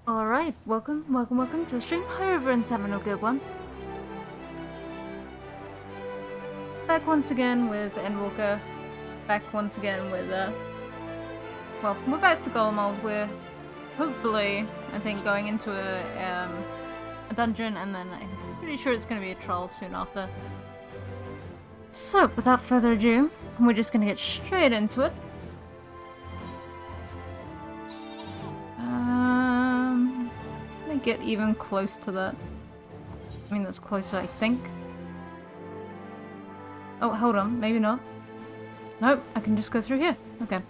Alright, welcome to the stream. Hi everyone's having a good one. Back once again with Endwalker. Back once again with, well, we're back to Golemold. We're hopefully, I think, going into a dungeon, and then I'm pretty sure it's going to be a troll soon after. So, without further ado, we're just going to get straight into it. Get even close to that. I mean, that's closer, I think. Oh, hold on. Maybe not. Nope, I can just go through here. Okay.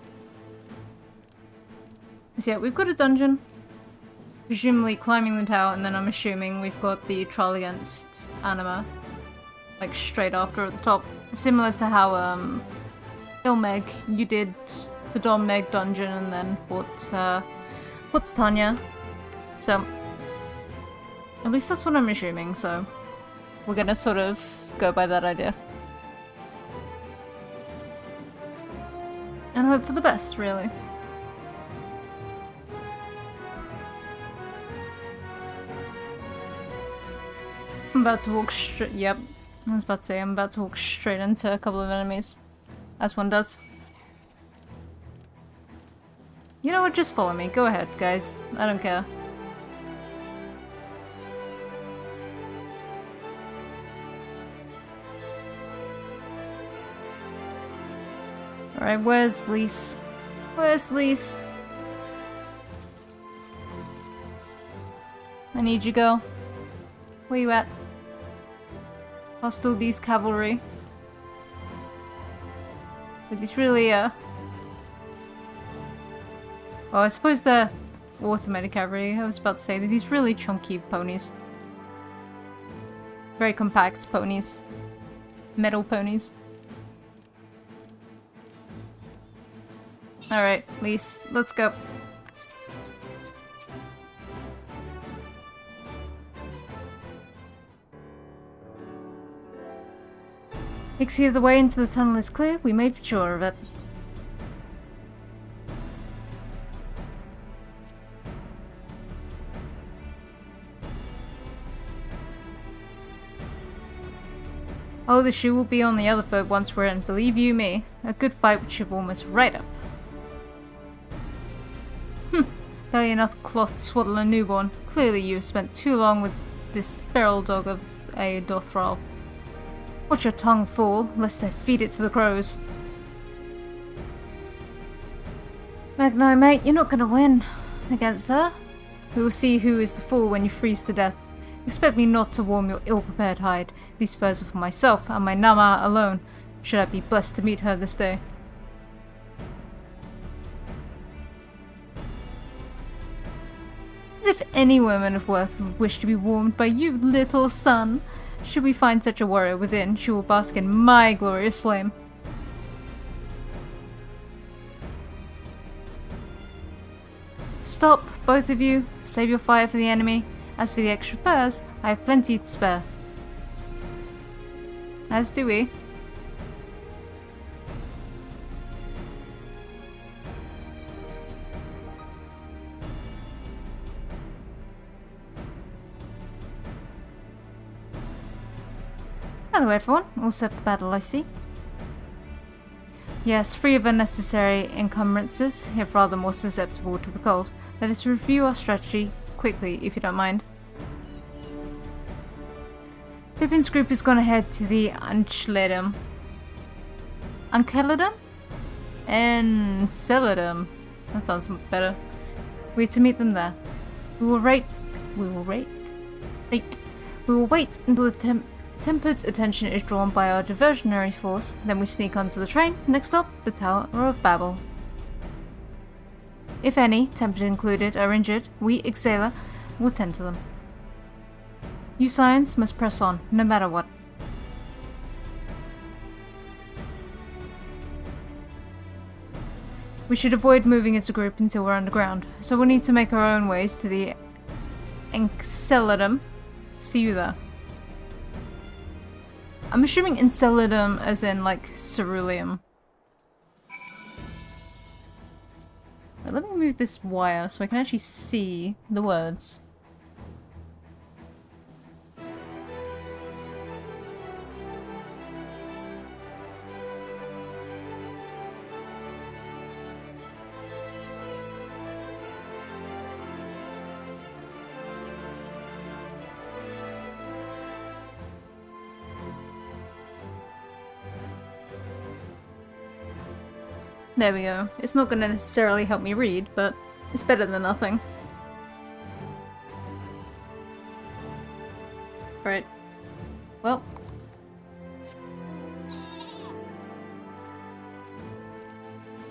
So yeah, we've got a dungeon. Presumably climbing the tower, and then I'm assuming we've got the trial against Anima. Like, straight after at the top. Similar to how, Ilmeg, you did the Dom Meg dungeon and then fought Tanya. So, at least that's what I'm assuming, so we're gonna sort of go by that idea. And hope for the best, really. I'm about to walk straight- yep. I was about to say, I'm about to walk straight into a couple of enemies. As one does. You know what, just follow me. Go ahead, guys. I don't care. Alright, where's Lise? Where's Lise? I need you, girl. Where you at? Hostile these cavalry. But these really, oh, I suppose they're automated cavalry. I was about to say that these really chunky ponies. Very compact ponies. Metal ponies. Alright, Lise, let's go. XIV, the way into the tunnel is clear. We made sure of it. Oh, the shoe will be on the other foot once we're in. Believe you me, a good fight would ship almost right up. Barely enough cloth to swaddle a newborn. Clearly you have spent too long with this feral dog of a Dothral. Watch your tongue, fool, lest I feed it to the crows. Magni, mate, you're not gonna win against her. We will see who is the fool when you freeze to death. Expect me not to warm your ill-prepared hide. These furs are for myself and my Nama alone, should I be blessed to meet her this day. As if any woman of worth would wish to be warmed by you, little son. Should we find such a warrior within, she will bask in my glorious flame. Stop, both of you. Save your fire for the enemy. As for the extra furs, I have plenty to spare. As do we. Hello everyone, all set for battle I see. Yes, free of unnecessary encumbrances, if rather more susceptible to the cold. Let us review our strategy quickly, if you don't mind. Pippin's group has gone ahead to the Unceladum. Unceladum? Enceladum. That sounds better. We're to meet them there. We will wait until the Tempered's attention is drawn by our diversionary force, then we sneak onto the train. Next stop, the Tower of Babel. If any, Tempered included, are injured, we, XIV, will tend to them. You Scions must press on, no matter what. We should avoid moving as a group until we're underground, so we'll need to make our own ways to the Enceladum. See you there. I'm assuming Enceladum as in, like, ceruleum. Let me move this wire so I can actually see the words. There we go. It's not going to necessarily help me read, but it's better than nothing. Right. Well.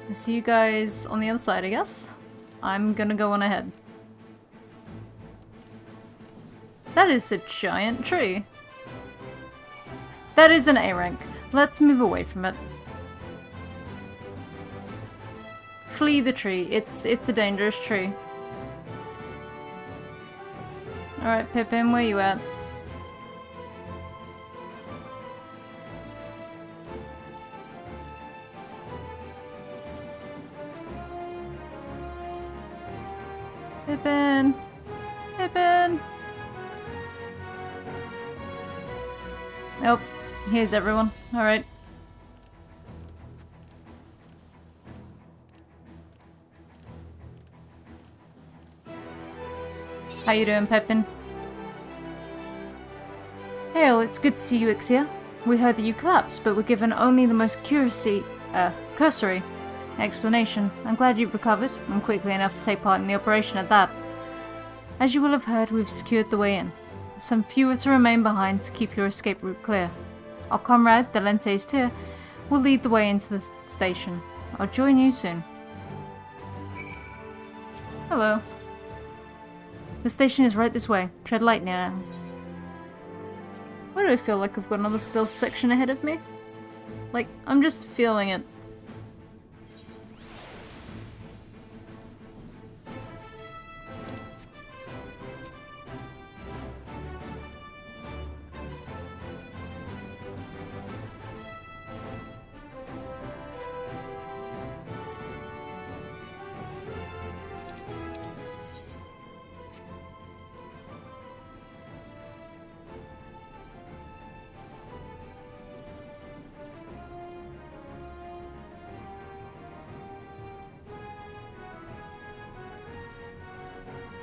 I'll see you guys on the other side, I guess. I'm gonna go on ahead. That is a giant tree. That is an A rank. Let's move away from it. Flee the tree. It's a dangerous tree. Alright, Pippin, where you at? Pippin! Pippin! Nope. Here's everyone. Alright. How you doing, Pippin? Hail, it's good to see you, Ixia. We heard that you collapsed, but were given only the most cursory explanation. I'm glad you've recovered, and quickly enough to take part in the operation at that. As you will have heard, we've secured the way in. Some few are to remain behind to keep your escape route clear. Our comrade, the Lentes Tyr, will lead the way into the station. I'll join you soon. Hello. The station is right this way. Tread lightly now. Why do I feel like I've got another stealth section ahead of me? Like, I'm just feeling it.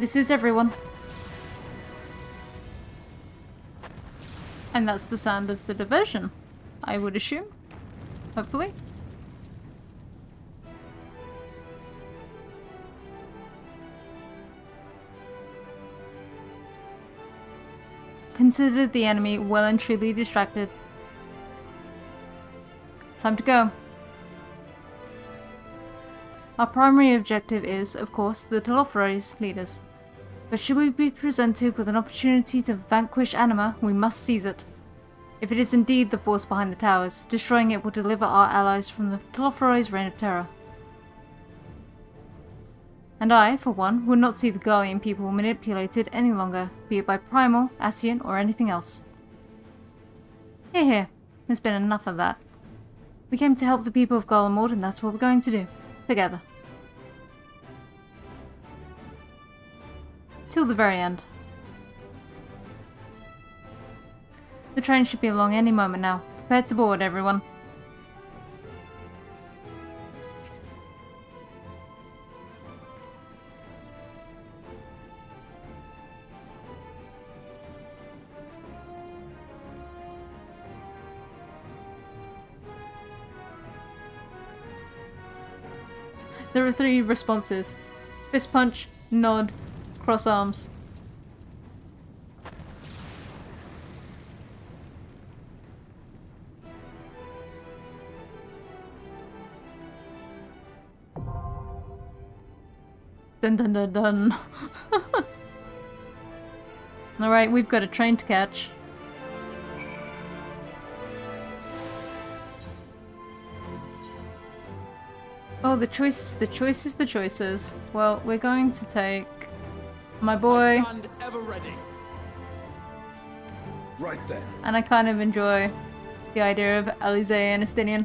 This is everyone. And that's the sound of the diversion, I would assume. Hopefully. Consider the enemy well and truly distracted. Time to go. Our primary objective is, of course, the Telophores leaders. But should we be presented with an opportunity to vanquish Anima, we must seize it. If it is indeed the force behind the towers, destroying it will deliver our allies from the Telophores' reign of terror. And I, for one, would not see the Garlean people manipulated any longer, be it by Primal, Ascian, or anything else. Here, here. There's been enough of that. We came to help the people of Garlemald, and that's what we're going to do. Together. Till the very end. The train should be along any moment now. Prepare to board, everyone. There are 3 responses. Fist punch, nod, cross arms. Dun dun dun dun. Alright, we've got a train to catch. Oh, the choices, the choices, the choices. Well, we're going to take my boy. Ever ready. Right then. And I kind of enjoy the idea of Alize and Estinian.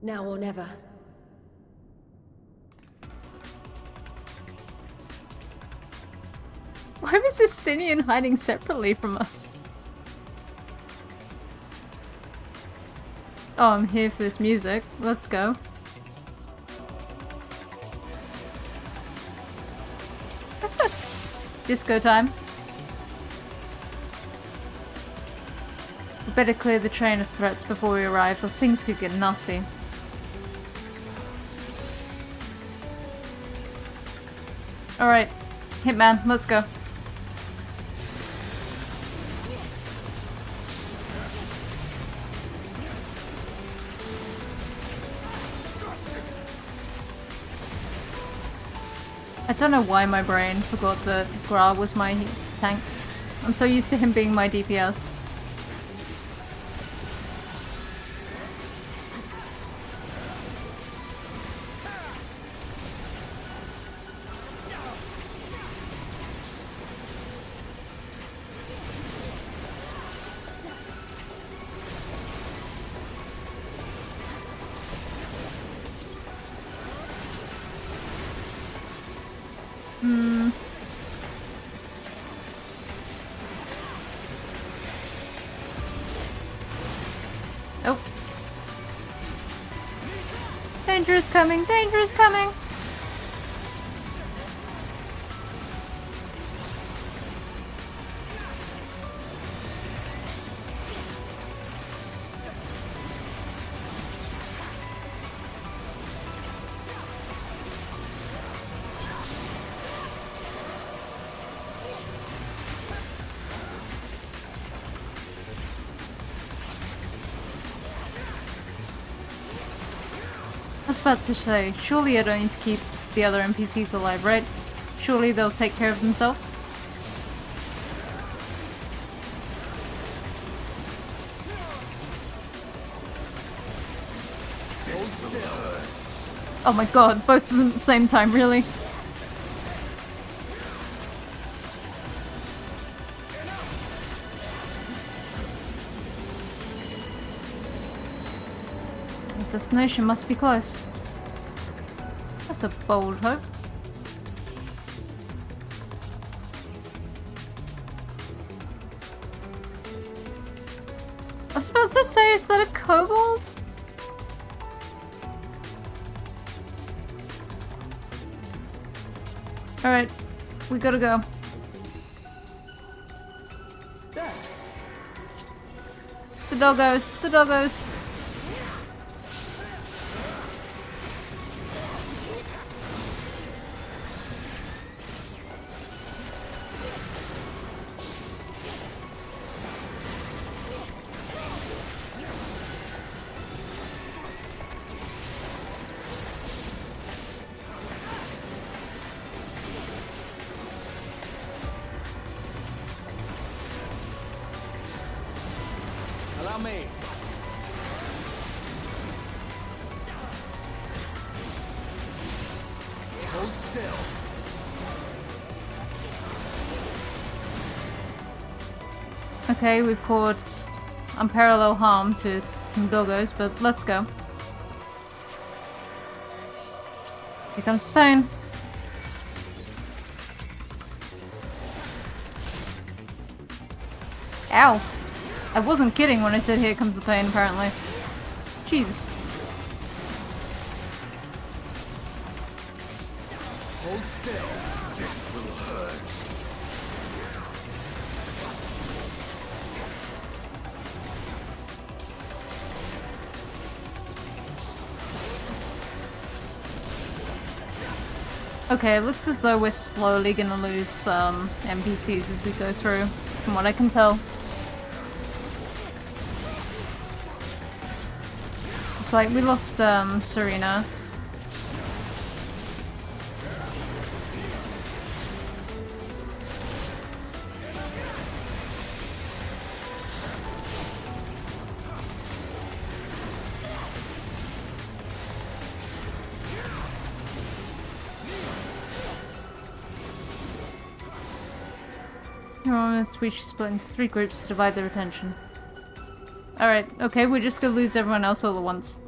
Now or never. Why was Justinian hiding separately from us? Oh, I'm here for this music. Let's go. Disco time. We better clear the train of threats before we arrive, or things could get nasty. Alright, Hitman, let's go. I don't know why my brain forgot that Gra was my tank. I'm so used to him being my DPS. Oh. Danger is coming! Danger is coming! I was about to say, surely I don't need to keep the other NPCs alive, right? Surely they'll take care of themselves? Oh my god, both of them at the same time, really? The destination must be close. That's a bold hope. I was about to say, is that a kobold? Alright, we gotta go. The doggos, the doggos. Allow me. Hold still. Okay, we've caused unparalleled harm to some doggos, but let's go. Here comes the pain. Ow! I wasn't kidding when I said here comes the pain, apparently. Jeez. Hold still. This will hurt. Okay, it looks as though we're slowly gonna lose NPCs as we go through, from what I can tell. It's like we lost Serena. We should split into 3 groups to divide their attention. Alright, okay, we're just gonna lose everyone else all at once.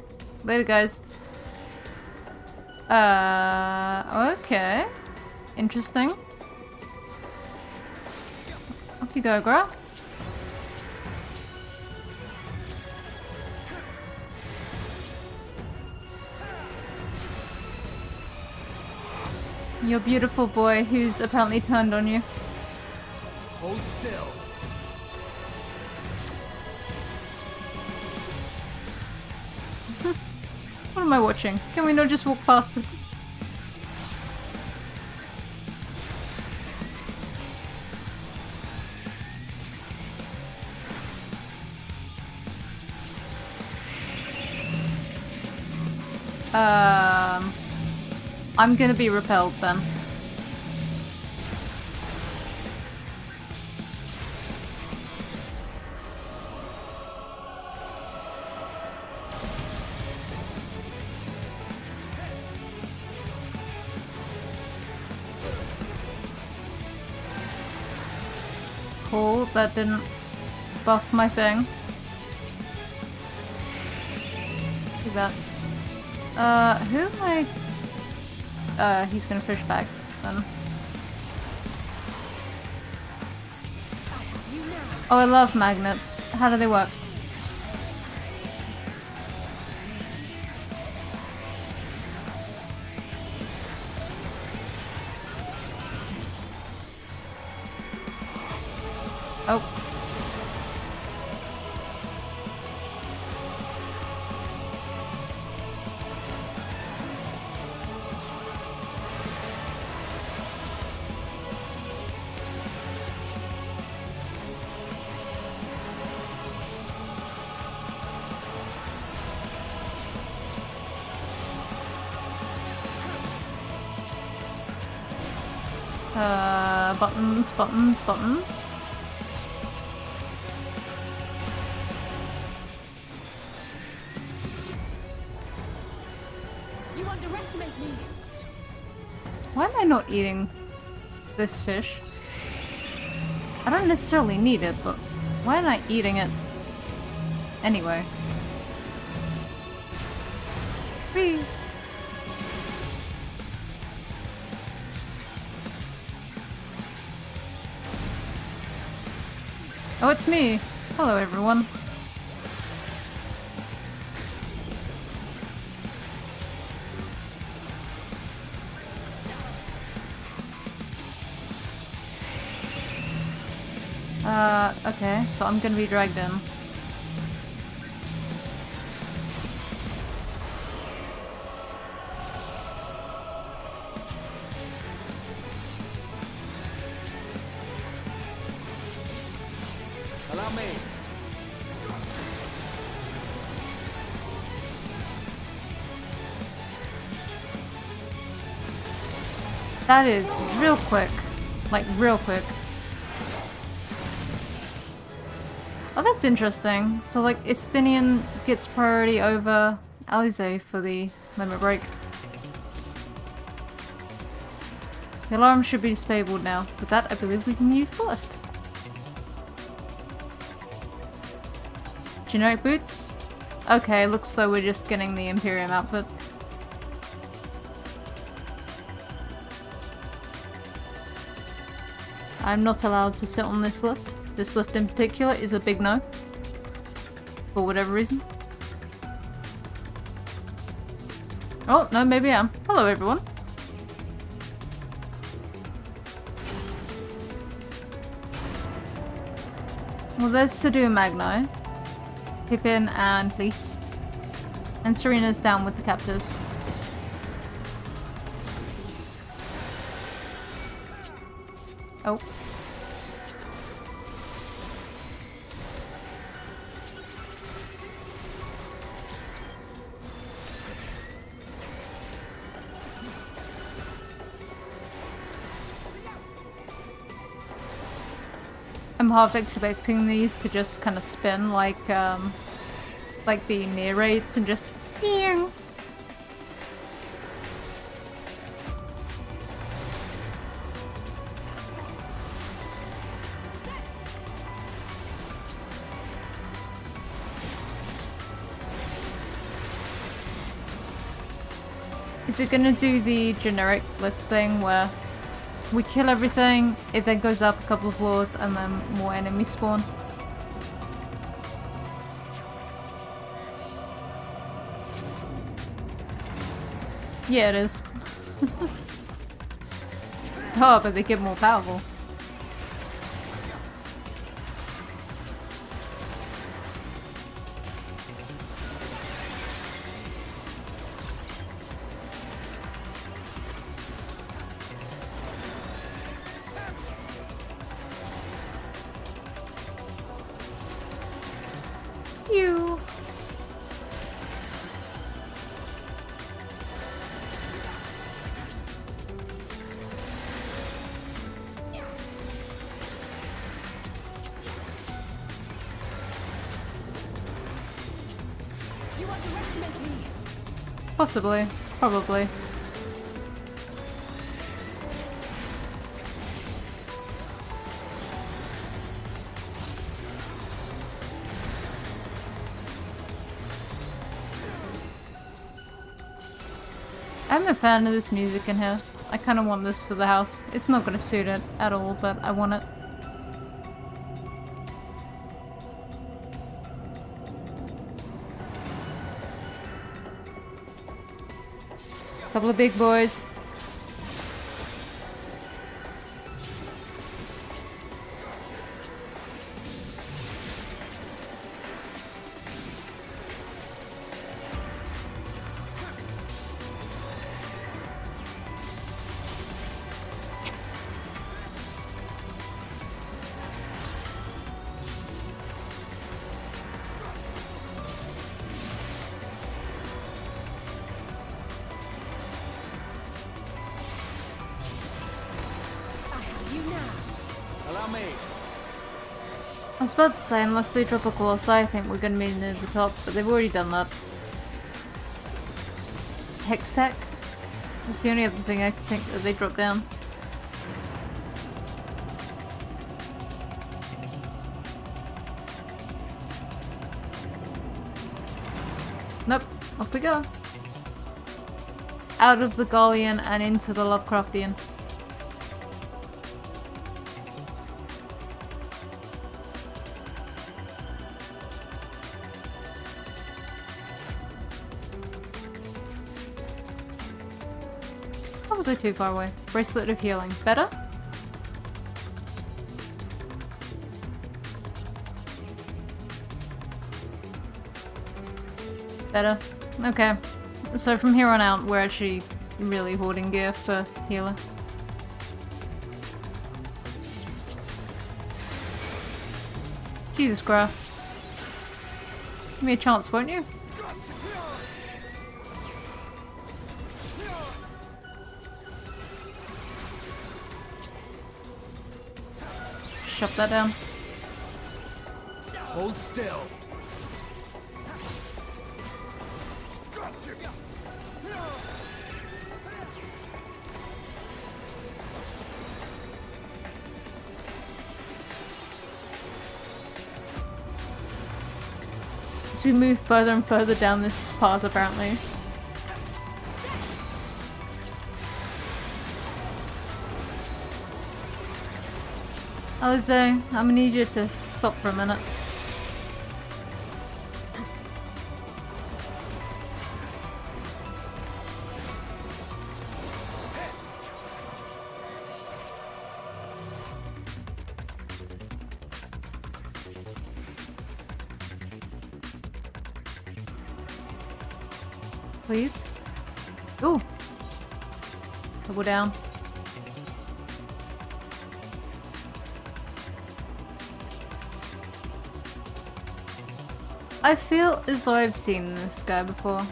Later, guys. Okay. Interesting. Off you go, Gra. Your beautiful boy who's apparently turned on you. Hold still. What am I watching? Can we not just walk past it? I'm gonna be repelled then. Cool, that didn't buff my thing. Do that. Who am I? He's gonna push back then. Oh, I love magnets. How do they work? Oh. Buttons, buttons, buttons. You underestimate me. Why am I not eating this fish? I don't necessarily need it, but why am I eating it anyway? Whee! Oh, it's me! Hello, everyone. Okay, so I'm gonna be dragged in. Allow me. That is real quick. Like, real quick. Oh, that's interesting. So, like, Estinian gets priority over Alize for the limit break. The alarm should be disabled now. With that, I believe we can use the lift. Generic boots? Okay, looks like we're just getting the Imperium outfit. I'm not allowed to sit on this lift. This lift in particular is a big no. For whatever reason. Oh, no, maybe I am. Hello, everyone. Well, there's Sadu Magno. Pippin and Fleece. And Serena's down with the captives. Oh. I'm half expecting these to just kind of spin like the near raids and just pew. Is it gonna do the generic lift thing where we kill everything, it then goes up a couple of floors, and then more enemies spawn? Yeah, it is. Oh, but they get more powerful. You. Possibly. Probably. I'm a fan of this music in here. I kind of want this for the house. It's not going to suit it at all, but I want it. Couple of big boys. Allow me. I was about to say, unless they drop a Colossi, I think we're gonna be near the top, but they've already done that. Hex Tech? That's the only other thing I can think that they dropped down. Nope, off we go. Out of the Gallian and into the Lovecraftian. How was I too far away? Bracelet of Healing. Better? Better. Okay. So from here on out, we're actually really hoarding gear for healer. Jesus Christ. Give me a chance, won't you? Shut that down. Hold still. As we move further and further down this path, apparently. Alize, I'm gonna need you to stop for a minute. Please? Ooh! Double down. I feel as though I've seen this guy before.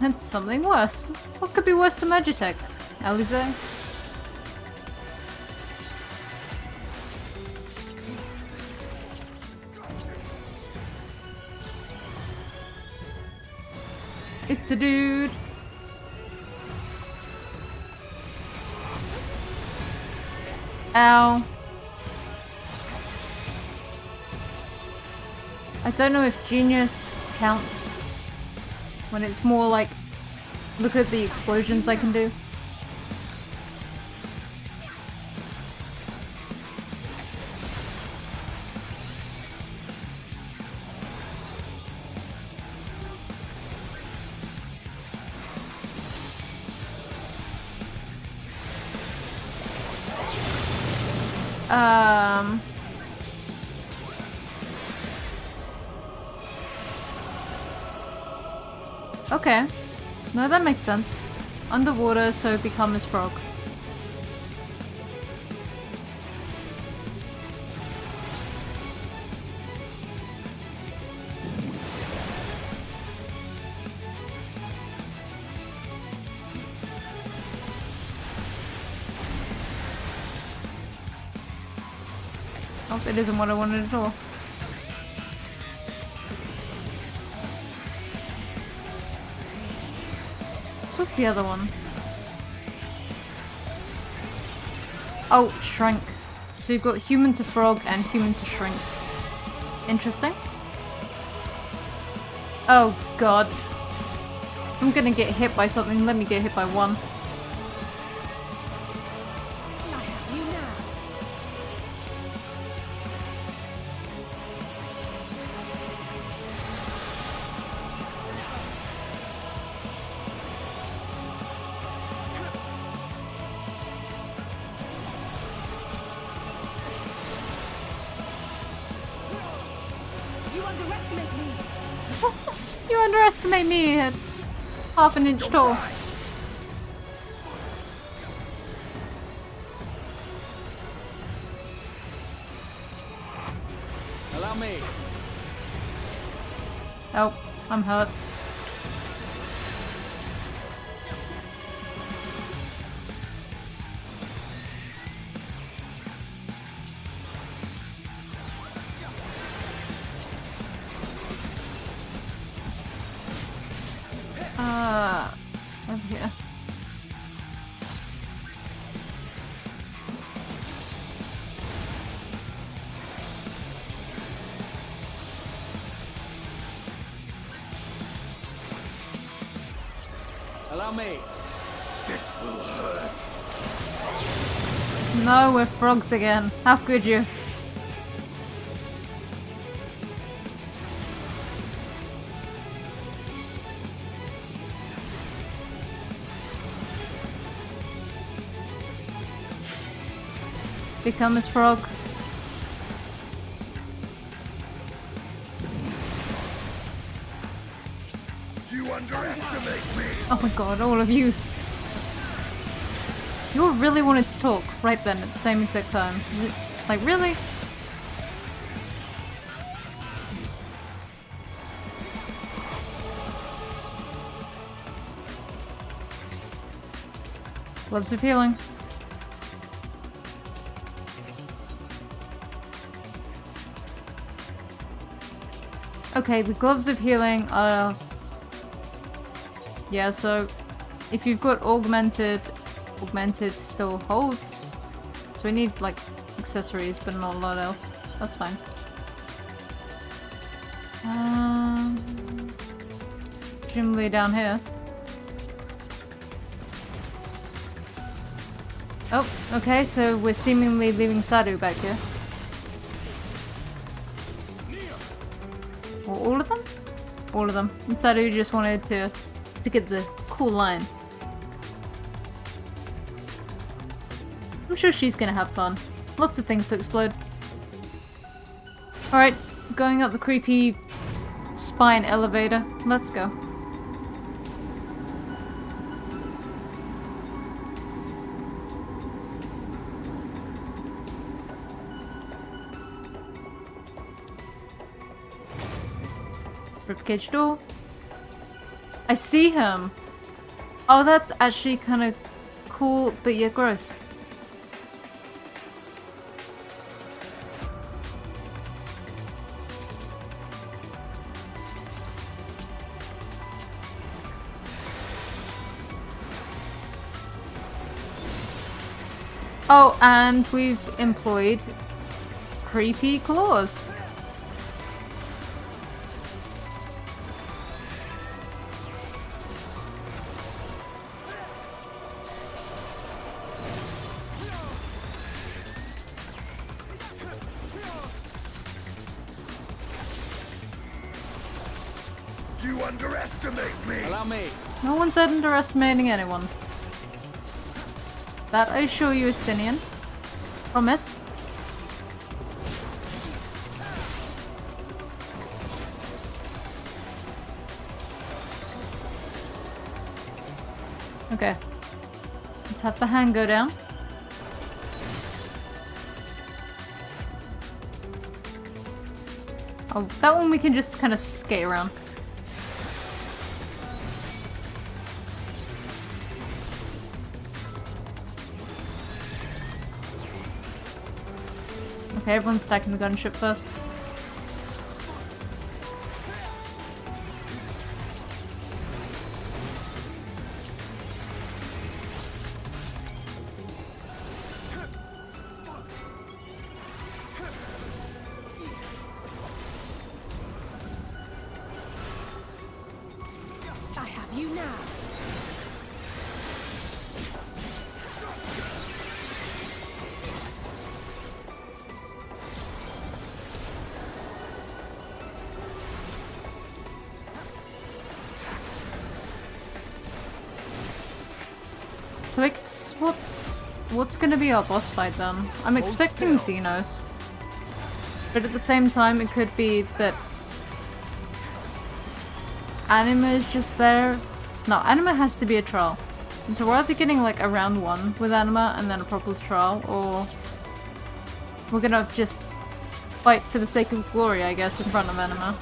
And something worse. What could be worse than Magitech? Alize? It's a dude. Ow. I don't know if genius counts When it's more like, look at the explosions I can do. Okay. No, that makes sense. Underwater, so become his frog. Oh, it isn't what I wanted at all. So what's the other one? Oh, shrink. So you've got human to frog and human to shrink. Interesting. Oh god. I'm gonna get hit by something. Let me get hit by one. You underestimate me at half an inch tall. Allow me. Oh, I'm hurt. Over here. Allow me. This will hurt. No, we're frogs again. How could you? Become his frog. You underestimate me. Oh my god, all of you. You all really wanted to talk right then at the same exact time. Like, really? Gloves of healing. Okay, the gloves of healing are... Yeah, so if you've got augmented still holds. So we need like accessories, but not a lot else. That's fine. Presumably down here. Oh, okay, so we're seemingly leaving Sadu back here. Or all of them? All of them. And Sadu just wanted to get the cool line. I'm sure she's gonna have fun. Lots of things to explode. Alright, going up the creepy spine elevator. Let's go. Ribcage door. I see him! Oh, that's actually kind of cool, but yet gross. Oh, and we've employed creepy claws. You underestimate me. Allow me. No one's underestimating anyone. That I assure you, Estinian. Promise. Okay. Let's have the hand go down. Oh, that one we can just kind of skate around. Okay, everyone's stacking the gunship first. I have you now. So I guess what's gonna be our boss fight then? I'm expecting Xenos. But at the same time it could be that Anima is just there. No, Anima has to be a trial. And so we're either getting like a round 1 with Anima and then a proper trial, or we're gonna just fight for the sake of glory, I guess, in front of Anima.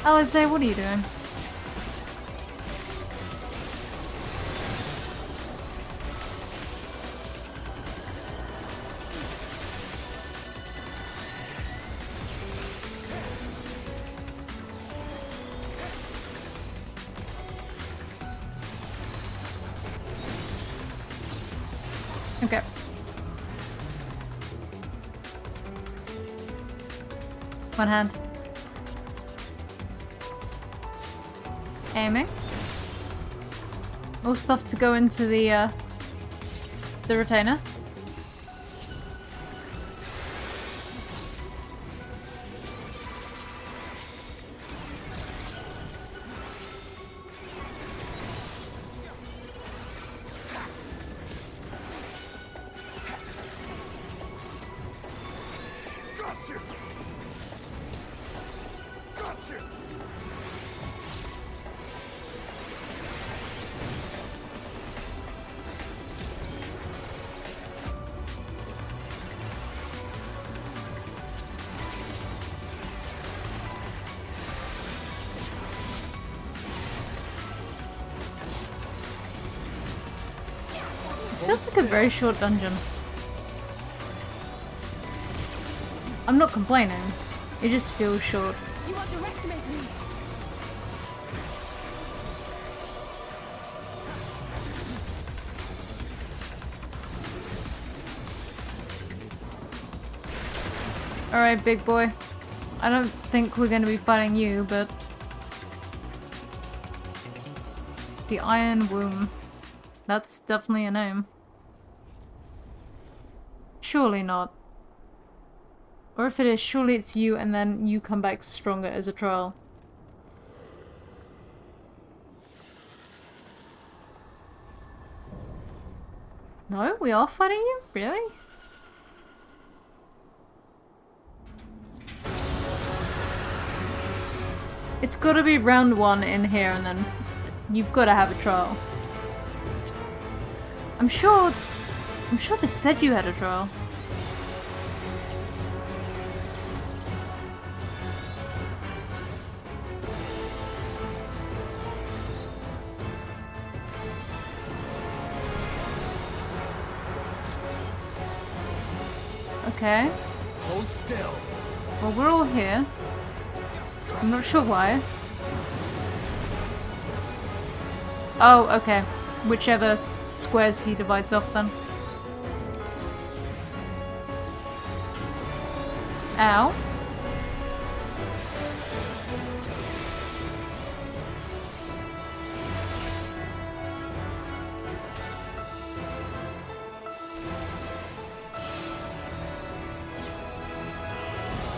Alistair, what are you doing? Okay. One hand. Aiming. All stuff to go into the retainer. Gotcha. Gotcha. This feels like a very short dungeon. I'm not complaining. It just feels short. You underestimate me. Alright, big boy. I don't think we're going to be fighting you, but... The Iron Womb. That's definitely a name. Surely not. Or if it is, surely it's you and then you come back stronger as a trial. No? We are fighting you? Really? It's gotta be round 1 in here and then you've gotta have a trial. I'm sure they said you had a trial. Okay. Hold still. Well, we're all here. I'm not sure why. Oh, okay. Whichever squares he divides off then. Ow.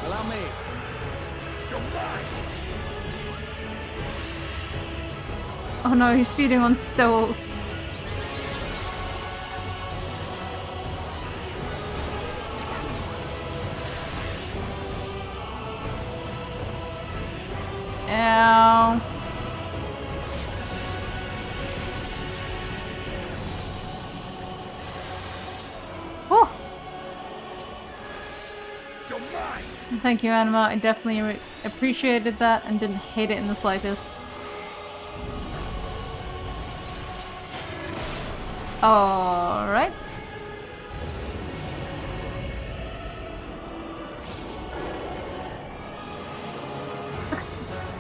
Allow me. You're mine. Oh no, he's feeding on souls. Ow. Oh! You're mine. Thank you, Anima. I definitely appreciated that and didn't hate it in the slightest. Alright.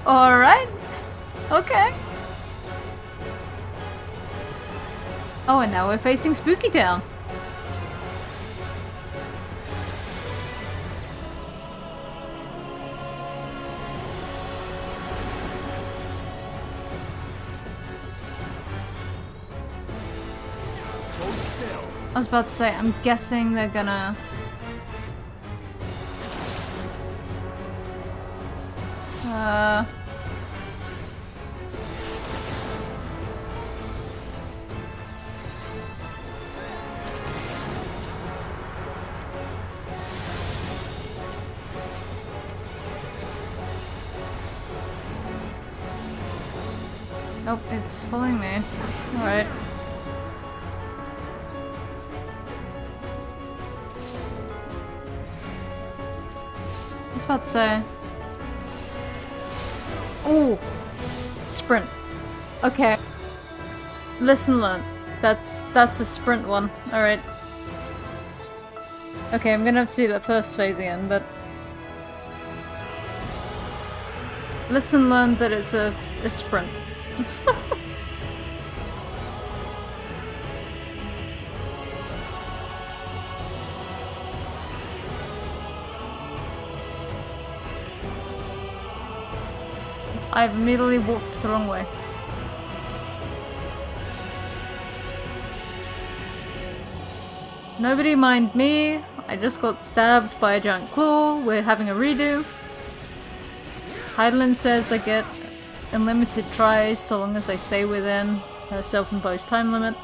Alright. Okay. Oh, and now we're facing Spooky Town. Hold still. I was about to say, I'm guessing they're gonna... Nope, it's following me. Alright. I was about to say... Ooh! Sprint. Okay. Listen, learn. That's a sprint one. Alright. Okay, I'm gonna have to do that first phase again, but... Listen, learn that it's a sprint. I've immediately walked the wrong way. Nobody mind me. I just got stabbed by a giant claw. We're having a redo. Heidelin says I get unlimited tries so long as I stay within her self-imposed time limit.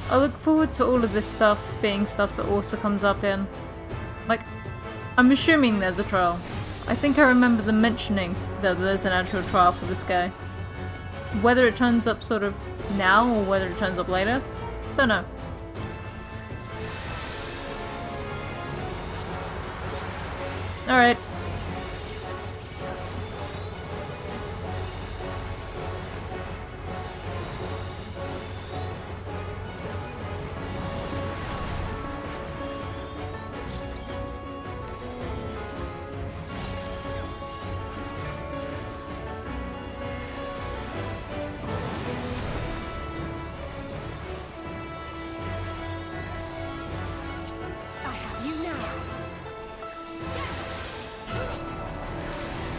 I look forward to all of this stuff being stuff that also comes up in... Like, I'm assuming there's a trial. I think I remember them mentioning that there's an actual trial for this guy. Whether it turns up sort of now or whether it turns up later, don't know. Alright.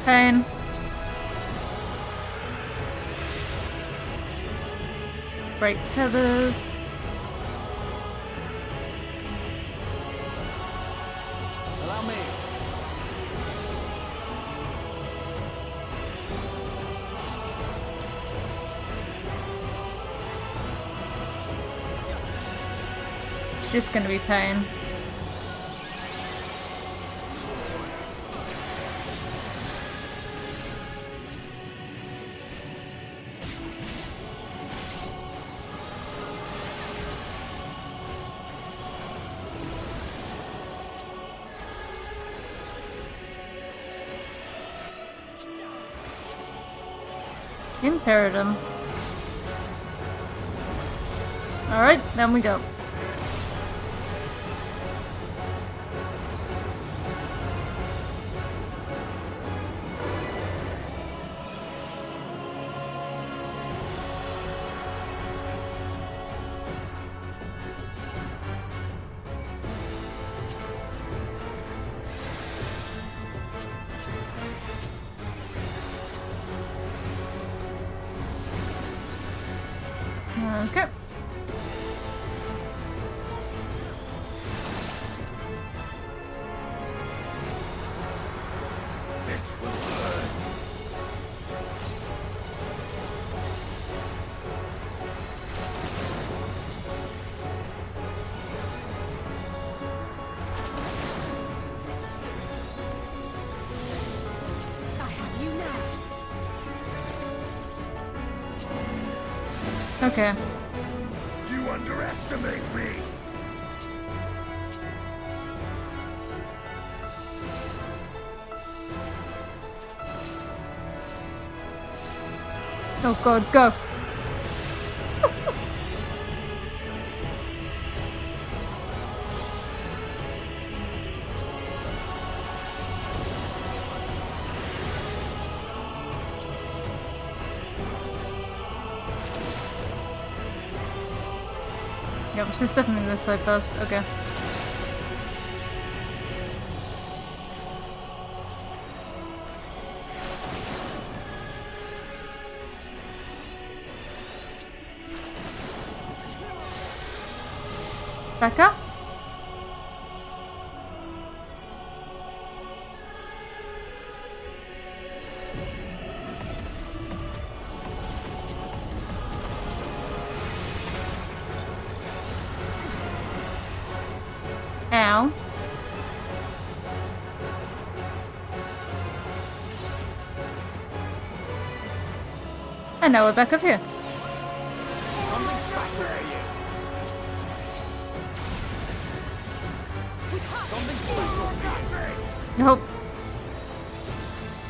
Pain. Break tethers. Allow me. It's just gonna be pain. Imperatum. Alright, then we go. Okay. This will hurt. I have you now. Okay. You underestimate me. Oh god, go! Yep, she's definitely this side first. Okay. Back up. Ow. And now we're back up here. Something special for you. Something special for you. Nope.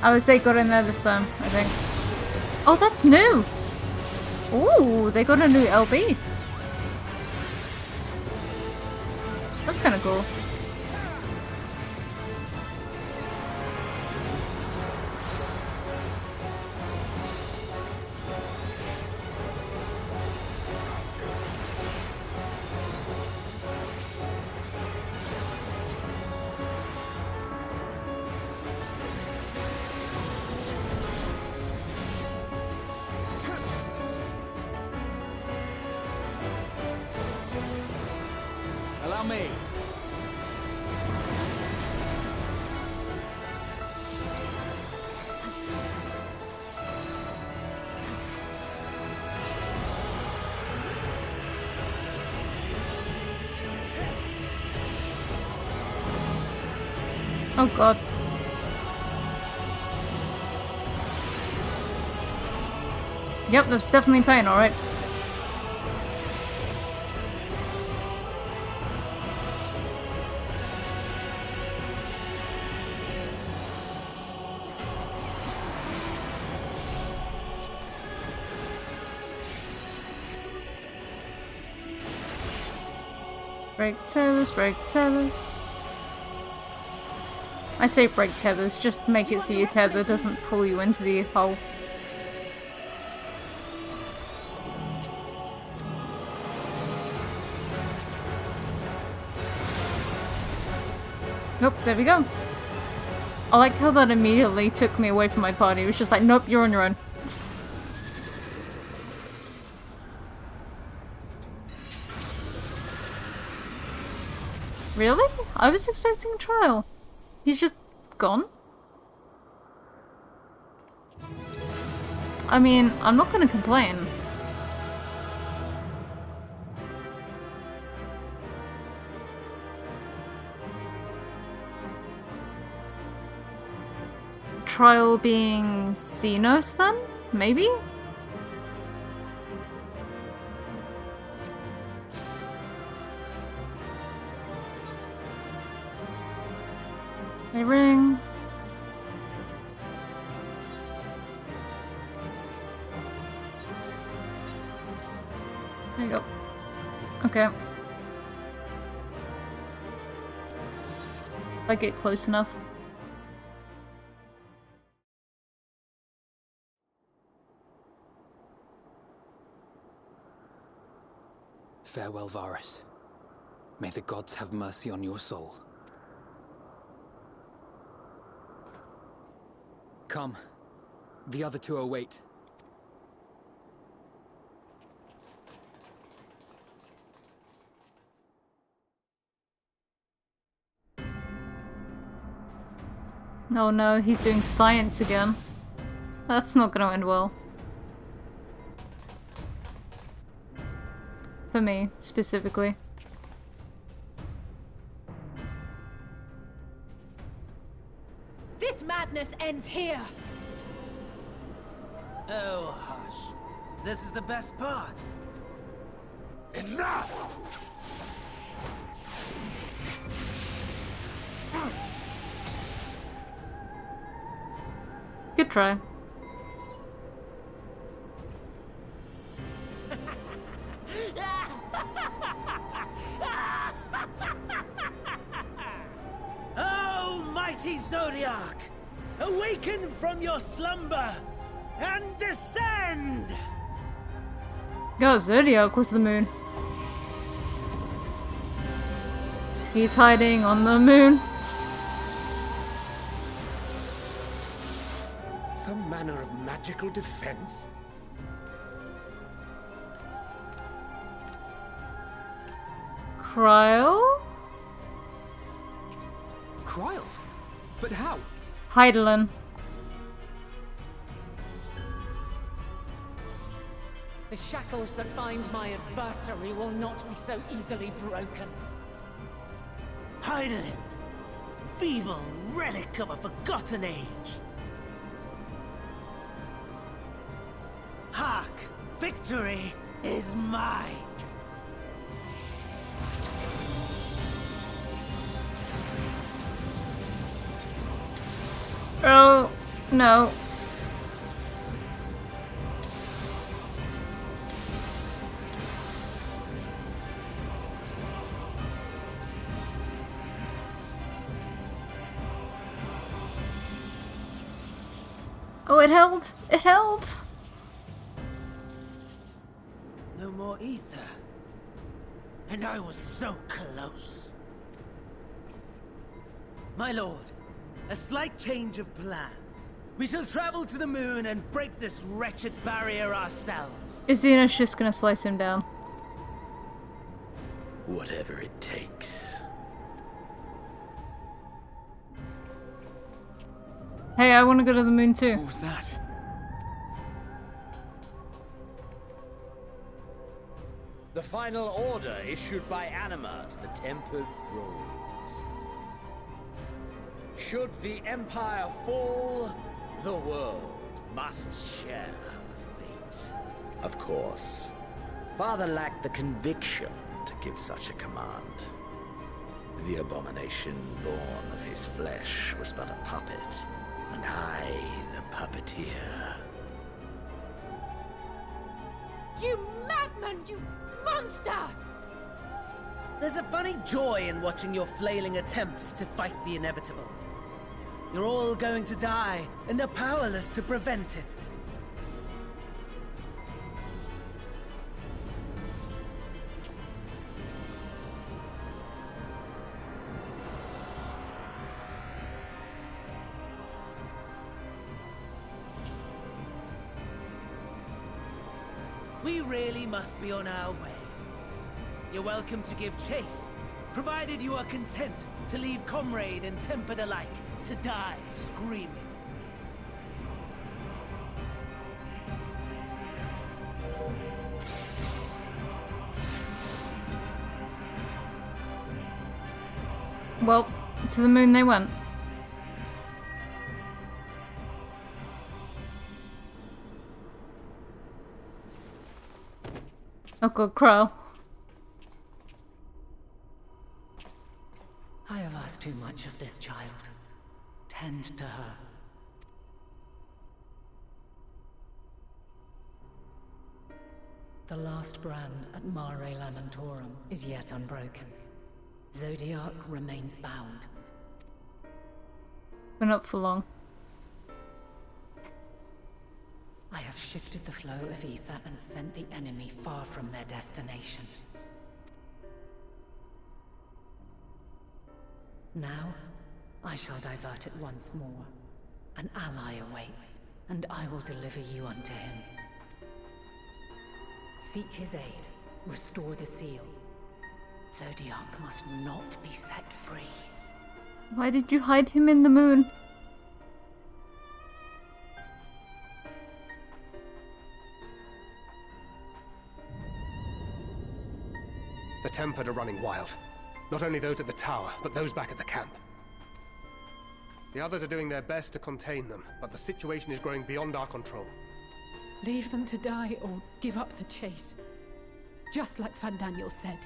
I would say got in there this time, I think. Oh, that's new! Ooh, they got a new LB. That's kind of cool. Allow me. Oh god. Yep, there's definitely pain, alright. Break tethers, break tethers. I say break tethers, just make it so your tether doesn't pull you into the hole. Nope, there we go. I like how that immediately took me away from my party. It was just like, nope, you're on your own. Really? I was expecting a trial. He's just gone? I mean, I'm not gonna complain. Trial being Xenos then? Maybe? A ring. There you go. Okay. If I get close enough. Farewell, Varus. May the gods have mercy on your soul. Come. The other two await. Oh no, he's doing science again. That's not gonna end well. For me, specifically. This madness ends here. Oh, hush. This is the best part. Enough! Good try. Oh, mighty Zodiac! Awaken from your slumber and descend! Go, Zodiac was the moon. He's hiding on the moon. Some manner of magical defense? Cryo? Kryl? But how? Heidelin. The shackles that bind my adversary will not be so easily broken. Heidelin! Feeble relic of a forgotten age! Hark! Victory is mine! Oh, no. Oh, it held! It held! No more ether. And I was so close. My lord, a slight change of plans. We shall travel to the moon and break this wretched barrier ourselves. Is Xenos just gonna slice him down? Whatever it takes. Hey, I wanna go to the moon too. What was that? The final order issued by Anima to the Tempered Thrones. Should the Empire fall, the world must share her fate. Of course. Father lacked the conviction to give such a command. The abomination born of his flesh was but a puppet, and I the puppeteer. You madman, you monster! There's a funny joy in watching your flailing attempts to fight the inevitable. You're all going to die, and they're powerless to prevent it. We really must be on our way. You're welcome to give chase, provided you are content to leave comrade and tempered alike to die screaming. Well, to the moon they went. Oh god, Crow. I have asked too much of this child. Tend to her. The last brand at Mare Lamentorum is yet unbroken. Zodiac remains bound. We're not for long. I have shifted the flow of ether and sent the enemy far from their destination. Now, I shall divert it once more. An ally awaits, and I will deliver you unto him. Seek his aid, restore the seal. Zodiac must not be set free. Why did you hide him in the moon? The Tempered are running wild. Not only those at the tower, but those back at the camp. The others are doing their best to contain them, but the situation is growing beyond our control. Leave them to die or give up the chase. Just like Van Daniel said.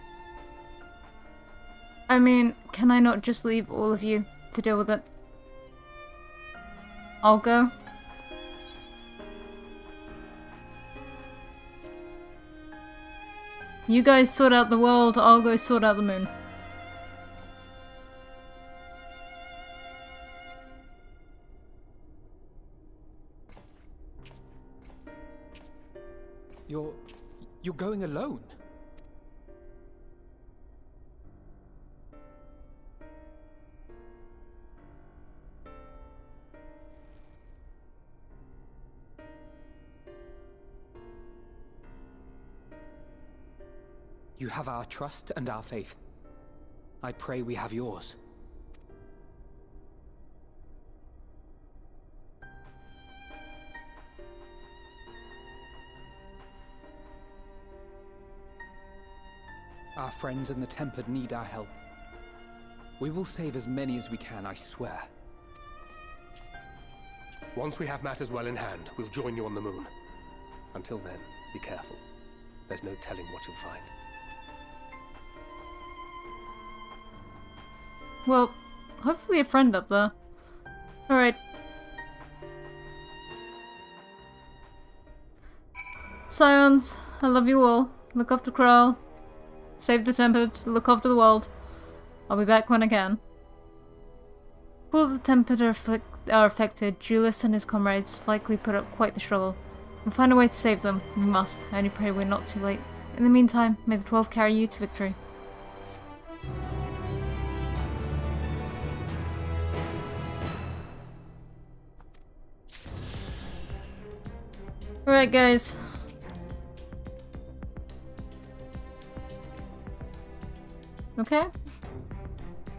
I mean, can I not just leave all of you to deal with it? I'll go. You guys sort out the world, I'll go sort out the moon. You're going alone? You have our trust and our faith. I pray we have yours. Our friends in the Tempered need our help. We will save as many as we can, I swear. Once we have matters well in hand, we'll join you on the moon. Until then, be careful. There's no telling what you'll find. Well, hopefully a friend up there. Alright. Scions, I love you all. Look after Kral. Save the Tempered. Look after the world. I'll be back when I can. All of the Tempered are affected. Julius and his comrades likely put up quite the struggle. We'll find a way to save them. We must. I only pray we're not too late. In the meantime, may the 12 carry you to victory. Alright guys. Okay.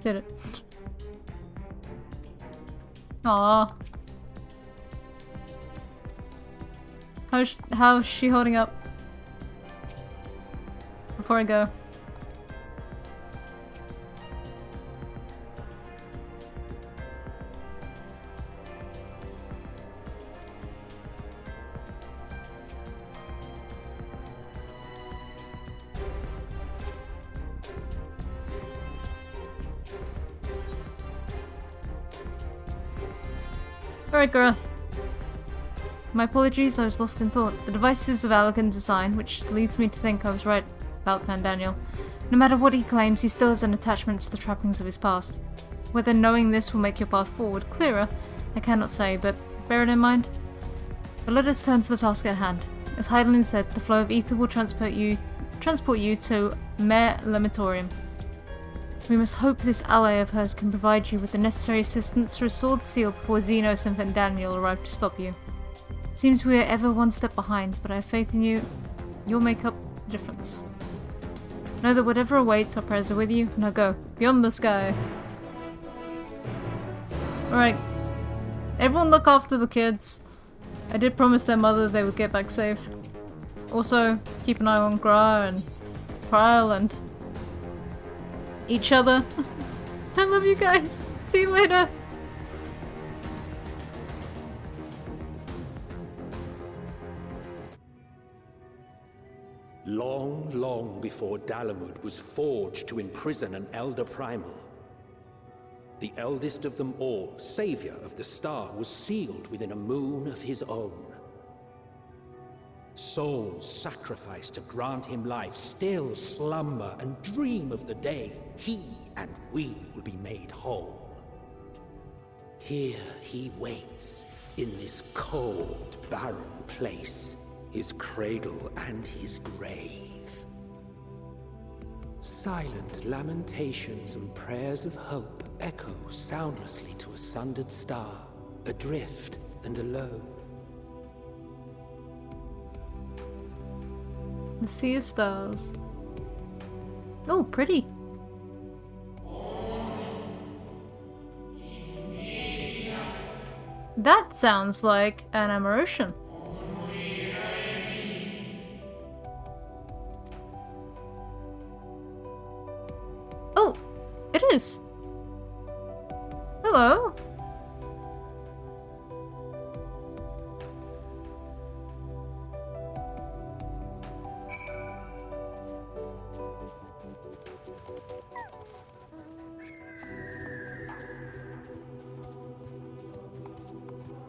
Did it. Aww. How's she holding up? Before I go. Alright, girl. My apologies, I was lost in thought. The device is of Allergan design, which leads me to think I was right about Van Daniel. No matter what he claims, he still has an attachment to the trappings of his past. Whether knowing this will make your path forward clearer, I cannot say, but bear it in mind. But let us turn to the task at hand. As Heidelin said, the flow of ether will transport you to Mare Lamentorium. We must hope this ally of hers can provide you with the necessary assistance to restore the seal before Xenos and Van Daniel arrive to stop you. It seems we are ever one step behind, but I have faith in you. You'll make up the difference. Know that whatever awaits, our prayers are with you. Now go, beyond the sky. Alright. Everyone look after the kids. I did promise their mother they would get back safe. Also, keep an eye on Gra and Kyle and each other. I love you guys. See you later. Long, long before Dalamud was forged to imprison an Elder Primal, the eldest of them all, savior of the star, was sealed within a moon of his own. Souls sacrificed to grant him life still slumber and dream of the day he and we will be made whole. Here he waits, in this cold, barren place, his cradle and his grave. Silent lamentations and prayers of hope echo soundlessly to a sundered star, adrift and alone. The Sea of Stars. Oh, pretty. That sounds like an Amarosian. Oh, it is. Hello.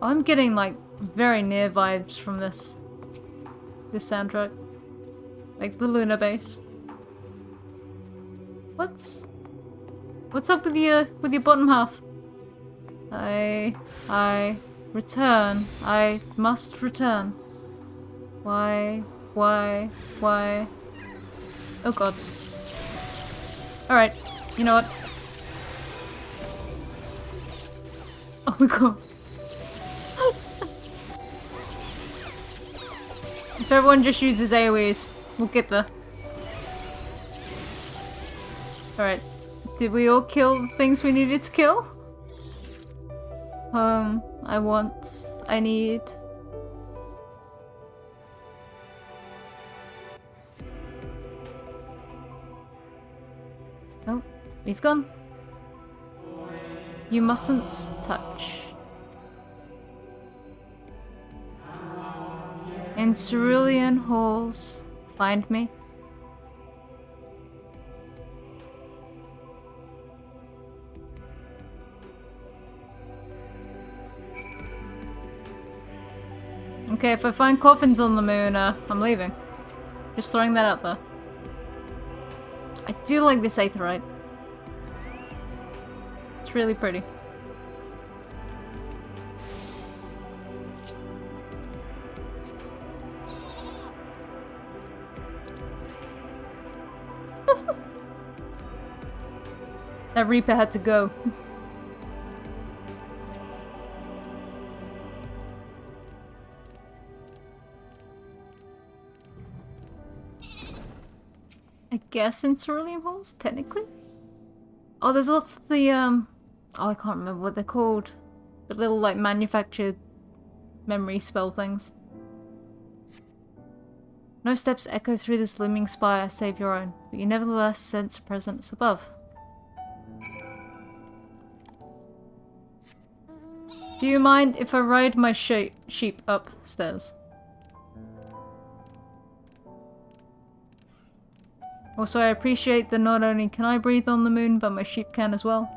I'm getting like very near vibes from this soundtrack. Like the Luna bass. What's up with your bottom half? I return. I must return. Why? Oh god. Alright, you know what? Oh my god. If everyone just uses AoEs, we'll get there. Alright. Did we all kill the things we needed to kill? I need... Oh, he's gone. You mustn't touch. In cerulean halls, find me. Okay, if I find coffins on the moon, I'm leaving. Just throwing that out there. I do like this aetheryte. It's really pretty. That Reaper had to go. I guess in cerulean halls, technically? Oh, there's lots of the, oh, I can't remember what they're called. The little, like, manufactured memory spell things. No steps echo through this looming spire save your own, but you nevertheless sense a presence above. Do you mind if I ride my sheep upstairs? Also, I appreciate that not only can I breathe on the moon, but my sheep can as well.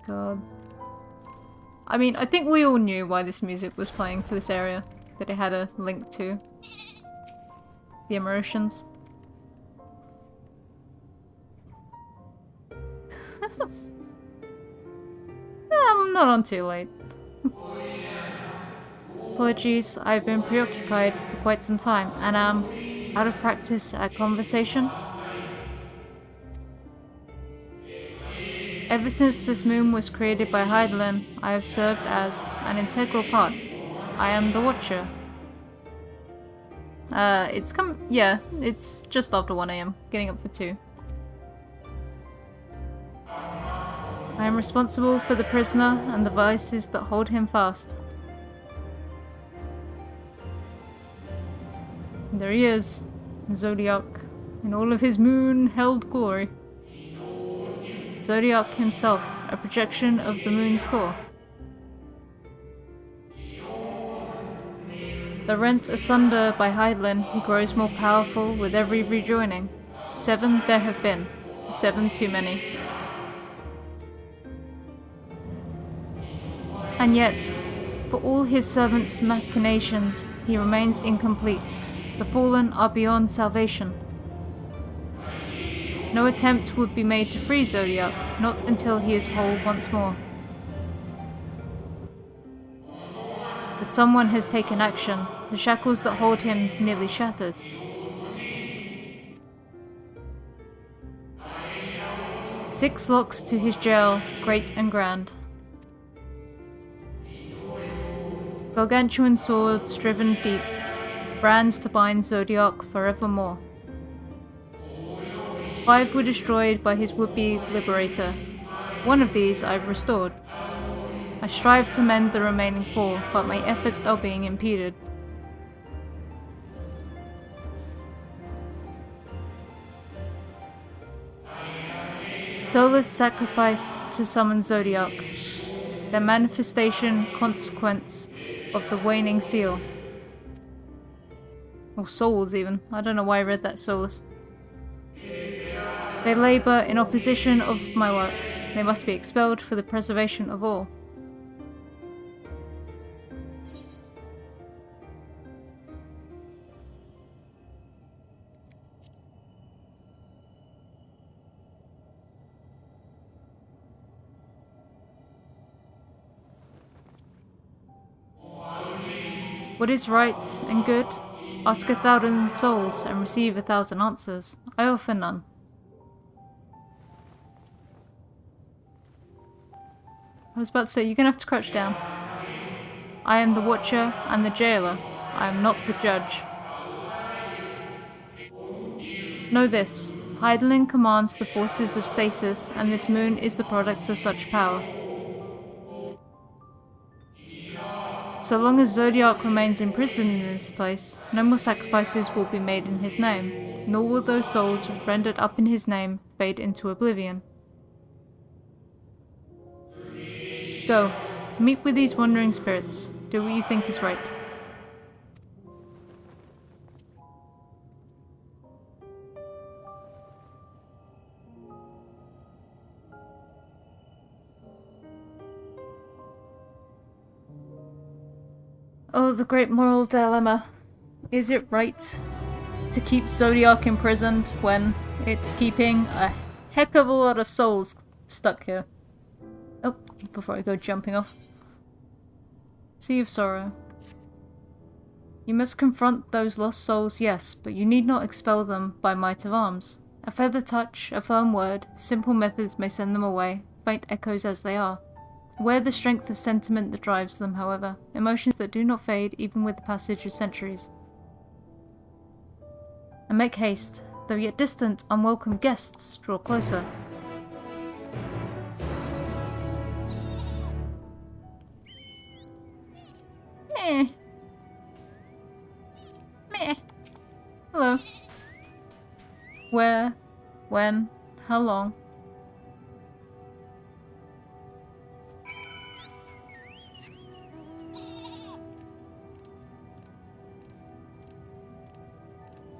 God. I mean, I think we all knew why this music was playing for this area. That it had a link to the Amarosians. I'm not on too late. Apologies, I've been preoccupied for quite some time, and am out of practice at conversation. Ever since this moon was created by Heidelin, I have served as an integral part. I am the Watcher. Yeah, it's just after 1 AM, getting up for 2. I am responsible for the prisoner and the vices that hold him fast. And there he is, Zodiac, in all of his moon-held glory. Zodiac himself, a projection of the moon's core. The rent asunder by Heidelin, he grows more powerful with every rejoining. 7 there have been, 7 too many. And yet, for all his servants' machinations, he remains incomplete. The fallen are beyond salvation. No attempt would be made to free Zodiac, not until he is whole once more. But someone has taken action. The shackles that hold him nearly shattered. Six locks to his jail, great and grand. Gargantuan swords driven deep, brands to bind Zodiac forevermore. 5 were destroyed by his would-be liberator. One of these I've restored. I strive to mend the remaining 4, but my efforts are being impeded. Soulless sacrificed to summon Zodiac. The manifestation consequence of the waning seal. Or souls even. I don't know why I read that soulless. They labor in opposition of my work. They must be expelled for the preservation of all. What is right and good? Ask 1,000 souls and receive 1,000 answers. I offer none. I was about to say, you're gonna have to crouch down. I am the watcher and the jailer. I am not the judge. Know this. Hydaelyn commands the forces of stasis, and this moon is the product of such power. So long as Zodiac remains imprisoned in this place, no more sacrifices will be made in his name, nor will those souls rendered up in his name fade into oblivion. Go, meet with these wandering spirits. Do what you think is right. Oh, the great moral dilemma. Is it right to keep Zodiac imprisoned when it's keeping a heck of a lot of souls stuck here? Oh, before I go jumping off. Sea of Sorrow. You must confront those lost souls, yes, but you need not expel them by might of arms. A feather touch, a firm word, simple methods may send them away, faint echoes as they are. Wear the strength of sentiment that drives them, however, emotions that do not fade even with the passage of centuries. And make haste, though yet distant, unwelcome guests draw closer. Meh. Meh. Hello. Where? When? How long?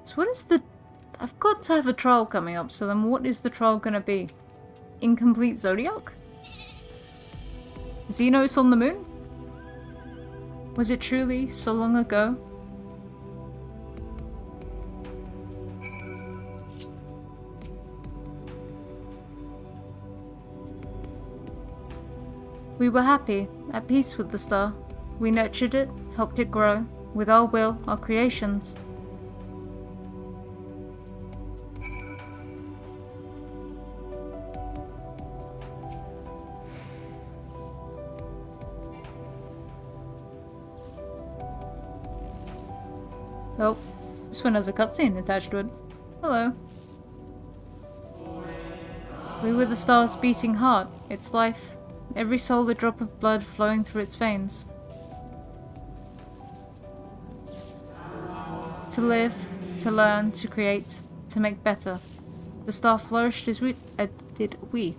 So what is the... I've got to have a trial coming up, so then what is the trial gonna be? Incomplete Zodiac? Xenos on the moon? Was it truly so long ago? We were happy, at peace with the star. We nurtured it, helped it grow, with our will, our creations. Oh, this one has a cutscene attached to it. Hello. We were the star's beating heart, its life, every soul a drop of blood flowing through its veins. To live, to learn, to create, to make better. The star flourished as did we.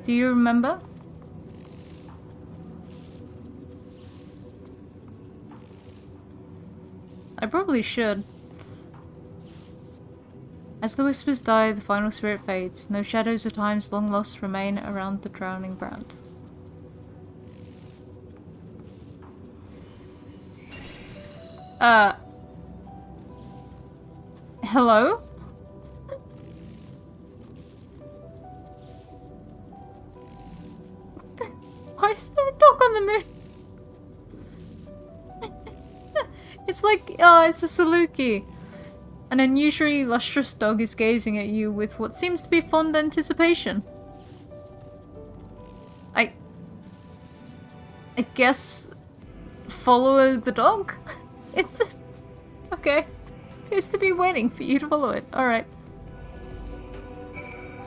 Do you remember? I probably should. As the whispers die, the final spirit fades. No shadows of times long lost remain around the drowning brand. Hello? Why is there a dog on the moon? It's like, oh, it's a Saluki. An unusually lustrous dog is gazing at you with what seems to be fond anticipation. I guess follow the dog? It's okay. Appears to be waiting for you to follow it. Alright.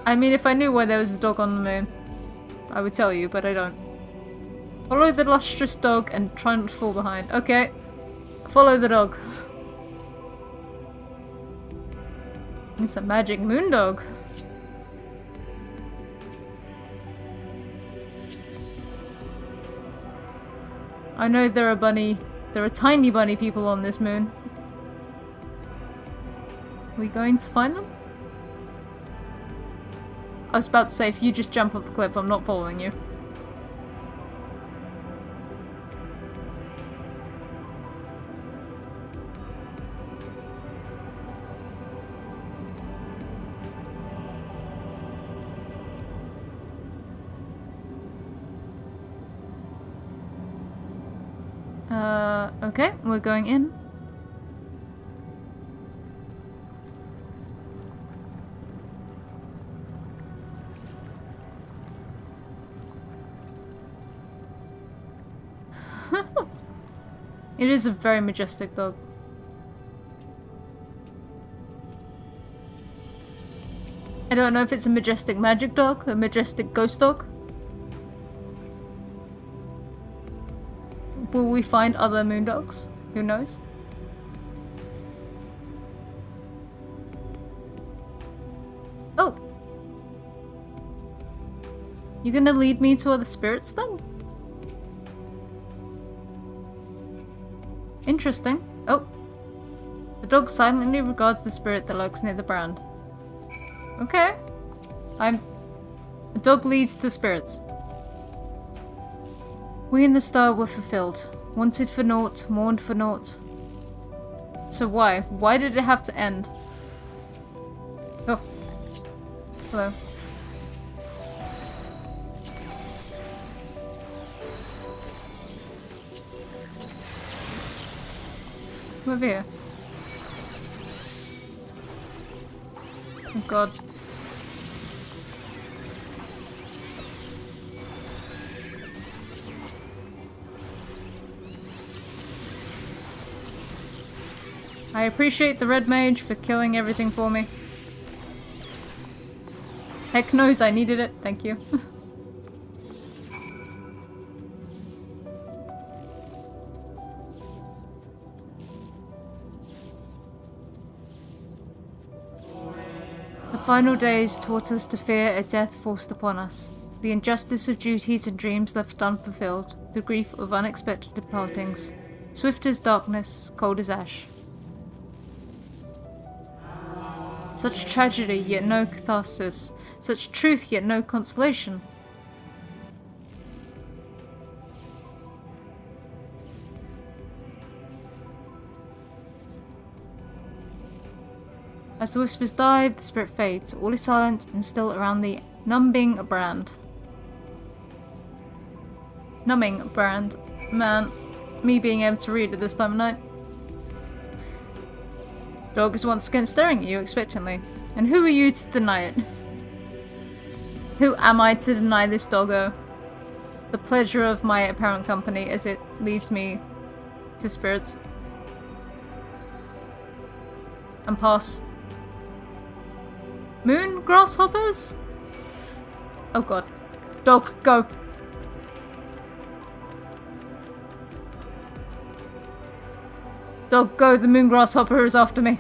I mean, if I knew why there was a dog on the moon, I would tell you, but I don't. Follow the lustrous dog and try not to fall behind. Okay. Follow the dog. It's a magic moon dog. I know there are tiny bunny people on this moon. Are we going to find them? I was about to say, if you just jump off the cliff, I'm not following you. Okay, we're going in. It is a very majestic dog. I don't know if it's a majestic magic dog, a majestic ghost dog. Will we find other moon dogs? Who knows? Oh! You gonna lead me to other spirits then? Interesting. Oh. The dog silently regards the spirit that lurks near the brand. Okay. A dog leads to spirits. We in the star were fulfilled. Wanted for naught, mourned for naught. So why? Why did it have to end? Oh. Hello. Come over here. Oh god. I appreciate the red mage for killing everything for me. Heck knows I needed it, thank you. The final days taught us to fear a death forced upon us, the injustice of duties and dreams left unfulfilled, the grief of unexpected departings, swift as darkness, cold as ash. Such tragedy, yet no catharsis. Such truth, yet no consolation. As the whispers die, the spirit fades. All is silent and still around the numbing brand. Numbing brand. Man, me being able to read at this time of night. Dog is once again staring at you expectantly. And who are you to deny it? Who am I to deny this doggo the pleasure of my apparent company as it leads me to spirits? And past moon grasshoppers? Oh god. Dog, go. Dog, go. The moon grasshopper is after me.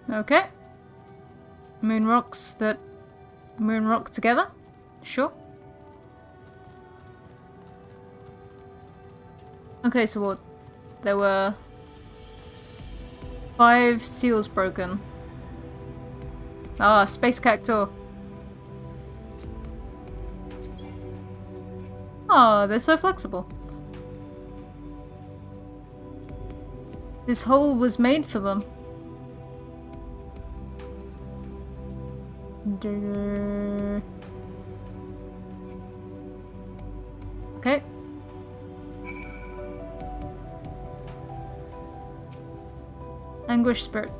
Okay. Moon rocks that moon rock together? Sure. Okay, so what? there were 5 seals broken. Ah, space cactus. Oh, they're so flexible. This hole was made for them. Okay. Anguish spirit.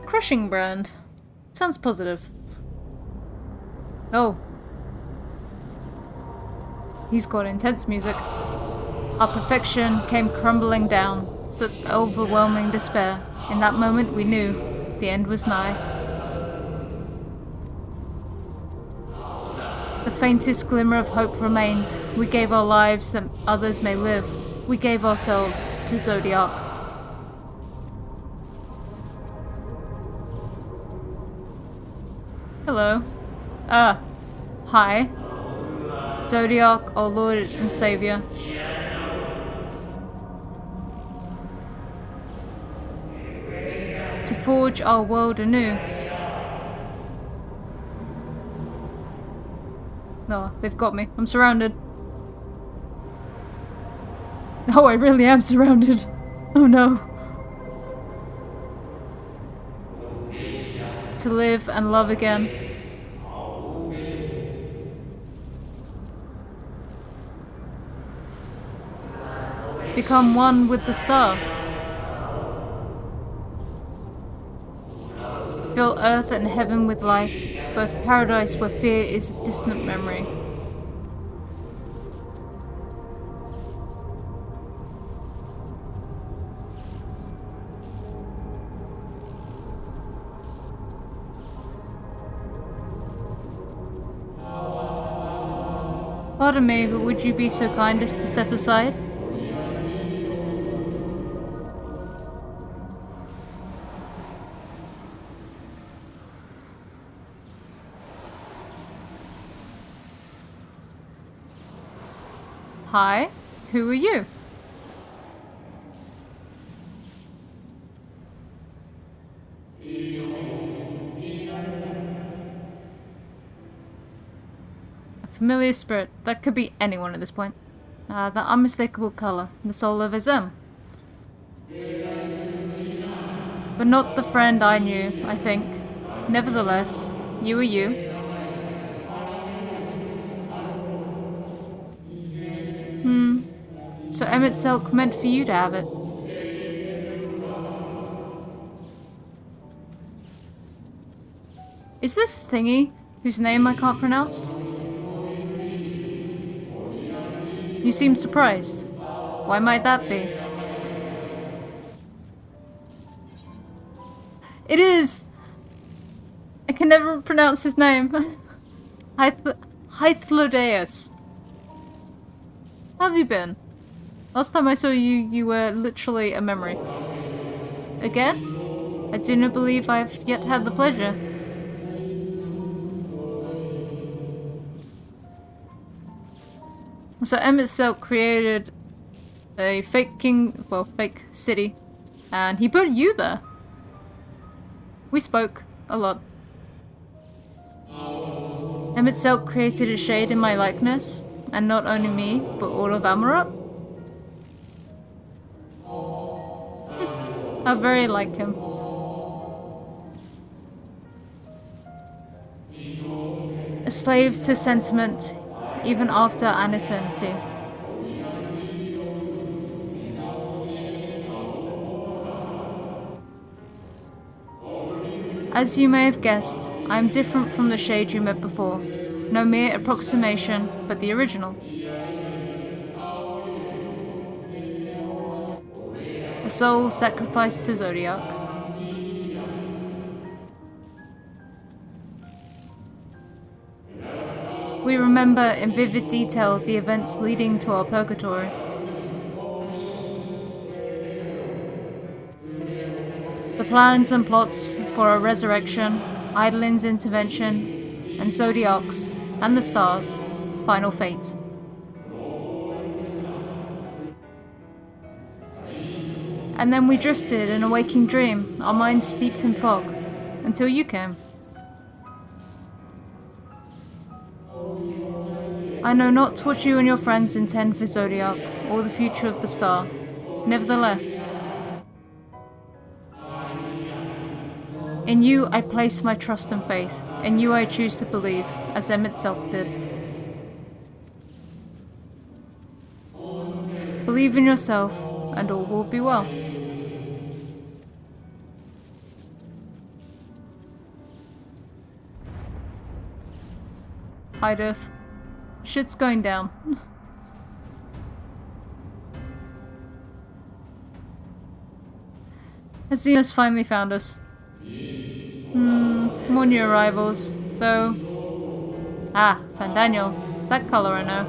Crushing brand. Sounds positive. Oh. He's got intense music. Our perfection came crumbling down. Such overwhelming despair. In that moment we knew the end was nigh. The faintest glimmer of hope remained. We gave our lives that others may live. We gave ourselves to Zodiac. Hello. Hi. Zodiac, our Lord and Savior. To forge our world anew. No, they've got me. I'm surrounded. Oh, I really am surrounded. Oh no. To live and love again. Become one with the star. Fill earth and heaven with life, both paradise where fear is a distant memory. Pardon me, but would you be so kind as to step aside? Hi, who are you? A familiar spirit. That could be anyone at this point. The unmistakable color. The soul of Azem. But not the friend I knew, I think. Nevertheless, you are you. So Emmett Silk meant for you to have it. Is this thingy, whose name I can't pronounce? You seem surprised. Why might that be? It is! I can never pronounce his name. Hythlodeus. How have you been? Last time I saw you, you were literally a memory. Again? I do not believe I've yet had the pleasure. So Emmett Silk created a fake fake city, and he put you there. We spoke a lot. Emmett Silk created a shade in my likeness, and not only me, but all of Amarok. I very like him. A slave to sentiment, even after an eternity. As you may have guessed, I am different from the shade you met before. No mere approximation, but the original. A soul sacrificed to Zodiac. We remember in vivid detail the events leading to our purgatory. The plans and plots for our resurrection, Eidolon's intervention, and Zodiac's, and the stars' final fate. And then we drifted in a waking dream, our minds steeped in fog, until you came. I know not what you and your friends intend for Zodiac, or the future of the star. Nevertheless, in you I place my trust and faith. In you I choose to believe, as M itself did. Believe in yourself, and all will be well. Hydeth. Shit's going down. Azena's finally found us. More new arrivals, though. Ah, Fandaniel. That color I know.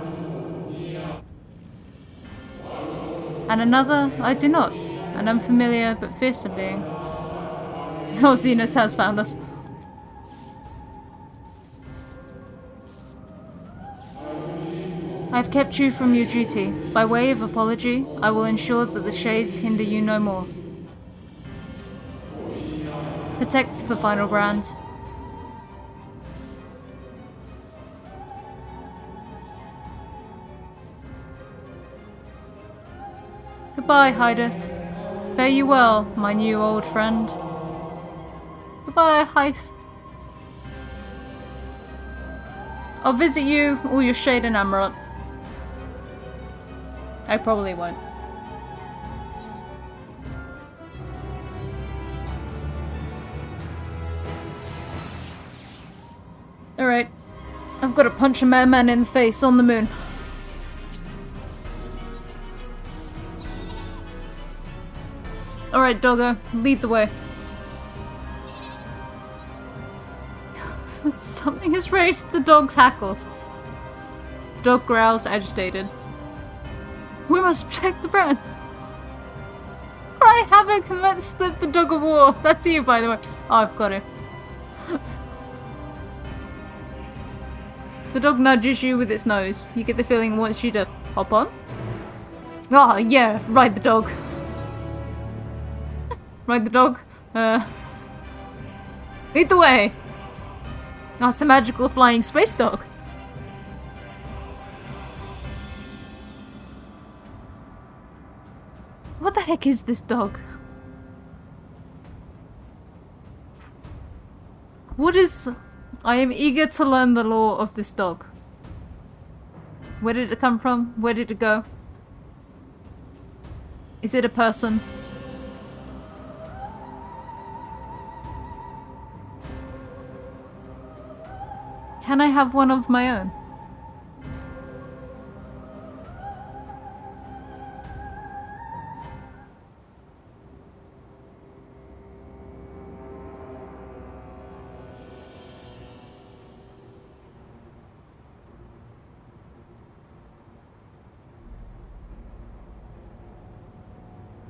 And another I do not. An unfamiliar but fearsome being. Oh, Zenos has found us. I have kept you from your duty. By way of apology, I will ensure that the shades hinder you no more. Protect the final brand. Goodbye, Hydeth. Fare you well, my new old friend. Goodbye, Hythe. I'll visit you or your shade in Amarant. I probably won't. Alright. I've got to punch a madman in the face on the moon. Alright, doggo. Lead the way. Something has raised the dog's hackles. The dog growls, agitated. We must protect the brand. Cry havoc and let's slip the dog of war. That's you, by the way. Oh, I've got him. The dog nudges you with its nose. You get the feeling it wants you to hop on. Oh, yeah, ride the dog. Ride the dog. Lead the way. Oh, it's a magical flying space dog. What the heck is this dog? What is... I am eager to learn the lore of this dog. Where did it come from? Where did it go? Is it a person? Can I have one of my own?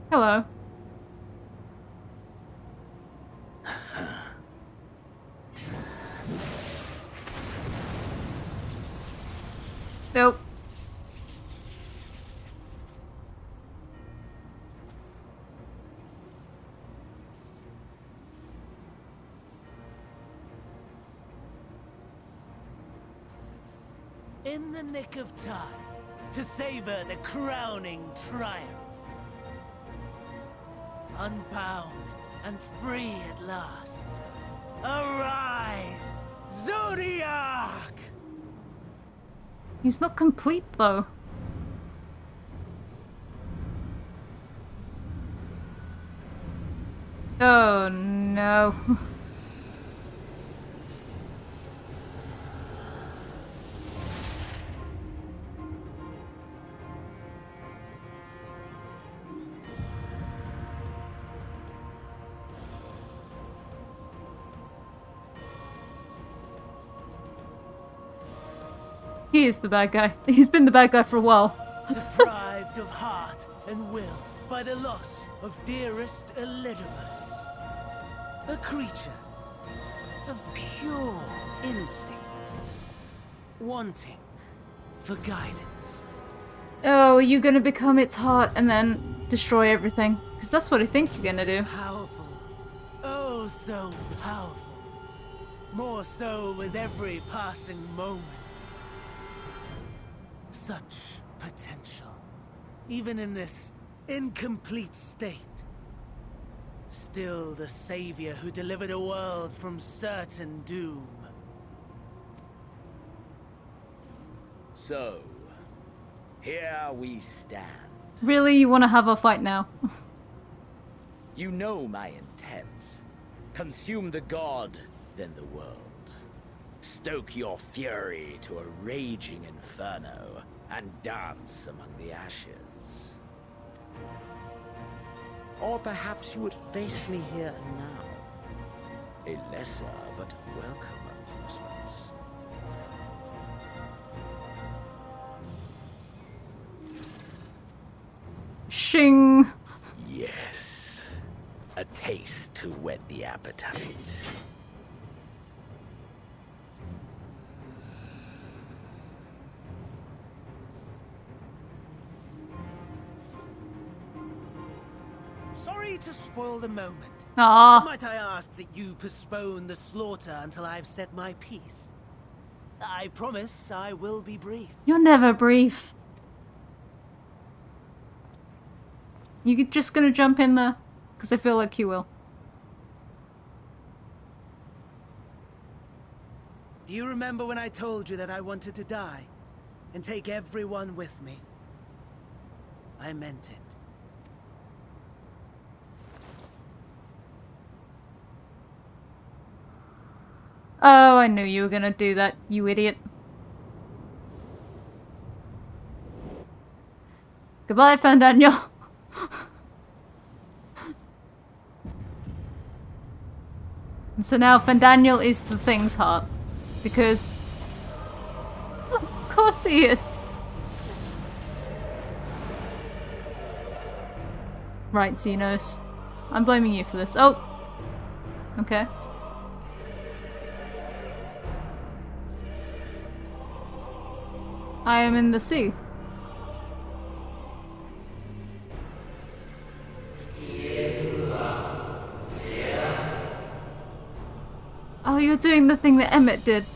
Hello. Nope. In the nick of time to savor the crowning triumph. Unbound and free at last. Arise, Zodiac! He's not complete, though. Oh, no. He is the bad guy. He's been the bad guy for a while. Deprived of heart and will by the loss of dearest Elidibus. A creature of pure instinct, wanting for guidance. Oh, are you gonna become its heart and then destroy everything. Because that's what I think you're gonna do. Powerful. Oh, so powerful. More so with every passing moment. Such potential. Even in this incomplete state. Still the savior who delivered a world from certain doom. So, here we stand. Really, you want to have a fight now? You know my intent. Consume the god, then the world. Stoke your fury to a raging inferno, and dance among the ashes. Or perhaps you would face me here and now. A lesser but welcome amusement. Shing! Yes. A taste to whet the appetite. Sorry to spoil the moment. Ah, Might I ask that you postpone the slaughter until I've said my piece? I promise I will be brief. you're never brief. You just gonna jump in there? Because I feel like you will. Do you remember when I told you that I wanted to die? And take everyone with me? I meant it. Oh, I knew you were gonna do that, you idiot. Goodbye, Daniel. And so now Daniel is the Thing's heart. Because... of course he is. Right, Xenos. I'm blaming you for this. Oh! Okay. I am in the sea. Oh, you're doing the thing that Emmett did.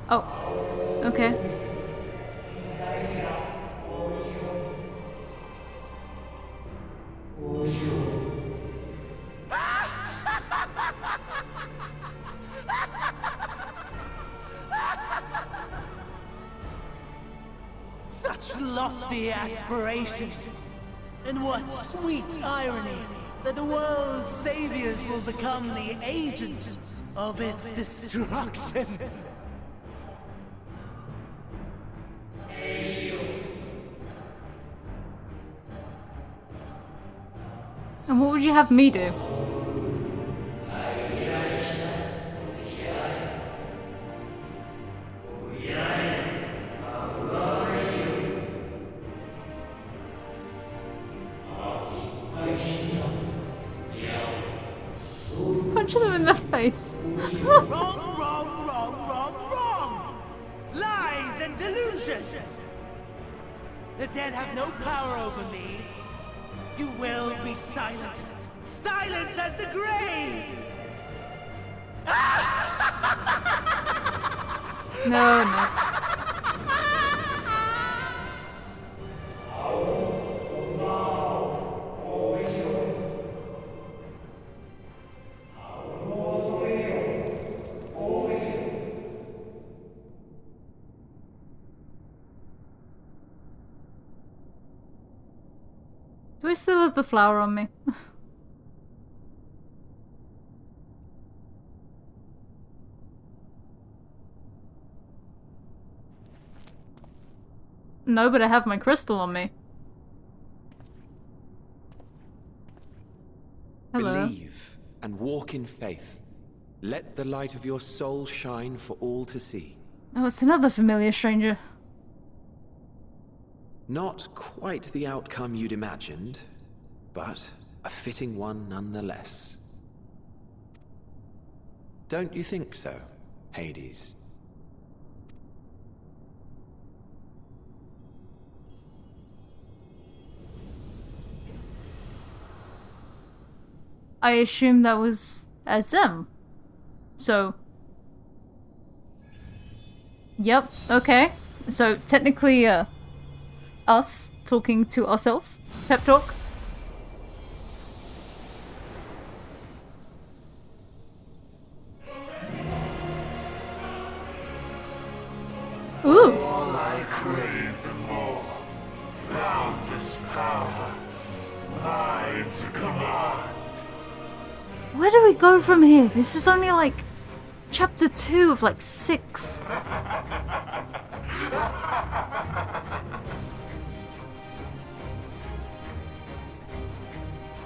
Oh, okay. Such lofty aspirations. And what sweet irony that the world's saviors will become the agents of its destruction. And what would you have me do? Punch them in the face. Wrong, wrong, wrong, wrong, wrong! Lies and delusion! The dead have no power over me. You will be silent. Silent as the grave! No, no. Do I still have the flower on me? No, but I have my crystal on me. Hello. Believe and walk in faith. Let the light of your soul shine for all to see. Oh, it's another familiar stranger. Not quite the outcome you'd imagined, but a fitting one nonetheless. Don't you think so, Hades? I assume that was SM. So... Yep, okay. So, technically, us talking to ourselves. Pep talk. Ooh! All I crave the more. Boundless power. Mine to command. Where do we go from here? This is only like chapter 2 of like 6.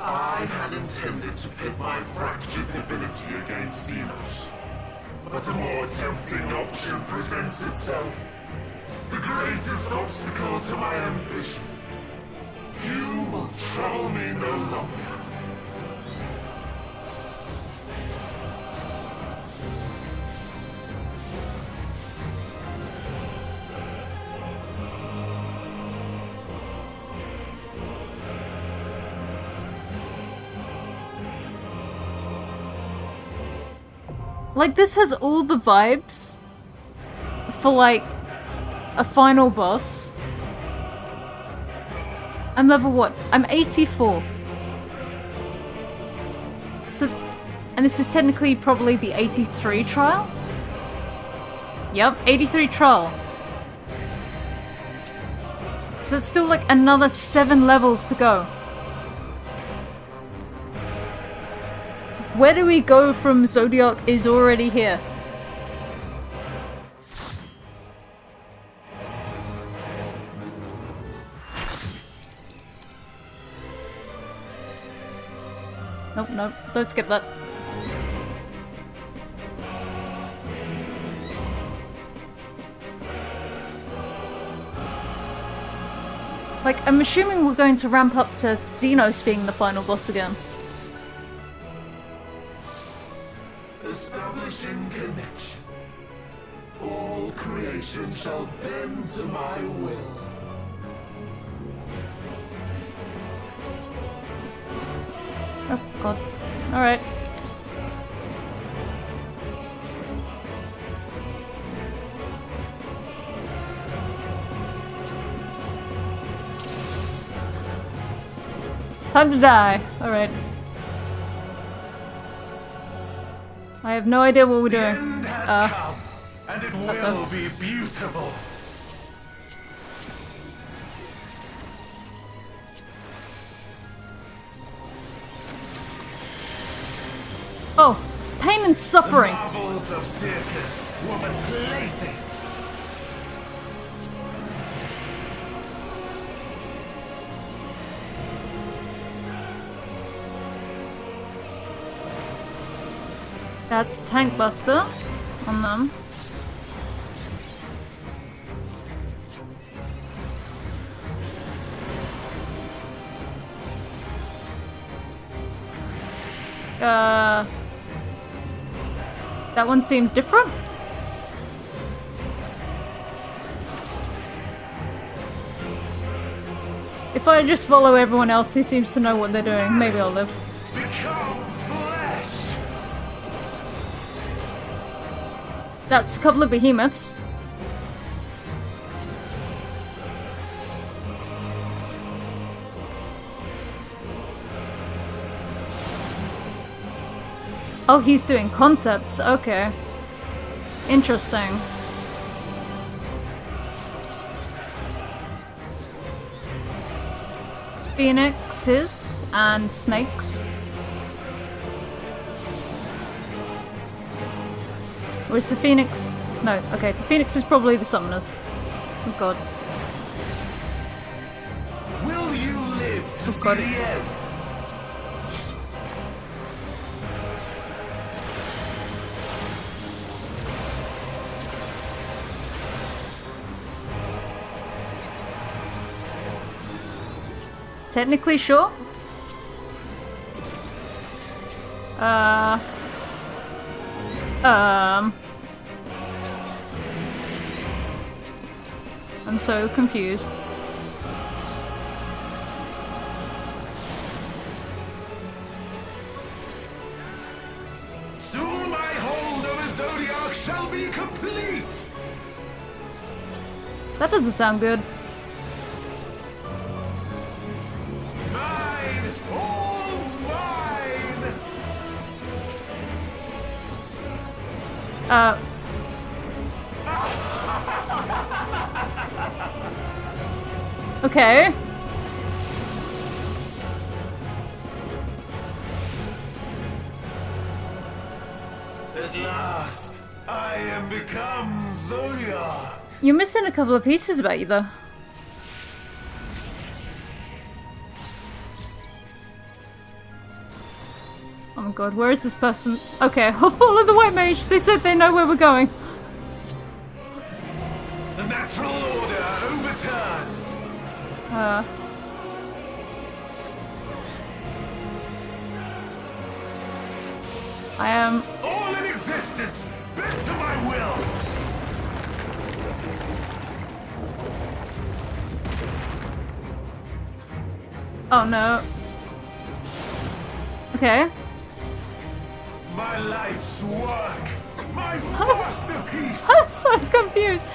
I had intended to pit my fractured divinity against Xenos. But a more tempting option presents itself. The greatest obstacle to my ambition. You will trouble me no longer. Like, this has all the vibes for, like, a final boss. I'm level what? I'm 84. So, and this is technically probably the 83 trial? Yep, 83 trial. So that's still like another 7 levels to go. Where do we go from Zodiac is already here? Nope, nope, don't skip that. Like, I'm assuming we're going to ramp up to Xenos being the final boss again. Establishing connection. All creation shall bend to my will. Oh god. Alright. Time to die. Alright. I have no idea what we're doing. End has come, and it will be beautiful. Oh, pain and suffering. The marvels of circus, woman playthings. That's Tank Buster on them. That one seemed different. If I just follow everyone else who seems to know what they're doing, maybe I'll live. Become flesh. That's a couple of behemoths. Oh, he's doing concepts. Okay. Interesting. Phoenixes and snakes. Or is the Phoenix... No, okay, the Phoenix is probably the summoners. Oh god. Will you live to see God. the end? Technically sure. I'm so confused. Soon my hold over Zodiac shall be complete! That doesn't sound good. Mine! All mine! Okay. At last, I am become Zodiac! You're missing a couple of pieces about you, though. Oh my god, where is this person? Okay, I'll follow the white mage. They said they know where we're going. The natural order overturned! I am... All in existence, bent to my will! Oh no. Okay. My life's work! My masterpiece! I'm so confused.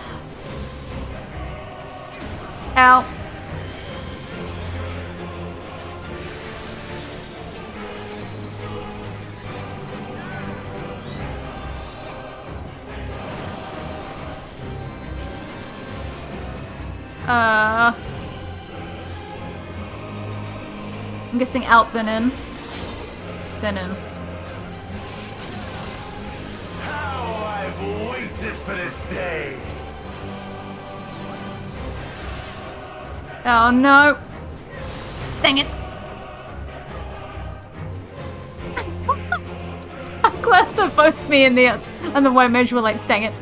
Ow. I'm guessing out, then in. Then in. How I've waited for this day! Oh no. Dang it. I'm glad that both me and the white mage were like, dang it.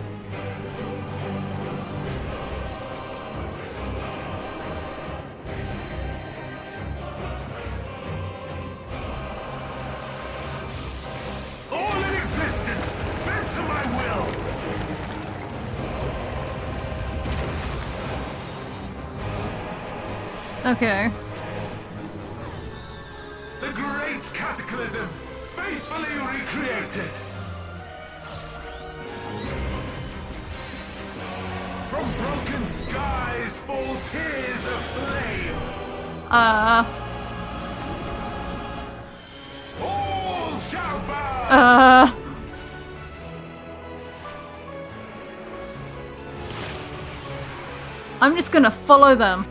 All in existence, bent to my will! Okay. The great cataclysm, faithfully recreated! From broken skies fall tears of flame! All shall bow! I'm just gonna follow them.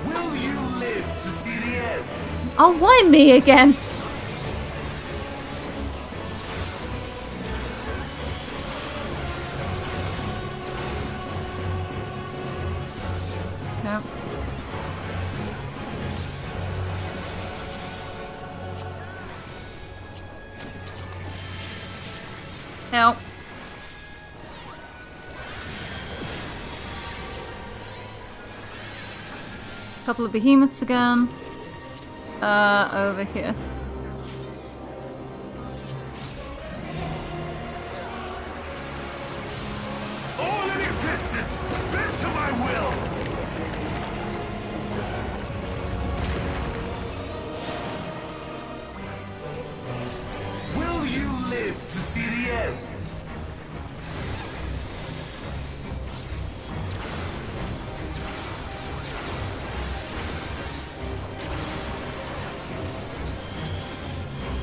Will you live to see the end? Oh, why me again? Yep. Help. Couple of behemoths again. Over here. All in existence, bent to my will! Will you live to see the end?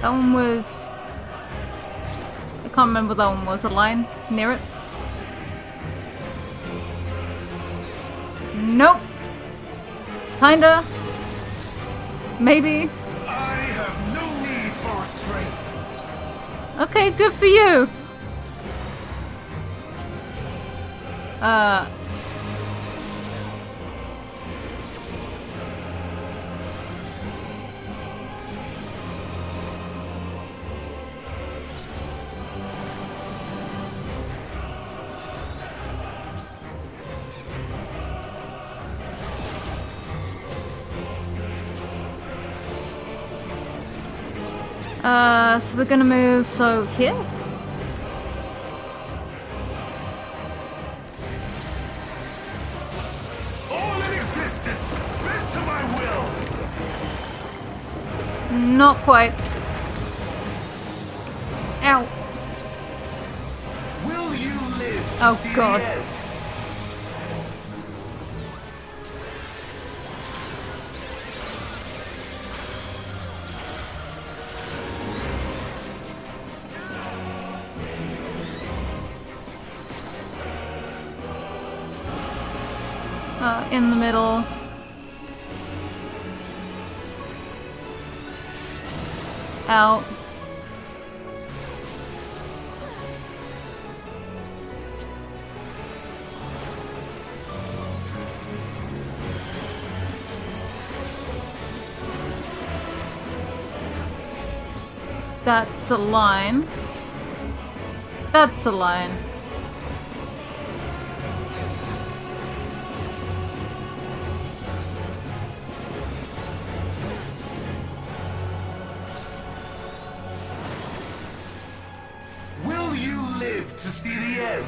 That one was... I can't remember what that one was. A line near it? Nope. Kinda. Maybe. I have no need for restraint. Okay, good for you. So they're gonna move, so here? All in existence, bent to my will! Not quite. Ow. Will you live to Oh see god. the end? In the middle. Out. That's a line. That's a line. Will you live to see the end?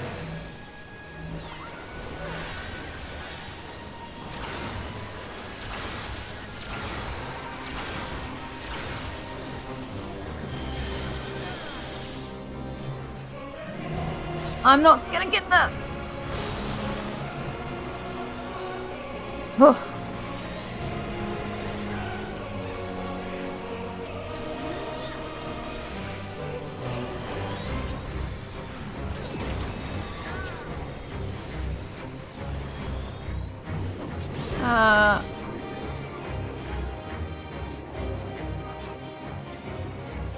I'm not gonna get that. Oh.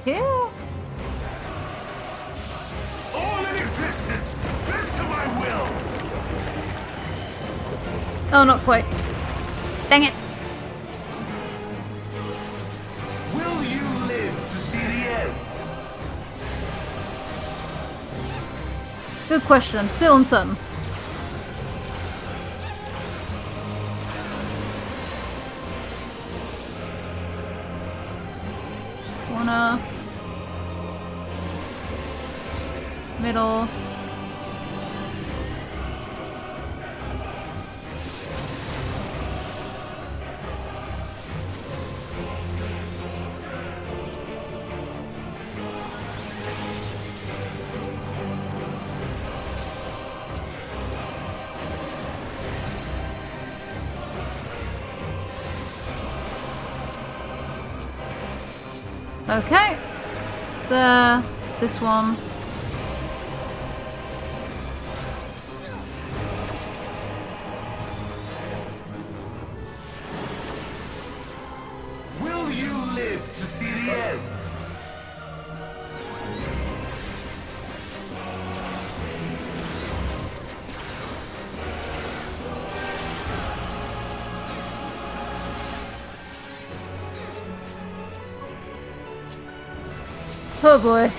Here? All in existence, bent to my will! Oh, not quite. Dang it. Will you live to see the end? Good question. I'm still uncertain. Corner. Middle. Okay. There. This one. Will you live to see the end? Oh boy.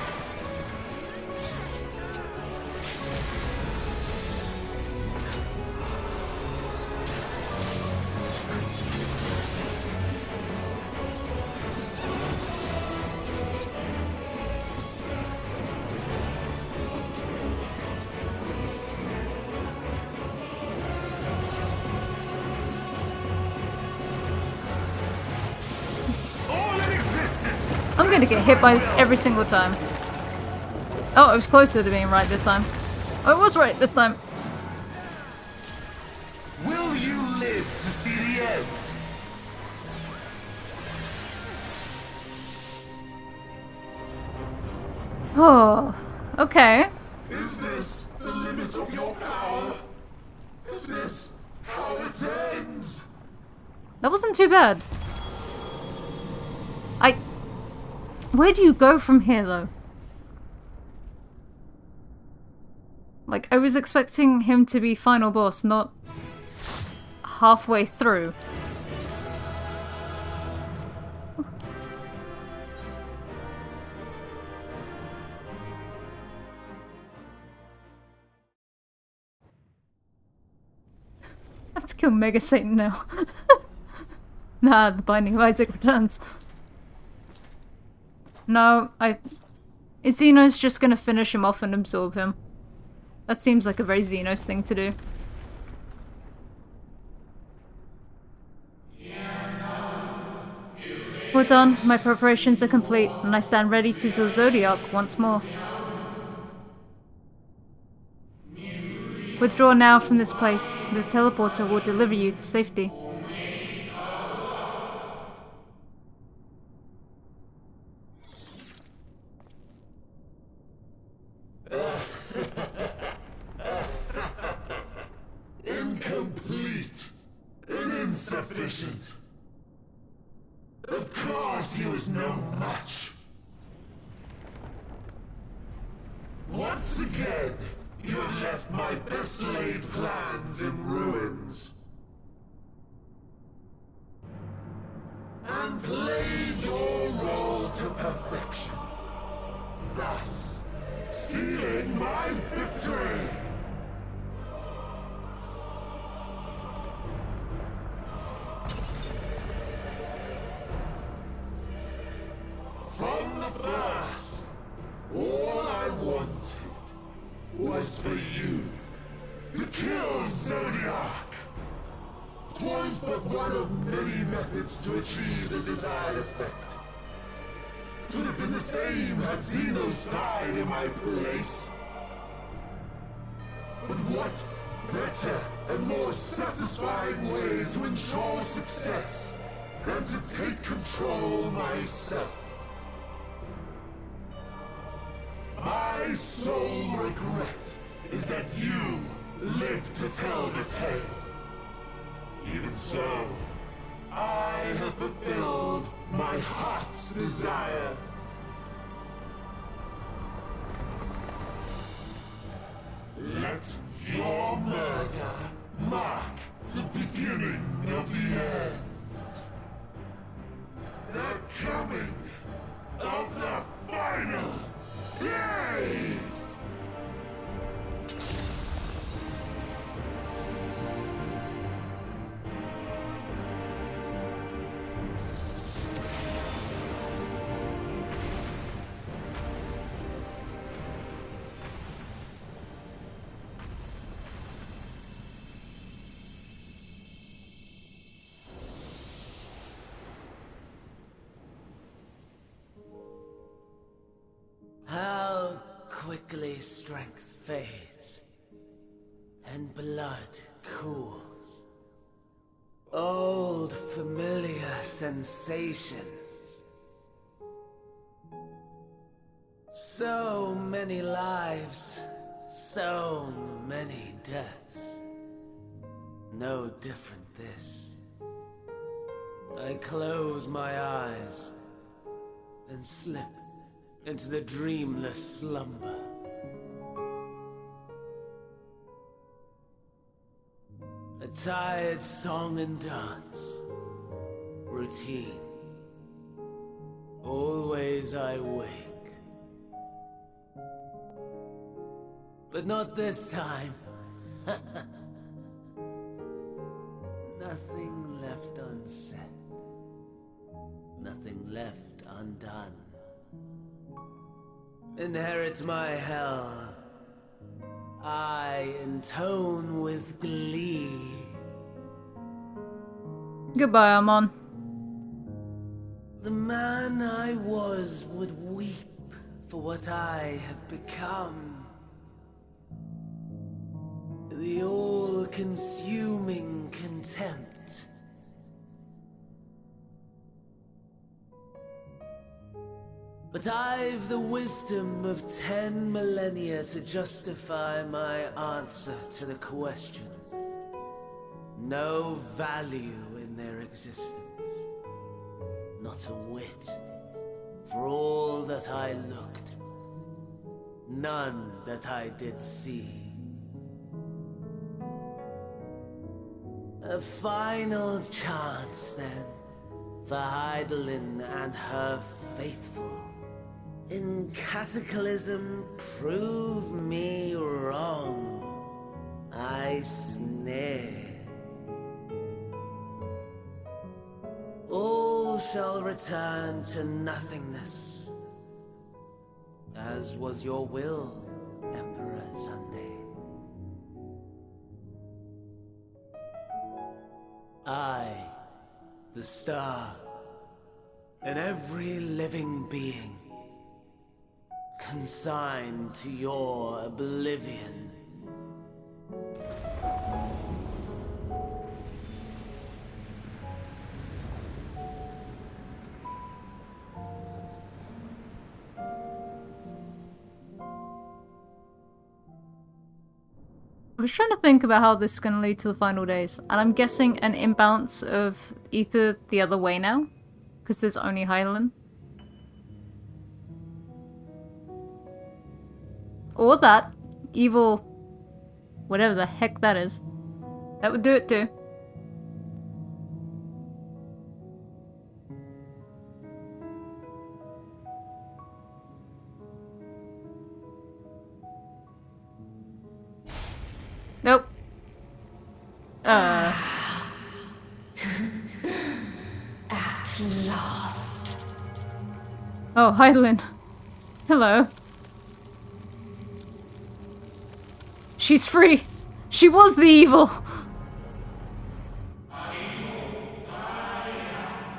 All in existence! I'm gonna get hit by this every single time. Oh, I was closer to being right this time. I was right this time. Will you live to see the end? Oh, okay. Is this the limit of your power? Is this how it ends? That wasn't too bad. Where do you go from here, though? Like, I was expecting him to be final boss, not halfway through. I have to kill Mega Satan now. Nah, the Binding of Isaac returns. No, Xeno's just gonna finish him off and absorb him. That seems like a very Xenos thing to do. We're done. My preparations are complete, and I stand ready to Zodiac once more. Withdraw now from this place. The teleporter will deliver you to safety. Incomplete and insufficient. Of course he was no match. Once again, you have left my best laid plans in ruins. And played your role to perfection. Thus, sealing my victory. From the first, all I wanted was for you to kill Zodiac. 'Twas but one of many methods to achieve the desired effect. 'Twould have been the same had Xenos died in my place. But what better and more satisfying way to ensure success than to take control myself? My sole regret is that you live to tell the tale. Even so, I have fulfilled my heart's desire. Let your murder mark the beginning of the end. The coming of the final day! How quickly strength fades, and blood cools. Old familiar sensations. So many lives, so many deaths. No different this. I close my eyes and slip into the dreamless slumber. A tired song and dance. Routine. Always I wake. But not this time. Nothing left unsaid. Nothing left undone. Inherit my hell. I intone with glee. Goodbye, Amon. The man I was would weep for what I have become. The all-consuming contempt. But I've the wisdom of 10 millennia to justify my answer to the question. No value in their existence. Not a whit. For all that I looked. None that I did see. A final chance, then, for Heidelin and her faithful. In Cataclysm, prove me wrong. I sneer. All shall return to nothingness, as was your will, Emperor Sunday. I, the star, and every living being, consigned to your oblivion. I was trying to think about how this is going to lead to the final days, and I'm guessing an imbalance of ether the other way now, because there's only Hydaelyn. Or that evil, whatever the heck that is. That would do it too. Nope. At last. Oh, Hydaelyn. Hello. She's free. She was the evil.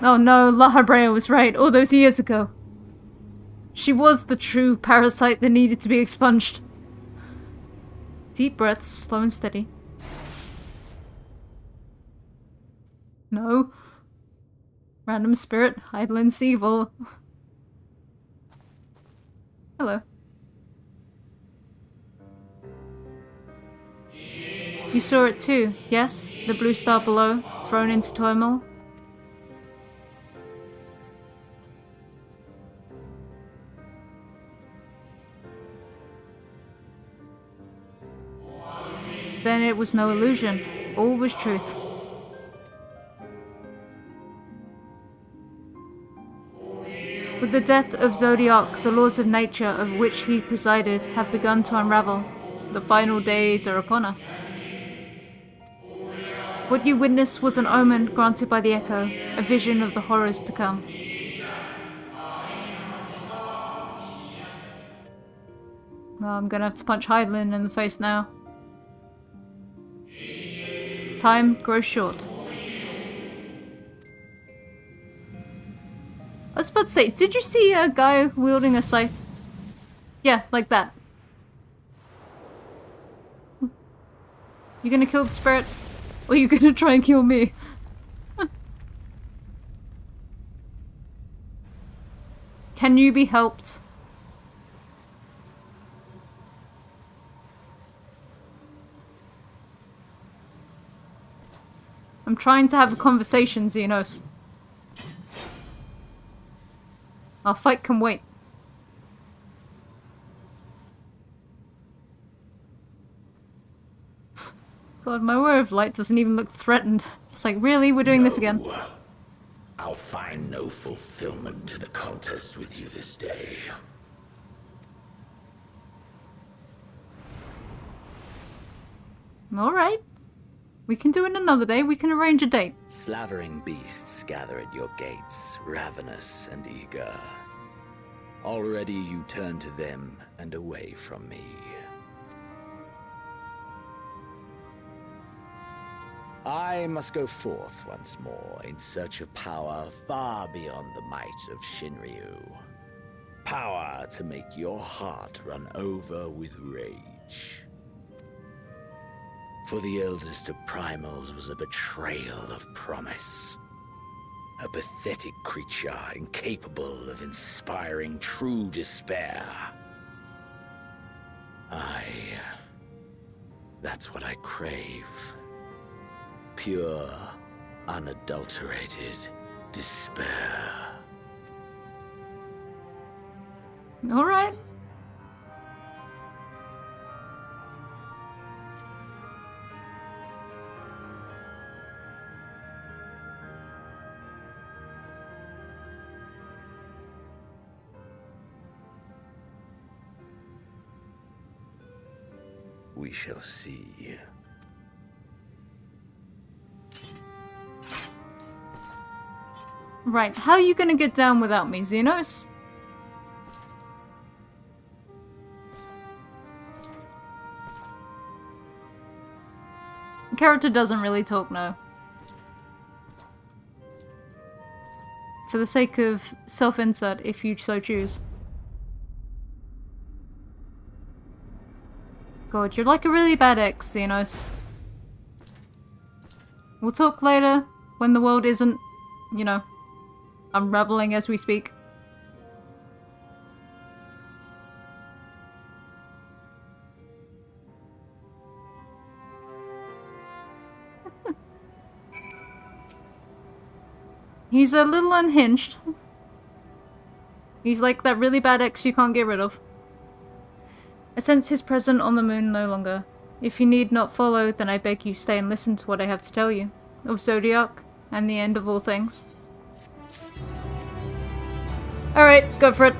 Oh no, La Habrea was right all those years ago. She was the true parasite that needed to be expunged. Deep breaths, slow and steady. No. Random spirit, Hydaelyn's evil. Hello. You saw it too, yes? The blue star below, thrown into turmoil? Then it was no illusion. All was truth. With the death of Zodiac, the laws of nature of which he presided have begun to unravel. The final days are upon us. What you witnessed was an omen granted by the Echo, a vision of the horrors to come. Well, I'm gonna have to punch Hydaelyn in the face now. Time grows short. I was about to say, did you see a guy wielding a scythe? Yeah, like that. You gonna kill the spirit? Or are you gonna try and kill me? Can you be helped? I'm trying to have a conversation, Xenos. Our fight can wait. God, my way of light doesn't even look threatened. It's like, really? We're doing this again? I'll find no fulfillment in a contest with you this day. Alright. We can do it another day. We can arrange a date. Slavering beasts gather at your gates, ravenous and eager. Already you turn to them and away from me. I must go forth once more in search of power far beyond the might of Shinryu. Power to make your heart run over with rage. For the eldest of primals was a betrayal of promise. A pathetic creature incapable of inspiring true despair. That's what I crave. Pure, unadulterated despair. All right. We shall see. Right, how are you gonna get down without me, Xenos? character doesn't really talk, no. For the sake of self-insert, if you so choose. God, you're like a really bad ex, Xenos. We'll talk later, when the world isn't, you know, unraveling as we speak. He's a little unhinged. He's like that really bad ex you can't get rid of. I sense his presence on the moon no longer. If you need not follow, then I beg you stay and listen to what I have to tell you. Of Zodiac, and the end of all things. Alright, go for it.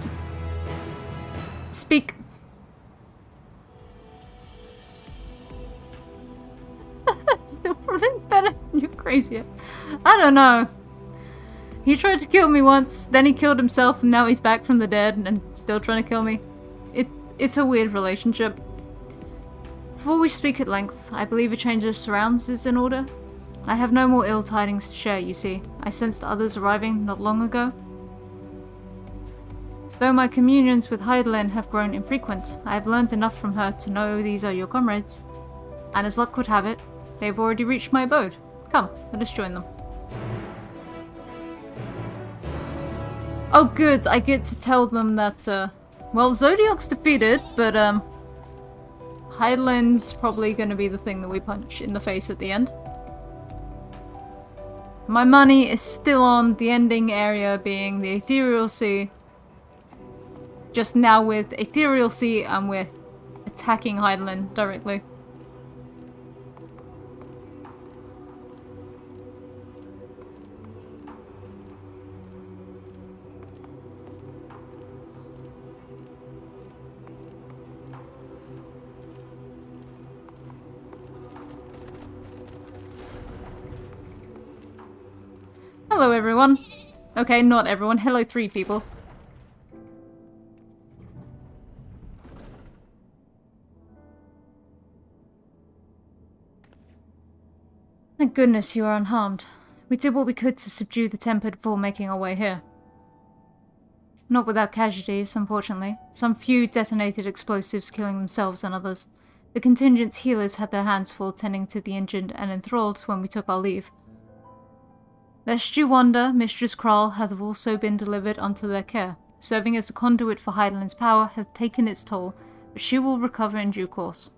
Speak. Still probably better than you crazy. I don't know. He tried to kill me once, then he killed himself, and now he's back from the dead and still trying to kill me. It's a weird relationship. Before we speak at length, I believe a change of surrounds is in order. I have no more ill tidings to share, you see. I sensed others arriving not long ago. Though my communions with Heidelin have grown infrequent, I have learned enough from her to know these are your comrades. And as luck would have it, they have already reached my abode. Come, let us join them. Oh good, I get to tell them that, well, Zodiac's defeated, but, Heidelin's probably gonna be the thing that we punch in the face at the end. My money is still on the ending area being the Ethereal Sea. Just now with Ethereal Sea and we're attacking Heidelin directly. Hello everyone. Okay, not everyone. Hello 3 people. Thank goodness you are unharmed. We did what we could to subdue the Tempered before making our way here. Not without casualties, unfortunately. Some few detonated explosives killing themselves and others. The contingent's healers had their hands full tending to the injured and enthralled when we took our leave. Lest you wonder, Mistress Kral hath also been delivered unto their care. Serving as a conduit for Heidelin's power hath taken its toll, but she will recover in due course.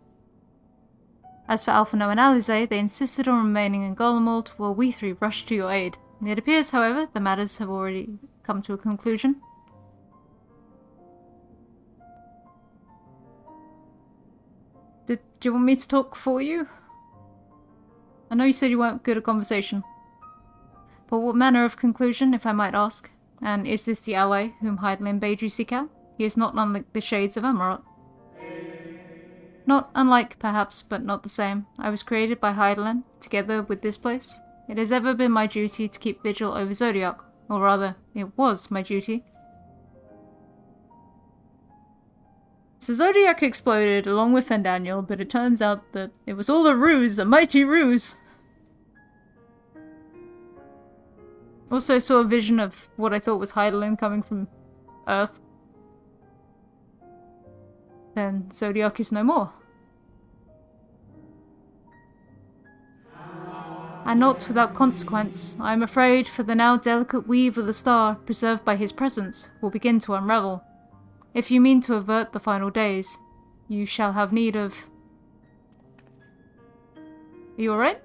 As for Alphino and Alize, they insisted on remaining in Golemald while we 3 rushed to your aid. It appears, however, the matters have already come to a conclusion. Do you want me to talk for you? I know you said you weren't good at conversation. But what manner of conclusion, if I might ask? And is this the ally whom Heidelin bade you seek out? He is not unlike the shades of Amarot. Not unlike, perhaps, but not the same. I was created by Heidelin, together with this place. It has ever been my duty to keep vigil over Zodiac, or rather, it was my duty. So Zodiac exploded along with Fendaniel, but it turns out that it was all a ruse, a mighty ruse! Also saw a vision of what I thought was Heidelin coming from Earth. Then Zodiac is no more. And not without consequence. I am afraid, for the now delicate weave of the star, preserved by his presence, will begin to unravel. If you mean to avert the final days, you shall have need of... Are you alright?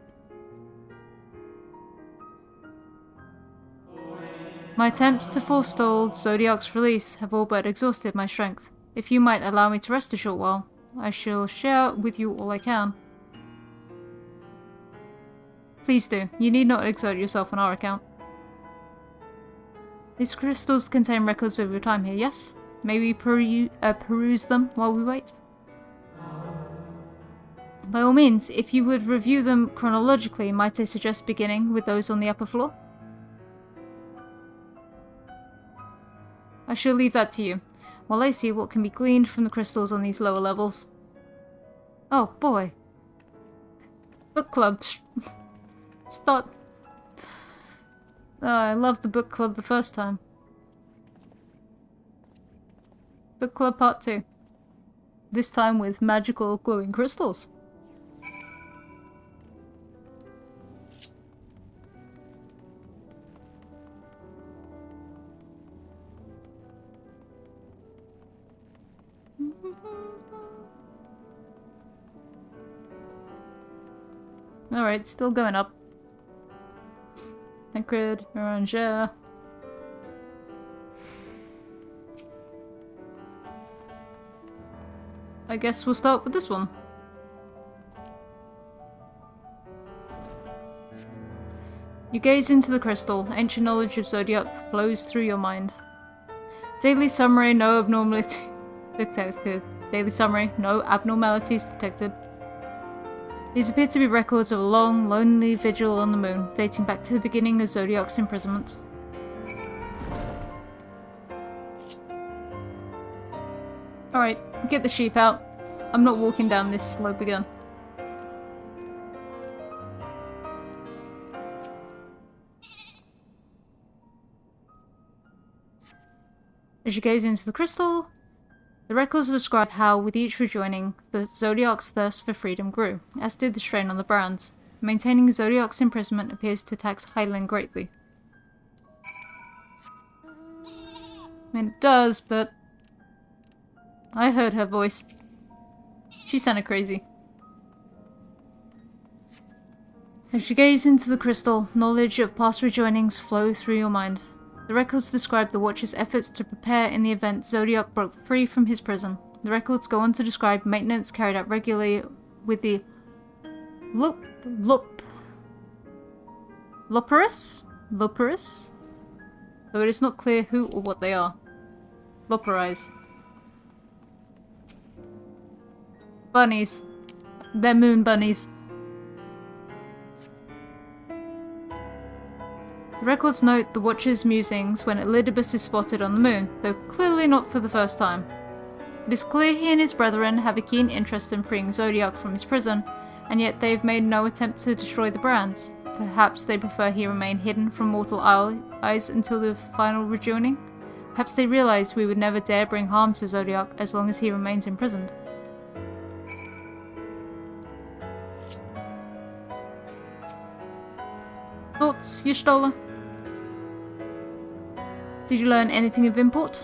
My attempts to forestall Zodiac's release have all but exhausted my strength. If you might allow me to rest a short while, I shall share with you all I can. Please do. You need not exert yourself on our account. These crystals contain records of your time here, yes? May we peruse them while we wait? By all means, if you would review them chronologically, might I suggest beginning with those on the upper floor? I shall leave that to you, while I see what can be gleaned from the crystals on these lower levels. Oh boy. Book club. Start. Oh, I loved the book club the first time. Book club part 2. This time with magical glowing crystals. Alright, still going up. Hagrid, Oranger. I guess we'll start with this one. You gaze into the crystal. Ancient knowledge of Zodiac flows through your mind. Daily summary, no abnormality detected. Daily summary, no abnormalities detected. These appear to be records of a long, lonely vigil on the moon, dating back to the beginning of Zodiac's imprisonment. Alright, get the sheep out. I'm not walking down this slope again. As you gaze into the crystal, the records describe how, with each rejoining, the Zodiac's thirst for freedom grew, as did the strain on the brands. Maintaining Zodiac's imprisonment appears to tax Hydaelyn greatly. I mean, it does, but I heard her voice. She sounded crazy. As you gaze into the crystal, knowledge of past rejoinings flow through your mind. The records describe the Watcher's efforts to prepare in the event Zodiac broke free from his prison. The records go on to describe maintenance carried out regularly with the Loperus? Though it is not clear who or what they are. Loperise. Bunnies. They're moon bunnies. The records note the Watcher's musings when Elidibus is spotted on the moon, though clearly not for the first time. It is clear he and his brethren have a keen interest in freeing Zodiac from his prison, and yet they have made no attempt to destroy the brands. Perhaps they prefer he remain hidden from mortal eyes until the final rejoining? Perhaps they realize we would never dare bring harm to Zodiac as long as he remains imprisoned. Thoughts, Y'shtola? Did you learn anything of import?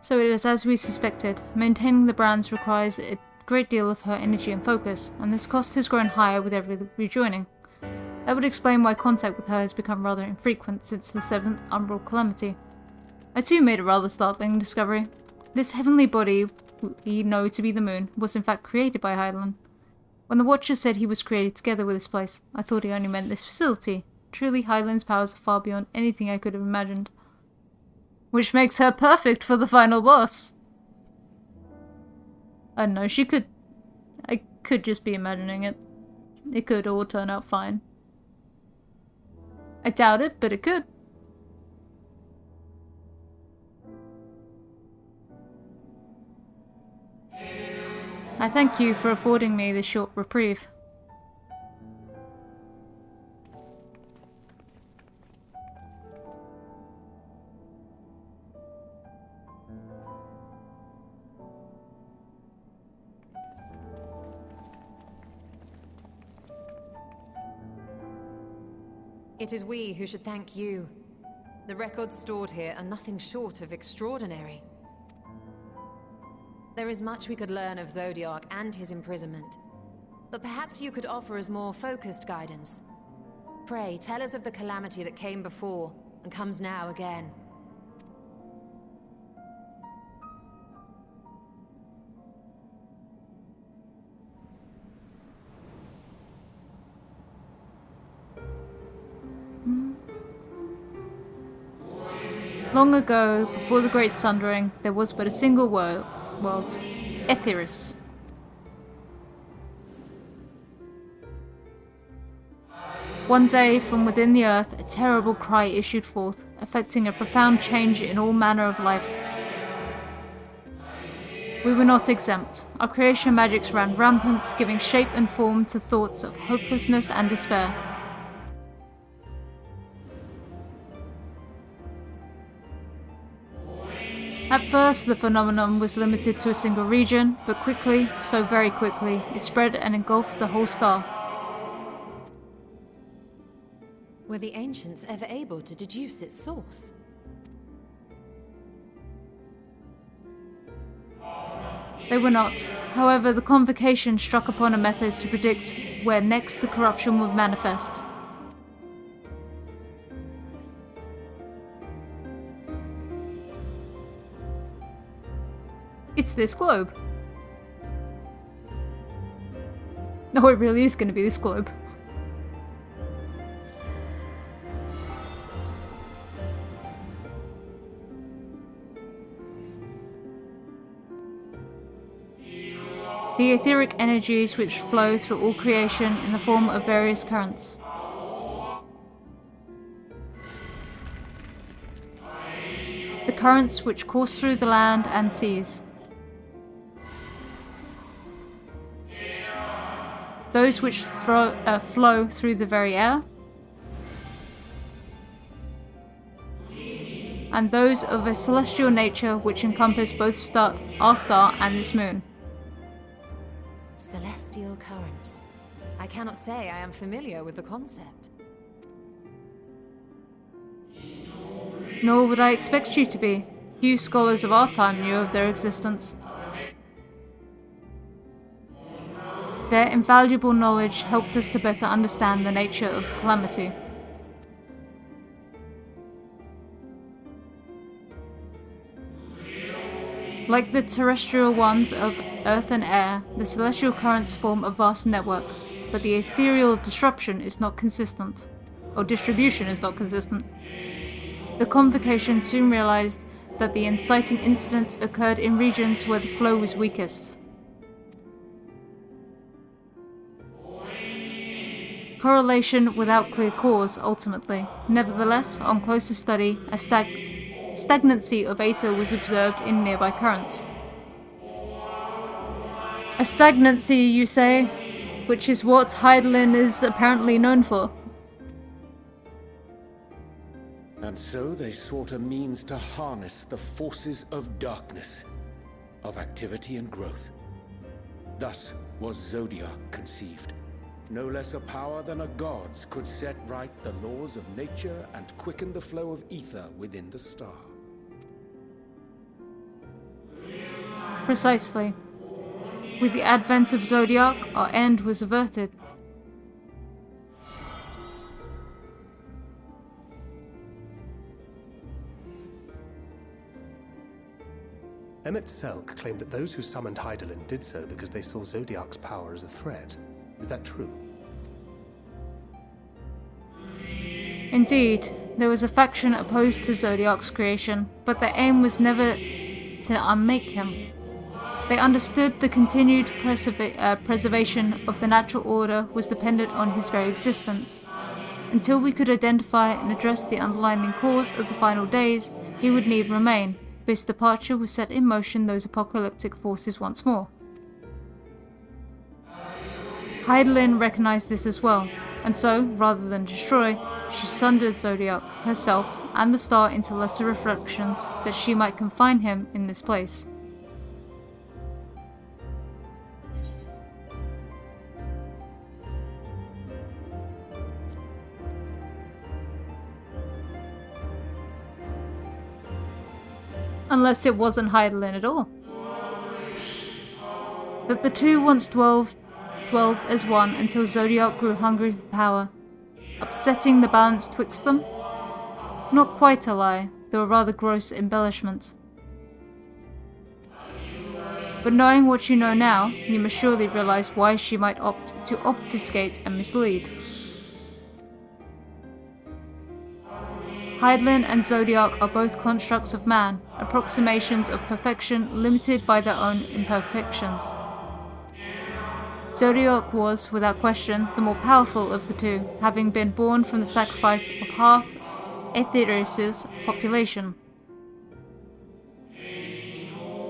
So it is as we suspected. Maintaining the brands requires a great deal of her energy and focus, and this cost has grown higher with every rejoining. That would explain why contact with her has become rather infrequent since the 7th Umbral Calamity. I too made a rather startling discovery. This heavenly body we know to be the moon was in fact created by Hydaelyn. When the Watcher said he was created together with this place, I thought he only meant this facility. Truly, Hydaelyn's powers are far beyond anything I could have imagined. Which makes her perfect for the final boss. I don't know, I could just be imagining it. It could all turn out fine. I doubt it, but it could. I thank you for affording me this short reprieve. It is we who should thank you. The records stored here are nothing short of extraordinary. There is much we could learn of Zodiac and his imprisonment, but perhaps you could offer us more focused guidance. Pray, tell us of the calamity that came before, and comes now again. Long ago, before the Great Sundering, there was but a single world, Etheris. One day, from within the earth, a terrible cry issued forth, effecting a profound change in all manner of life. We were not exempt. Our creation magics ran rampant, giving shape and form to thoughts of hopelessness and despair. At first, the phenomenon was limited to a single region, but quickly, so very quickly, it spread and engulfed the whole star. Were the ancients ever able to deduce its source? They were not. However, the convocation struck upon a method to predict where next the corruption would manifest. It's this globe. No, it really is going to be this globe. The etheric energies which flow through all creation in the form of various currents. The currents which course through the land and seas. Those which flow through the very air. And those of a celestial nature which encompass both our star and this moon. Celestial currents. I cannot say I am familiar with the concept. Nor would I expect you to be. Few scholars of our time knew of their existence. Their invaluable knowledge helped us to better understand the nature of the calamity. Like the terrestrial ones of earth and air, the celestial currents form a vast network, but the ethereal disruption is not consistent, or distribution is not consistent. The convocation soon realized that the inciting incidents occurred in regions where the flow was weakest. Correlation without clear cause, ultimately. Nevertheless, on closer study, a stagnancy of aether was observed in nearby currents. A stagnancy, you say? Which is what Hydaelyn is apparently known for. And so they sought a means to harness the forces of darkness, of activity and growth. Thus was Zodiac conceived. No less a power than a god's could set right the laws of nature and quicken the flow of ether within the star. Precisely. With the advent of Zodiac, our end was averted. Emmett Selk claimed that those who summoned Hydaelyn did so because they saw Zodiac's power as a threat. Is that true? Indeed, there was a faction opposed to Zodiac's creation, but their aim was never to unmake him. They understood the continued preservation of the natural order was dependent on his very existence. Until we could identify and address the underlying cause of the final days, he would need remain. His departure would set in motion those apocalyptic forces once more. Hydaelyn recognized this as well, and so, rather than destroy, she sundered Zodiac, herself, and the star into lesser reflections that she might confine him in this place. Unless it wasn't Hydaelyn at all. That the two once dwelled as one until Zodiac grew hungry for power, upsetting the balance twixt them? Not quite a lie, though a rather gross embellishment. But knowing what you know now, you must surely realize why she might opt to obfuscate and mislead. Hydaelyn and Zodiac are both constructs of man, approximations of perfection limited by their own imperfections. Zodiac was, without question, the more powerful of the two, having been born from the sacrifice of half Aetheris' population.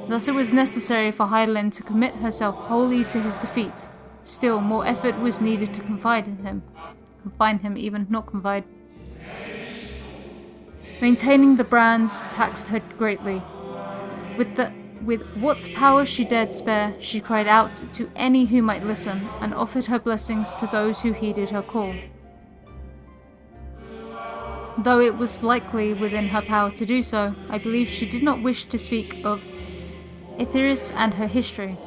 Thus it was necessary for Hydaelyn to commit herself wholly to his defeat. Still, more effort was needed to confine him even, not confide. Maintaining the brands taxed her greatly. With what power she dared spare, she cried out to any who might listen, and offered her blessings to those who heeded her call. Though it was likely within her power to do so, I believe she did not wish to speak of Ithris and her history.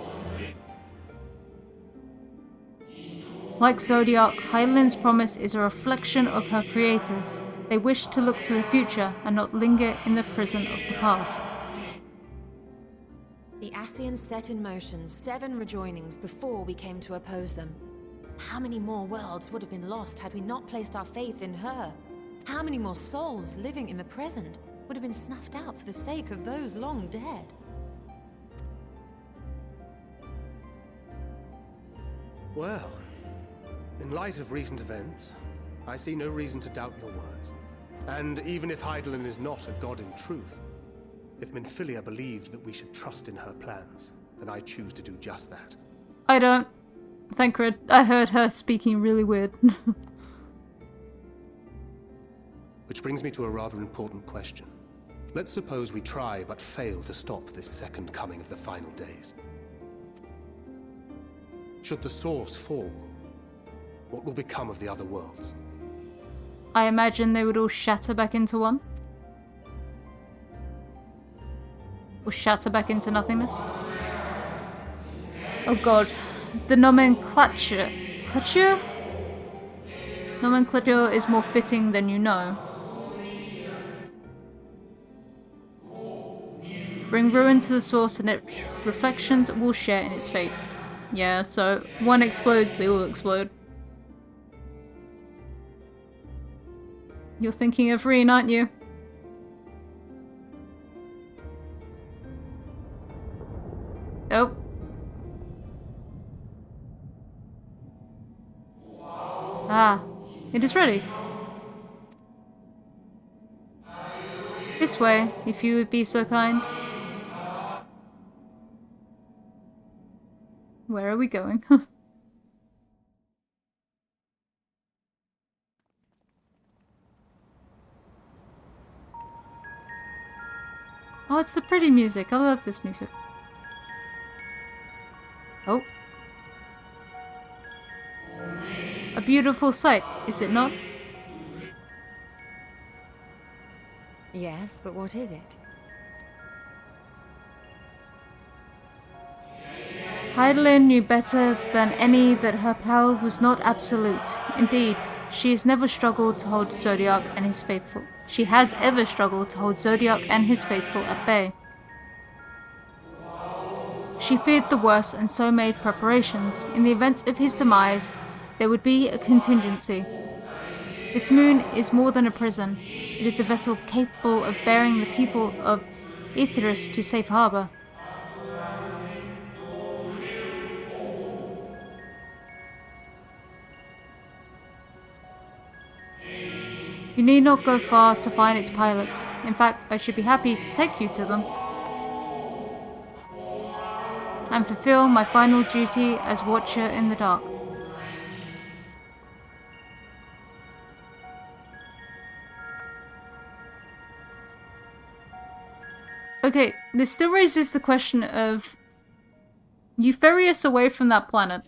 Like Zodiac, Hydaelyn's promise is a reflection of her creators. They wish to look to the future and not linger in the prison of the past. The Ascians set in motion 7 rejoinings before we came to oppose them. How many more worlds would have been lost had we not placed our faith in her? How many more souls living in the present would have been snuffed out for the sake of those long dead? Well, in light of recent events, I see no reason to doubt your words. And even if Hydaelyn is not a god in truth, if Minfilia believed that we should trust in her plans, then I choose to do just that. I don't. Thancred, I heard her speaking really weird. Which brings me to a rather important question. Let's suppose we try but fail to stop this second coming of the final days. Should the source fall, what will become of the other worlds? I imagine they would all shatter back into one. Or shatter back into nothingness. Oh god. The nomenclature. Nomenclature is more fitting than you know. Bring ruin to the source and its reflections will share in its fate. Yeah, so one explodes, they all explode. You're thinking of Reen, aren't you? Oh. Ah, it is ready. This way, if you would be so kind. Where are we going? Oh, it's the pretty music. I love this music. Oh. A beautiful sight, is it not? Yes, but what is it? Hydaelyn knew better than any that her power was not absolute. Indeed, she has never struggled to hold Zodiac and his faithful. She has ever struggled to hold Zodiac and his faithful at bay. She feared the worst and so made preparations. In the event of his demise, there would be a contingency. This moon is more than a prison. It is a vessel capable of bearing the people of Ithris to safe harbor. You need not go far to find its pilots. In fact, I should be happy to take you to them. And fulfill my final duty as Watcher in the Dark. Okay, this still raises the question of... You ferry us away from that planet.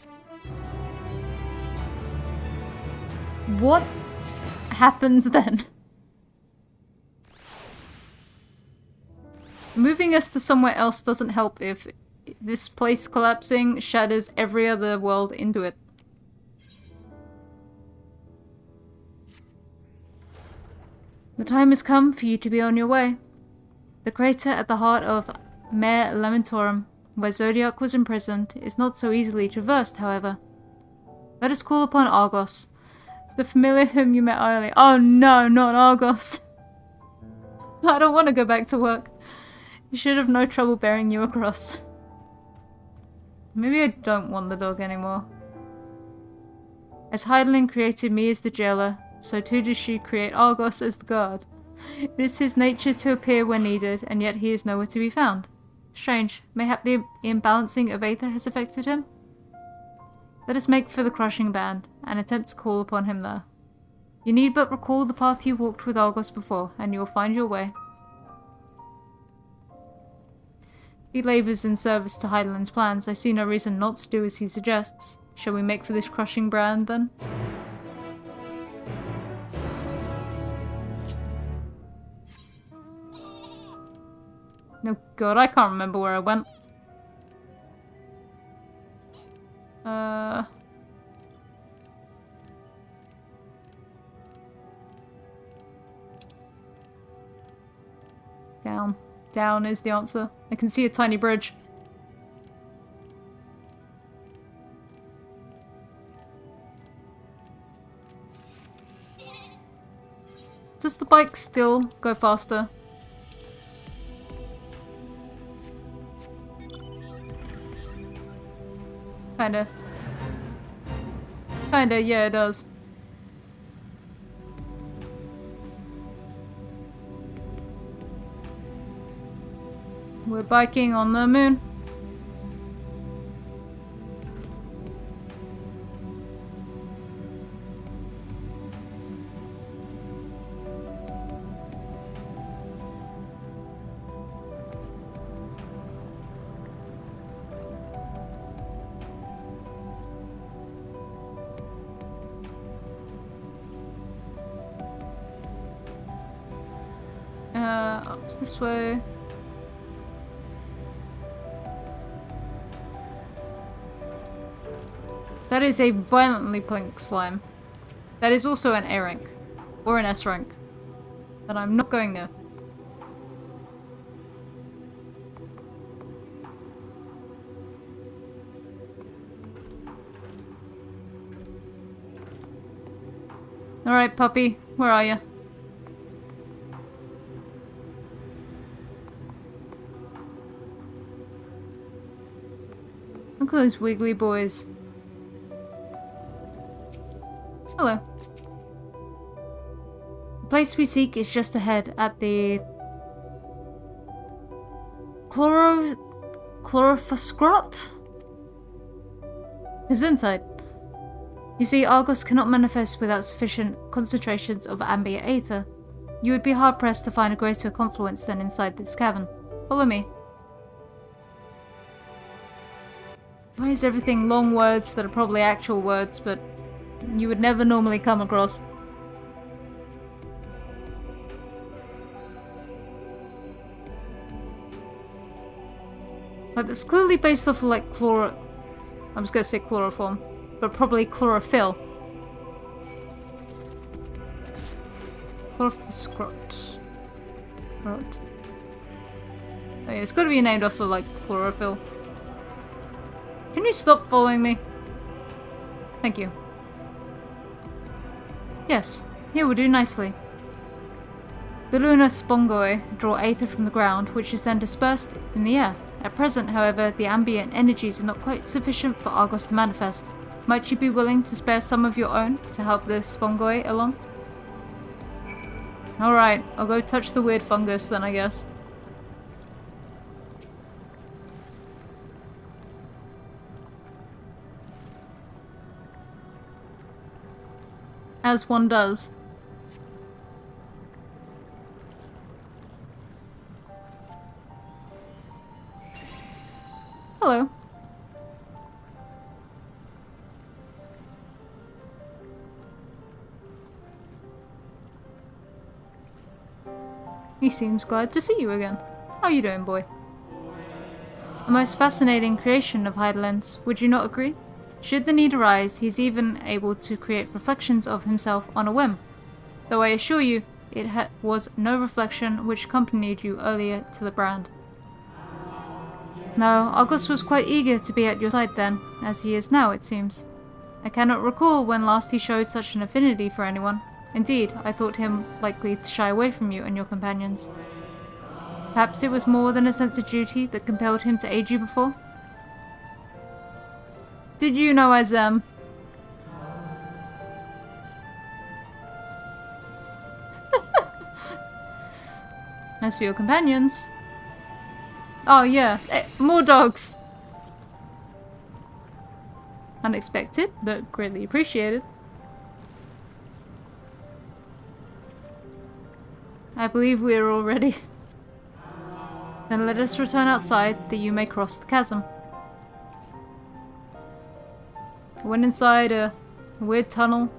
What happens then? Moving us to somewhere else doesn't help if this place collapsing shatters every other world into it. The time has come for you to be on your way. The crater at the heart of Mare Lamentorum, where Zodiac was imprisoned, is not so easily traversed, however. Let us call upon Argos, the familiar whom you met earlier. Oh no, not Argos. I don't want to go back to work. You should have no trouble bearing you across. Maybe I don't want the dog anymore. As Hydaelyn created me as the jailer, so too does she create Argos as the guard. It is his nature to appear when needed, and yet he is nowhere to be found. Strange. Mayhap the imbalancing of Aether has affected him? Let us make for the crushing band, and attempt to call upon him there. You need but recall the path you walked with Argos before, and you will find your way. He labours in service to Heideland's plans. I see no reason not to do as he suggests. Shall we make for this crushing brand, then? Oh god, I can't remember where I went. Down. Down is the answer. I can see a tiny bridge. Does the bike still go faster? Kinda. Kinda, yeah, it does. We're biking on the moon. Up this way. That is a violently pink slime. That is also an A rank. Or an S rank. But I'm not going there. Alright, puppy. Where are you? Look at those wiggly boys. Hello. The place we seek is just ahead at the Chlorophyskrat? Gesundheit. You see, Argos cannot manifest without sufficient concentrations of ambient aether. You would be hard-pressed to find a greater confluence than inside this cavern. Follow me. Why is everything long words that are probably actual words, but you would never normally come across? Like, it's clearly based off of, like, I was gonna say chloroform, but probably chlorophyll. Chlorophyskrat. Right. Oh, yeah, it's gotta be named off of, like, chlorophyll. Can you stop following me? Thank you. Yes, here will do nicely. The lunar spongoi draw aether from the ground, which is then dispersed in the air. At present, however, the ambient energies are not quite sufficient for Argos to manifest. Might you be willing to spare some of your own to help the spongoi along? Alright, I'll go touch the weird fungus then, I guess. As one does. Hello. He seems glad to see you again. How you doing, boy? A most fascinating creation of Heideland's, would you not agree? Should the need arise, he's even able to create reflections of himself on a whim. Though I assure you, it was no reflection which accompanied you earlier to the brand. No, Argos was quite eager to be at your side then, as he is now, it seems. I cannot recall when last he showed such an affinity for anyone. Indeed, I thought him likely to shy away from you and your companions. Perhaps it was more than a sense of duty that compelled him to aid you before? Did you know as, As for your companions... Oh yeah, more dogs. Unexpected, but greatly appreciated. I believe we are all ready. Then let us return outside, that you may cross the chasm. I went inside a weird tunnel,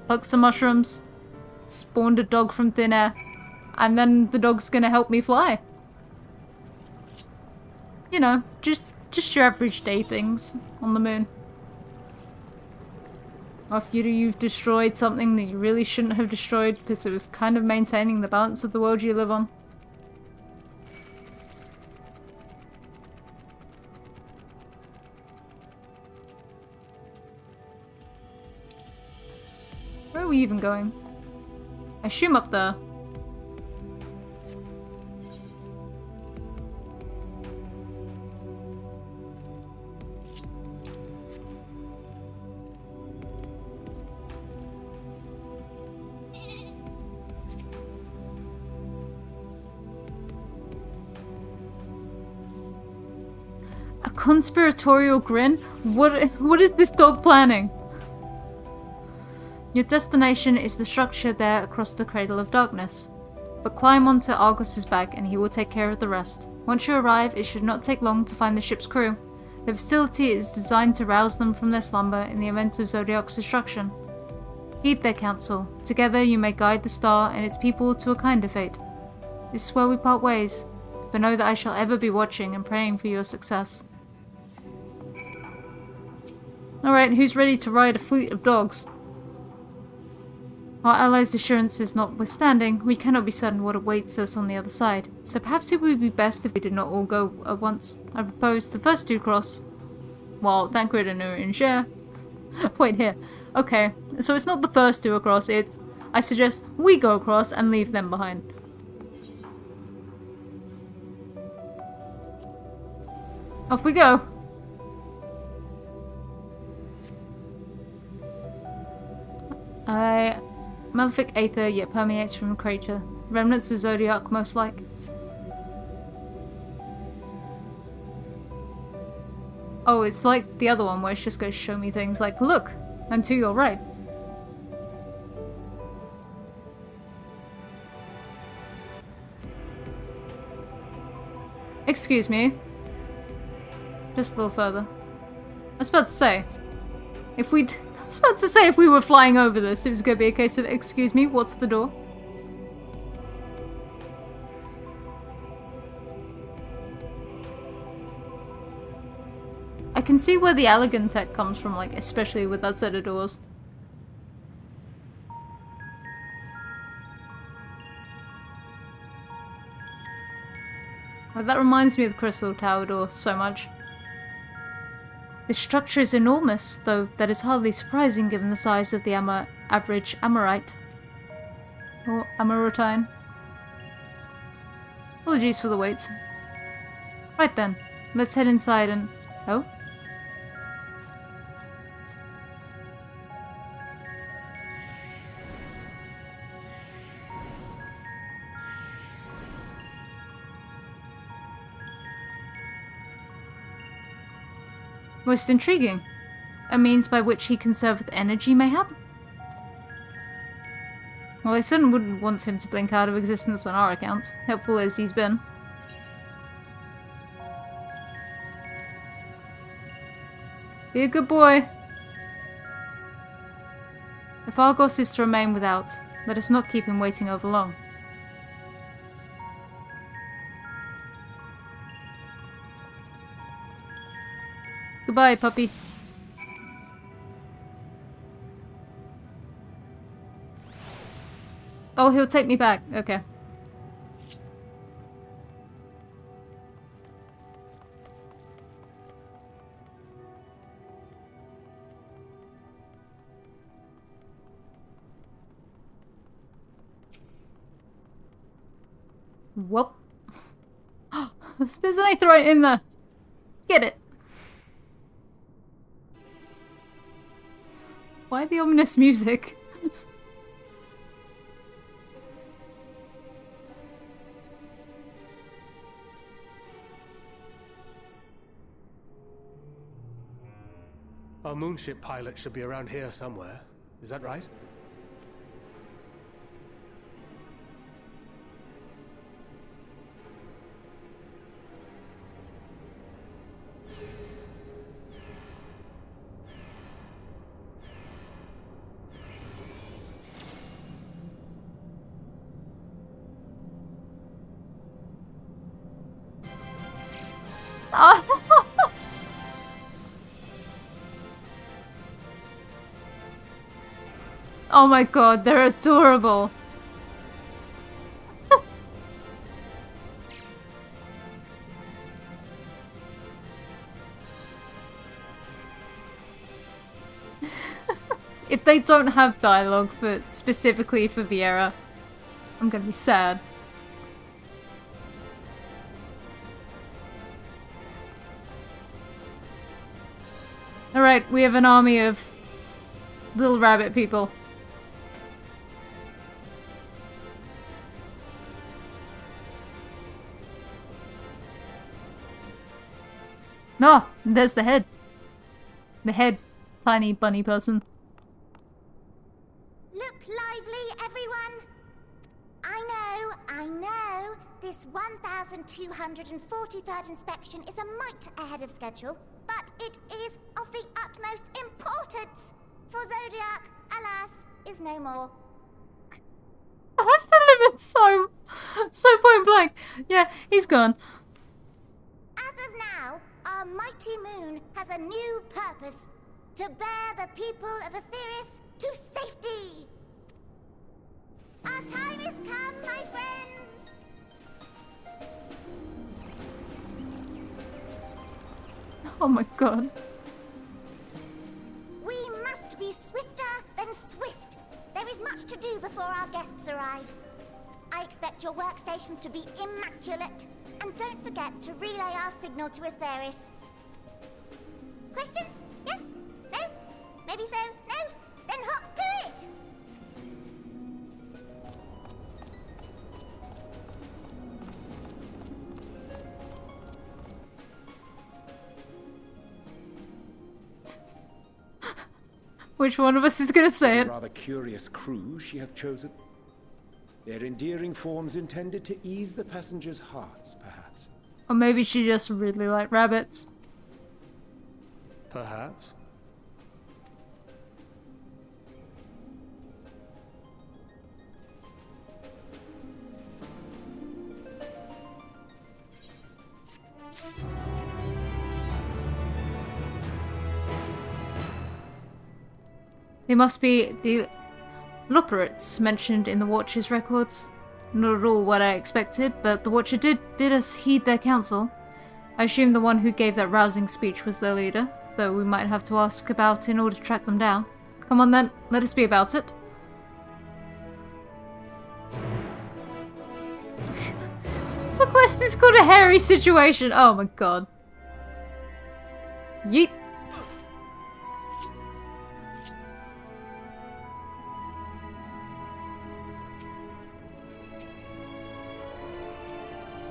plucked some mushrooms, spawned a dog from thin air, and then the dog's gonna help me fly. You know, just your average day things on the moon. After you've destroyed something that you really shouldn't have destroyed because it was kind of maintaining the balance of the world you live on. Where are we even going? I assume up there. A conspiratorial grin? What is this dog planning? Your destination is the structure there across the Cradle of Darkness. But climb onto Argos's back and he will take care of the rest. Once you arrive, it should not take long to find the ship's crew. The facility is designed to rouse them from their slumber in the event of Zodiac's destruction. Heed their counsel. Together you may guide the star and its people to a kinder fate. This is where we part ways, but know that I shall ever be watching and praying for your success. Alright, who's ready to ride a fleet of dogs? Our allies' assurances notwithstanding, we cannot be certain what awaits us on the other side, so perhaps it would be best if we did not all go at once. I propose the first two cross, while Thancred and Urin share. Wait, here. Okay, so it's not the first two across, it's... I suggest we go across and leave them behind. Off we go! Malefic aether yet permeates from the crater. Remnants of Zodiac, most like. Oh, it's like the other one where it's just going to show me things like, look, and to your right. Excuse me. Just a little further. I was about to say, if we were flying over this, it was going to be a case of, excuse me, what's the door? I can see where the elegant tech comes from, like, especially with that set of doors. Like, that reminds me of the Crystal Tower door so much. The structure is enormous, though that is hardly surprising given the size of the average Amorite. Or Amorotine. Apologies for the wait. Right then, let's head inside and... Oh? Most intriguing. A means by which he conserveth energy, mayhap? Well, I certainly wouldn't want him to blink out of existence on our account, helpful as he's been. Be a good boy. If Argos is to remain without, let us not keep him waiting over long. Goodbye, puppy. Oh, he'll take me back. Okay. Whoop. There's an aetherite in there. Get it. Why the ominous music? Our moonship pilot should be around here somewhere. Is that right? Oh my god, they're adorable. If they don't have dialogue for specifically for Viera, I'm gonna be sad. Alright, we have an army of little rabbit people. No, there's the head. The head, tiny bunny person. Look lively, everyone! I know, this 1243rd inspection is a mite ahead of schedule, but it is of the utmost importance, for Zodiac, alas, is no more. What's the limit so point blank? Yeah, he's gone. As of now, our mighty moon has a new purpose, to bear the people of Aetheris to safety. Our time has come, my friends! Oh my god. We must be swifter than swift. There is much to do before our guests arrive. I expect your workstations to be immaculate. And don't forget to relay our signal to Aetheris. Questions? Yes? No? Maybe so? No? Then hop to it! Which one of us is gonna say It's it? a rather curious crew she hath chosen. Their endearing forms intended to ease the passengers' hearts, perhaps. Or maybe she just really liked rabbits. Perhaps. They must be the Loporits mentioned in the Watcher's records. Not at all what I expected, but the Watcher did bid us heed their counsel. I assume the one who gave that rousing speech was their leader, though we might have to ask about in order to track them down. Come on then, let us be about it. The quest is called a hairy situation. Oh my god. Yeet.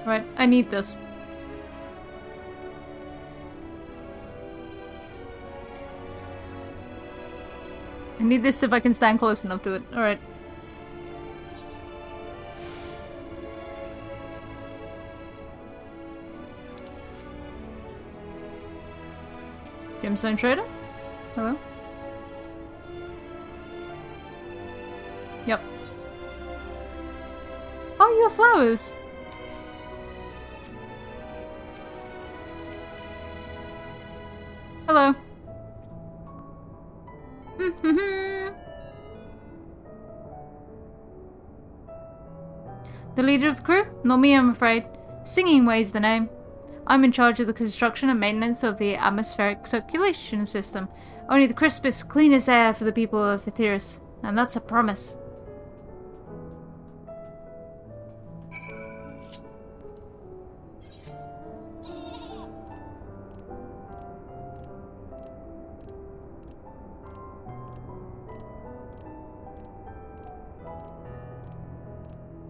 Right, I need this. I need this if I can stand close enough to it. Alright. Gemstone Trader? Hello? Yep. Oh, you have flowers! Hello. The leader of the crew? Not me, I'm afraid. Singing Way's the name. I'm in charge of the construction and maintenance of the atmospheric circulation system. Only the crispest, cleanest air for the people of Aetheris. And that's a promise.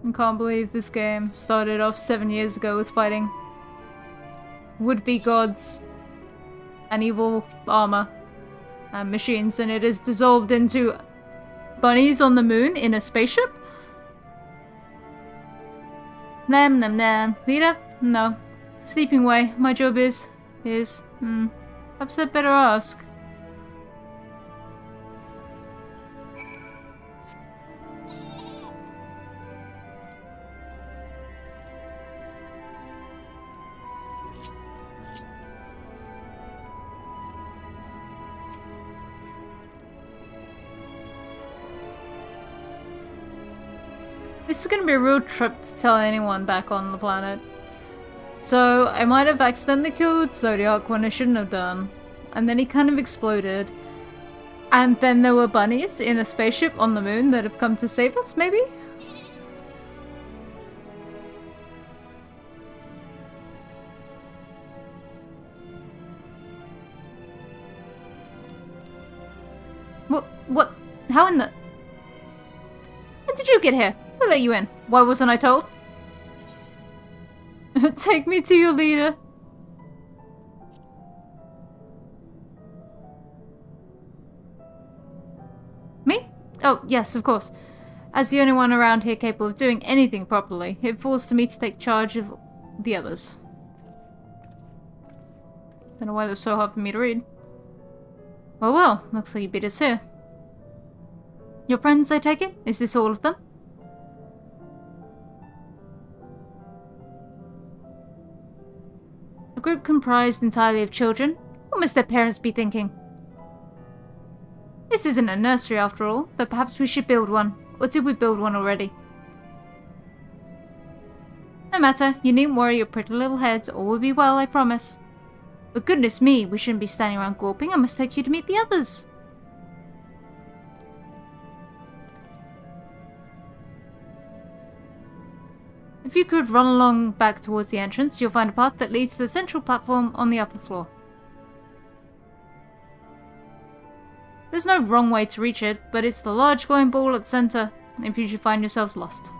I can't believe this game started off 7 years ago with fighting would-be gods and evil armor. machines, and it is dissolved into bunnies on the moon in a spaceship? Nam nam nam. Leader? No. Sleeping way. My job is... Perhaps I'd better ask. This is gonna be a real trip to tell anyone back on the planet. So, I might have accidentally killed Zodiac when I shouldn't have done. And then he kind of exploded. And then there were bunnies in a spaceship on the moon that have come to save us, maybe? What? How in the... When did you get here? Who let you in? Why wasn't I told? Take me to your leader. Me? Oh, yes, of course. As the only one around here capable of doing anything properly, it falls to me to take charge of the others. Don't know why that was so hard for me to read. Well, looks like you beat us here. Your friends, I take it? Is this all of them? A group comprised entirely of children? What must their parents be thinking? This isn't a nursery after all, though perhaps we should build one. Or did we build one already? No matter, you needn't worry your pretty little heads, all will be well, I promise. But goodness me, we shouldn't be standing around gawping, I must take you to meet the others. If you could run along back towards the entrance, you'll find a path that leads to the central platform on the upper floor. There's no wrong way to reach it, but it's the large glowing ball at the center if you should find yourselves lost.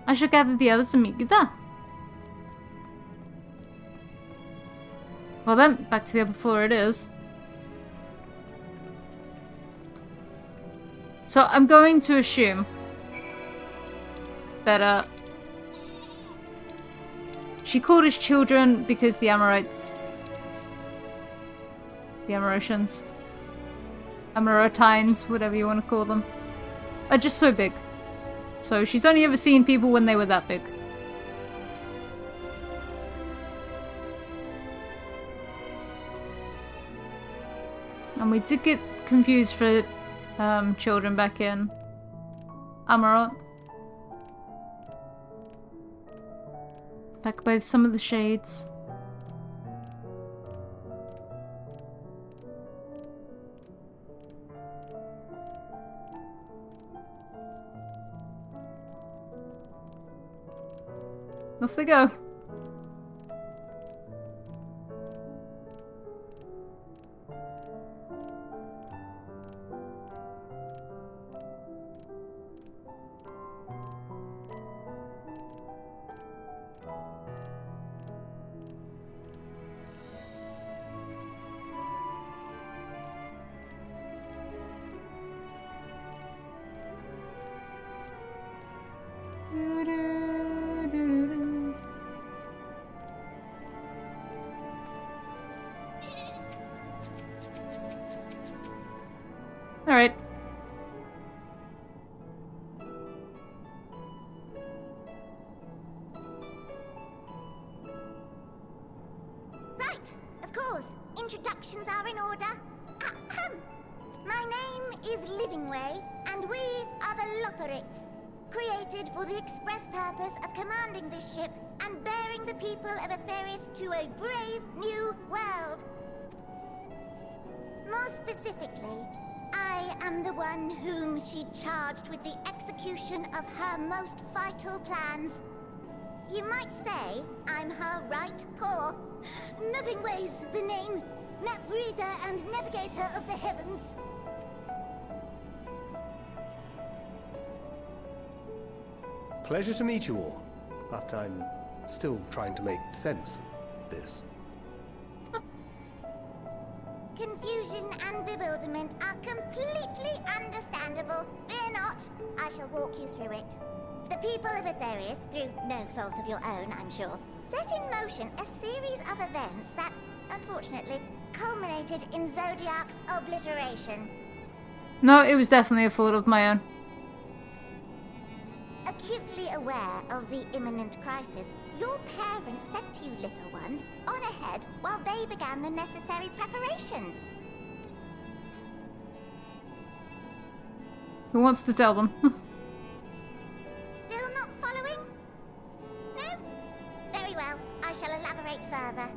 I shall gather the others and meet you there. Well then, back to the upper floor it is. So I'm going to assume that she called us children because the Amorites, the Amorotans, Amorotines, whatever you want to call them, are just so big. So she's only ever seen people when they were that big. And we did get confused for children back in Amarot. Back by some of the shades. Off they go. Alright. Right, of course. Introductions are in order. My name is Livingway, and we are the Loperites, created for the express purpose of commanding this ship and bearing the people of Etheris to a brave new world. More specifically, I am the one whom she charged with the execution of her most vital plans. You might say I'm her right paw. Livingway's the name, map reader and navigator of the heavens. Pleasure to meet you all, but I'm still trying to make sense of this. confusion and bewilderment are completely understandable. Fear not, I shall walk you through it. The people of Aetherius, through no fault of your own, I'm sure, set in motion a series of events that, unfortunately, culminated in Zodiac's obliteration. No, it was definitely a fault of my own. Acutely aware of the imminent crisis, your parents sent you little ones on ahead while they began the necessary preparations. Who wants to tell them? Still not following? No? Very well, I shall elaborate further.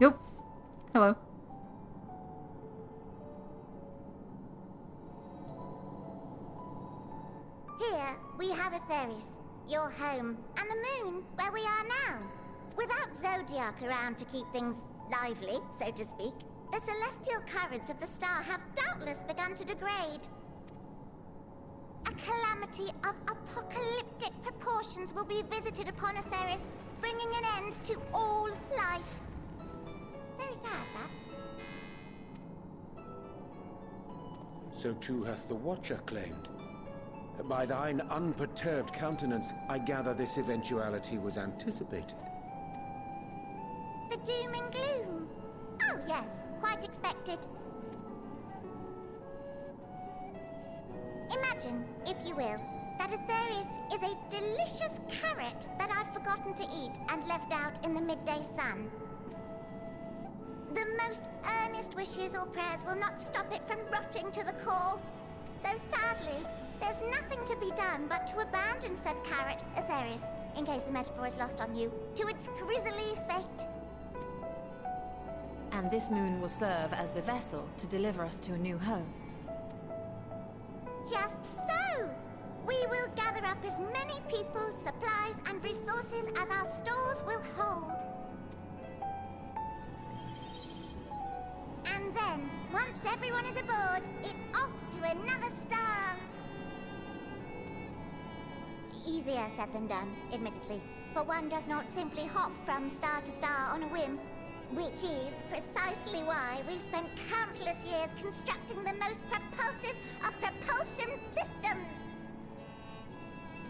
Yep. Hello. Here, we have Aetherius, your home, and the moon, where we are now. Without Zodiac around to keep things lively, so to speak, the celestial currents of the star have doubtless begun to degrade. A calamity of apocalyptic proportions will be visited upon Aetherius, bringing an end to all life. Very sad, that. So too hath the Watcher claimed. By thine unperturbed countenance, I gather this eventuality was anticipated. The doom and gloom. Oh yes, quite expected. Imagine, if you will, that Aetherius is a delicious carrot that I've forgotten to eat and left out in the midday sun. The most earnest wishes or prayers will not stop it from rotting to the core. So sadly, there's nothing to be done but to abandon said carrot, Aetherius, in case the metaphor is lost on you, to its grisly fate. And this moon will serve as the vessel to deliver us to a new home. Just so! We will gather up as many people, supplies, and resources as our stores will hold. And then, once everyone is aboard, it's off to another star. Easier said than done, admittedly, for one does not simply hop from star to star on a whim. Which is precisely why we've spent countless years constructing the most propulsive of propulsion systems.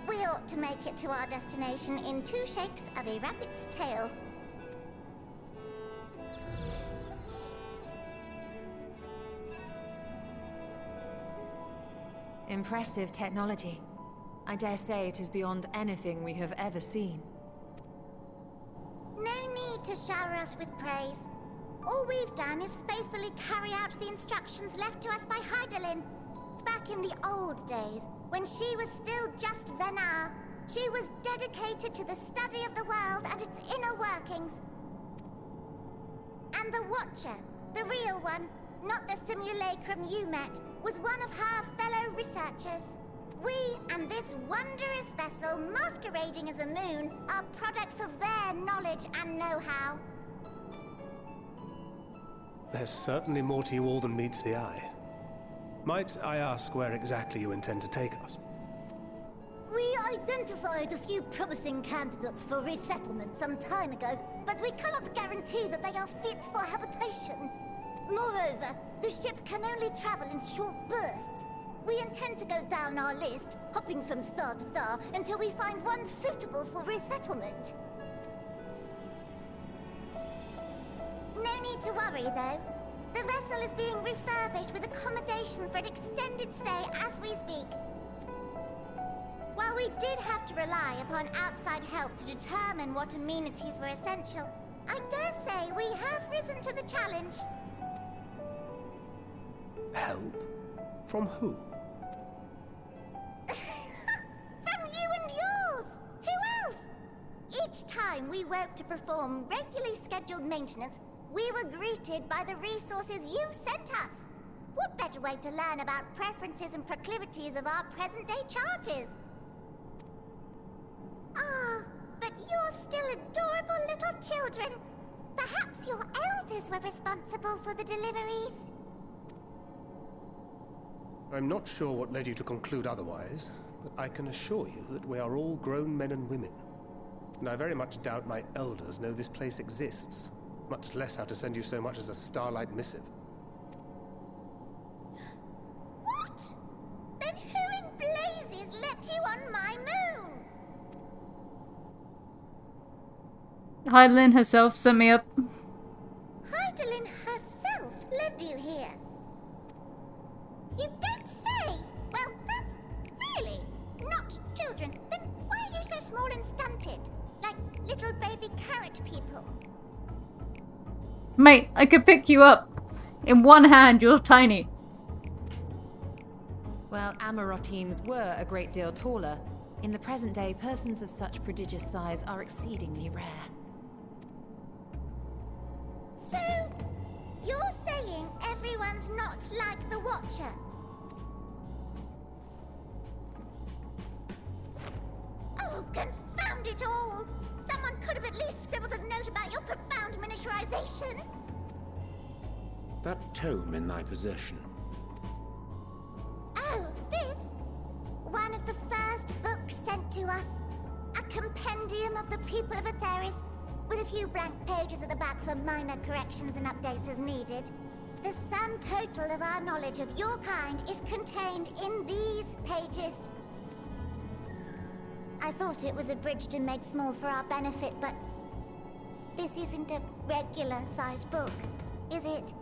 We ought to make it to our destination in 2 shakes of a rabbit's tail. Impressive technology. I dare say it is beyond anything we have ever seen. No need to shower us with praise. All we've done is faithfully carry out the instructions left to us by Hydaelyn. Back in the old days, when she was still just Venar, she was dedicated to the study of the world and its inner workings. And the Watcher, the real one, not the simulacrum you met, was one of her fellow researchers. We and this wondrous vessel masquerading as a moon are products of their knowledge and know-how. There's certainly more to you all than meets the eye. Might I ask where exactly you intend to take us? We identified a few promising candidates for resettlement some time ago, but we cannot guarantee that they are fit for habitation. Moreover, the ship can only travel in short bursts. We intend to go down our list, hopping from star to star, until we find one suitable for resettlement. No need to worry, though. The vessel is being refurbished with accommodation for an extended stay as we speak. While we did have to rely upon outside help to determine what amenities were essential, I dare say we have risen to the challenge. Help? From who? From you and yours! Who else? Each time we woke to perform regularly scheduled maintenance, we were greeted by the resources you sent us. What better way to learn about preferences and proclivities of our present-day charges? Ah, but you're still adorable little children. Perhaps your elders were responsible for the deliveries. I'm not sure what led you to conclude otherwise, but I can assure you that we are all grown men and women. And I very much doubt my elders know this place exists, much less how to send you so much as a starlight missive. What? Then who in blazes let you on my moon? Heidelin herself sent me up. Heidelin herself led you here? You don't say! Well, that's really not children. Then why are you so small and stunted? Like little baby carrot people. Mate, I could pick you up. In one hand, you're tiny. Well, Amarotines were a great deal taller. In the present day, persons of such prodigious size are exceedingly rare. So, you're saying everyone's not like the Watcher? Oh, confound it all! Someone could have at least scribbled a note about your profound miniaturization. That tome in thy possession. Oh, this? One of the first books sent to us. A compendium of the people of Aetheris, with a few blank pages at the back for minor corrections and updates as needed. The sum total of our knowledge of your kind is contained in these pages. I thought it was abridged and made small for our benefit, but this isn't a regular-sized book, is it?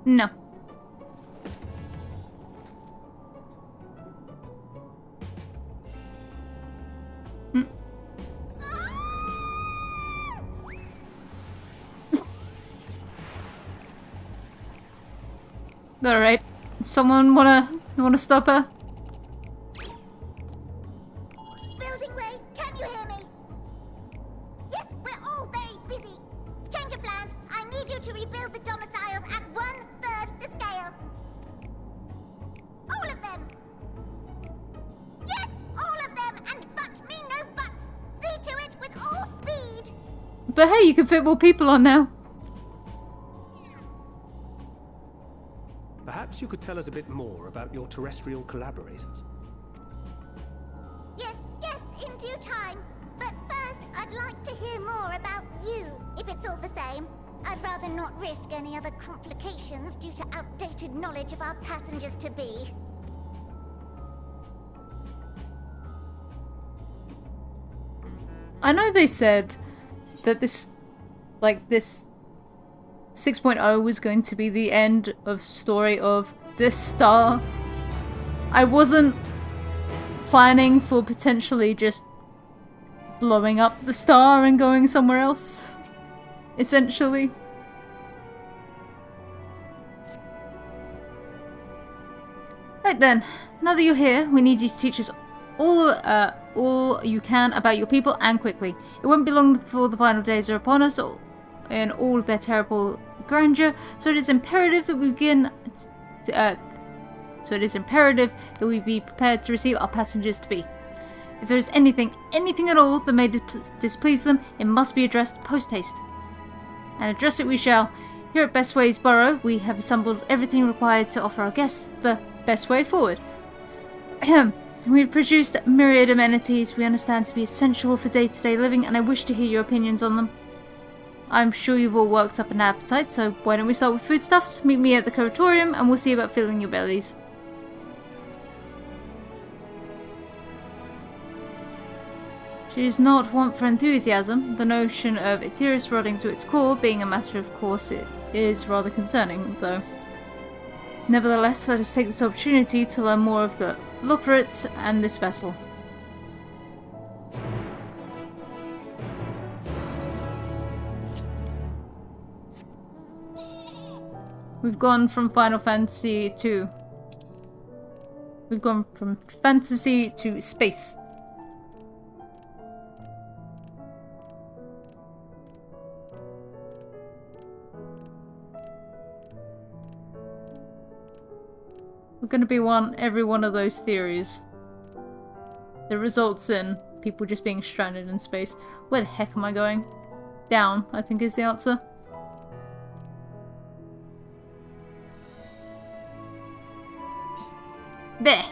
No. Alright. Someone wanna stop her? Building way, can you hear me? Yes, we're all very busy. Change of plans. I need you to rebuild the domiciles at 1/3 the scale. All of them. Yes, all of them, and but me no buts. See to it with all speed. But hey, you can fit more people on now. Perhaps you could tell us a bit more about your terrestrial collaborators. Yes, in due time. But first, I'd like to hear more about you, if it's all the same. I'd rather not risk any other complications due to outdated knowledge of our passengers-to-be. I know they said that this 6.0 was going to be the end of story of this star. I wasn't planning for potentially just blowing up the star and going somewhere else, essentially. Right then, now that you're here, we need you to teach us all you can about your people, and quickly. It won't be long before the final days are upon us, in all their terrible grandeur, so it is imperative that we begin. So it is imperative that we be prepared to receive our passengers to be. If there is anything at all that may displease them, it must be addressed post-haste. And address it we shall. Here at Bestways Borough, we have assembled everything required to offer our guests the best way forward. We've produced myriad amenities we understand to be essential for day-to-day living, and I wish to hear your opinions on them. I'm sure you've all worked up an appetite, so why don't we start with foodstuffs? Meet me at the curatorium and we'll see about filling your bellies. She is not one for enthusiasm. The notion of Aetheris rotting to its core being a matter of course it is rather concerning, though. Nevertheless, let us take this opportunity to learn more of the Loporits and this vessel. We've gone from Final Fantasy to... We've gone from fantasy to space. We're going to be every one of those theories that results in people just being stranded in space. Where the heck am I going? Down, I think is the answer. There!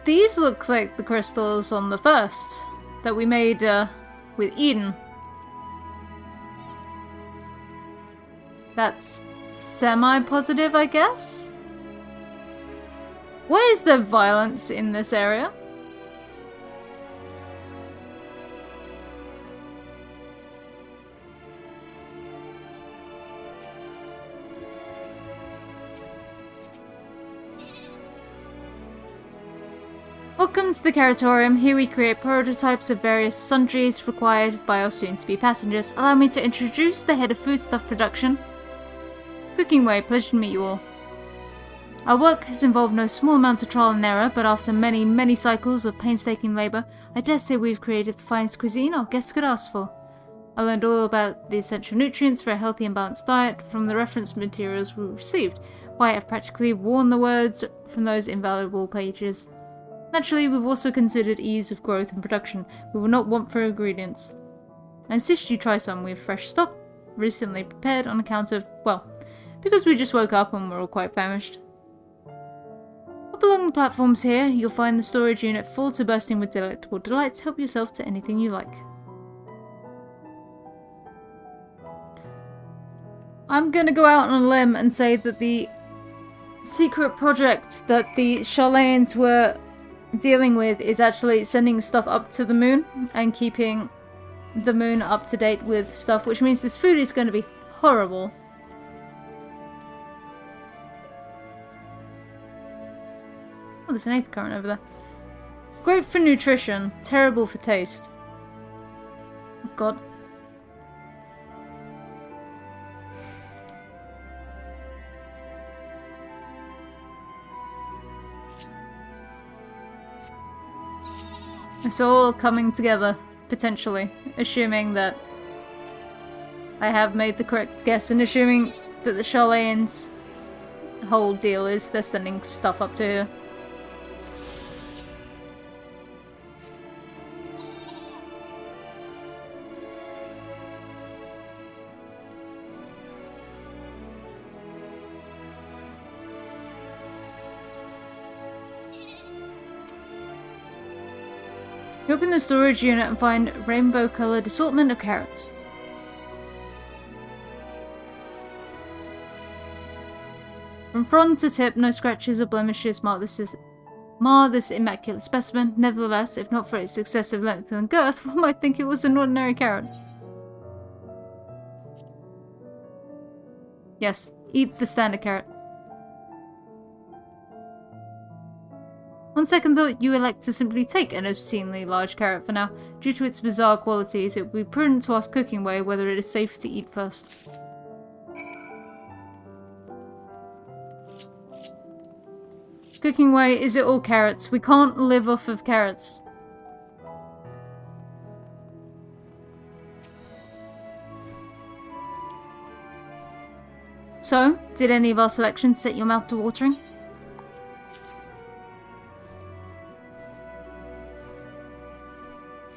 these look like the crystals on the first that we made with Eden. That's semi-positive, I guess? Why is there violence in this area? Welcome to the Caratorium. Here we create prototypes of various sundries required by our soon-to-be passengers. Allow me to introduce the head of foodstuff production. Cooking Way, pleasure to meet you all. Our work has involved no small amounts of trial and error, but after many, many cycles of painstaking labour, I dare say we've created the finest cuisine our guests could ask for. I learned all about the essential nutrients for a healthy and balanced diet from the reference materials we received, why I've practically worn the words from those invaluable pages. Naturally, we've also considered ease of growth and production. We will not want for ingredients. I insist you try some. We have fresh stock, recently prepared on account of, well, because we just woke up and we're all quite famished. Up along the platforms here, you'll find the storage unit full to bursting with delectable delights. Help yourself to anything you like. I'm gonna go out on a limb and say that the secret project that the Charlayans were dealing with is actually sending stuff up to the moon and keeping the moon up to date with stuff, which means this food is going to be horrible. Oh, there's an 8th current over there. Great for nutrition, terrible for taste. Oh god. It's all coming together, potentially, assuming that I have made the correct guess and assuming that the Charlayans' whole deal is they're sending stuff up to here. You open the storage unit and find a rainbow-coloured assortment of carrots. From front to tip, no scratches or blemishes mar this immaculate specimen. Nevertheless, if not for its excessive length and girth, one might think it was an ordinary carrot. Yes, eat the standard carrot. On second thought, you elect to simply take an obscenely large carrot for now. Due to its bizarre qualities, it would be prudent to ask Cooking Way whether it is safe to eat first. Cooking Way, is it all carrots? We can't live off of carrots. So, did any of our selections set your mouth to watering?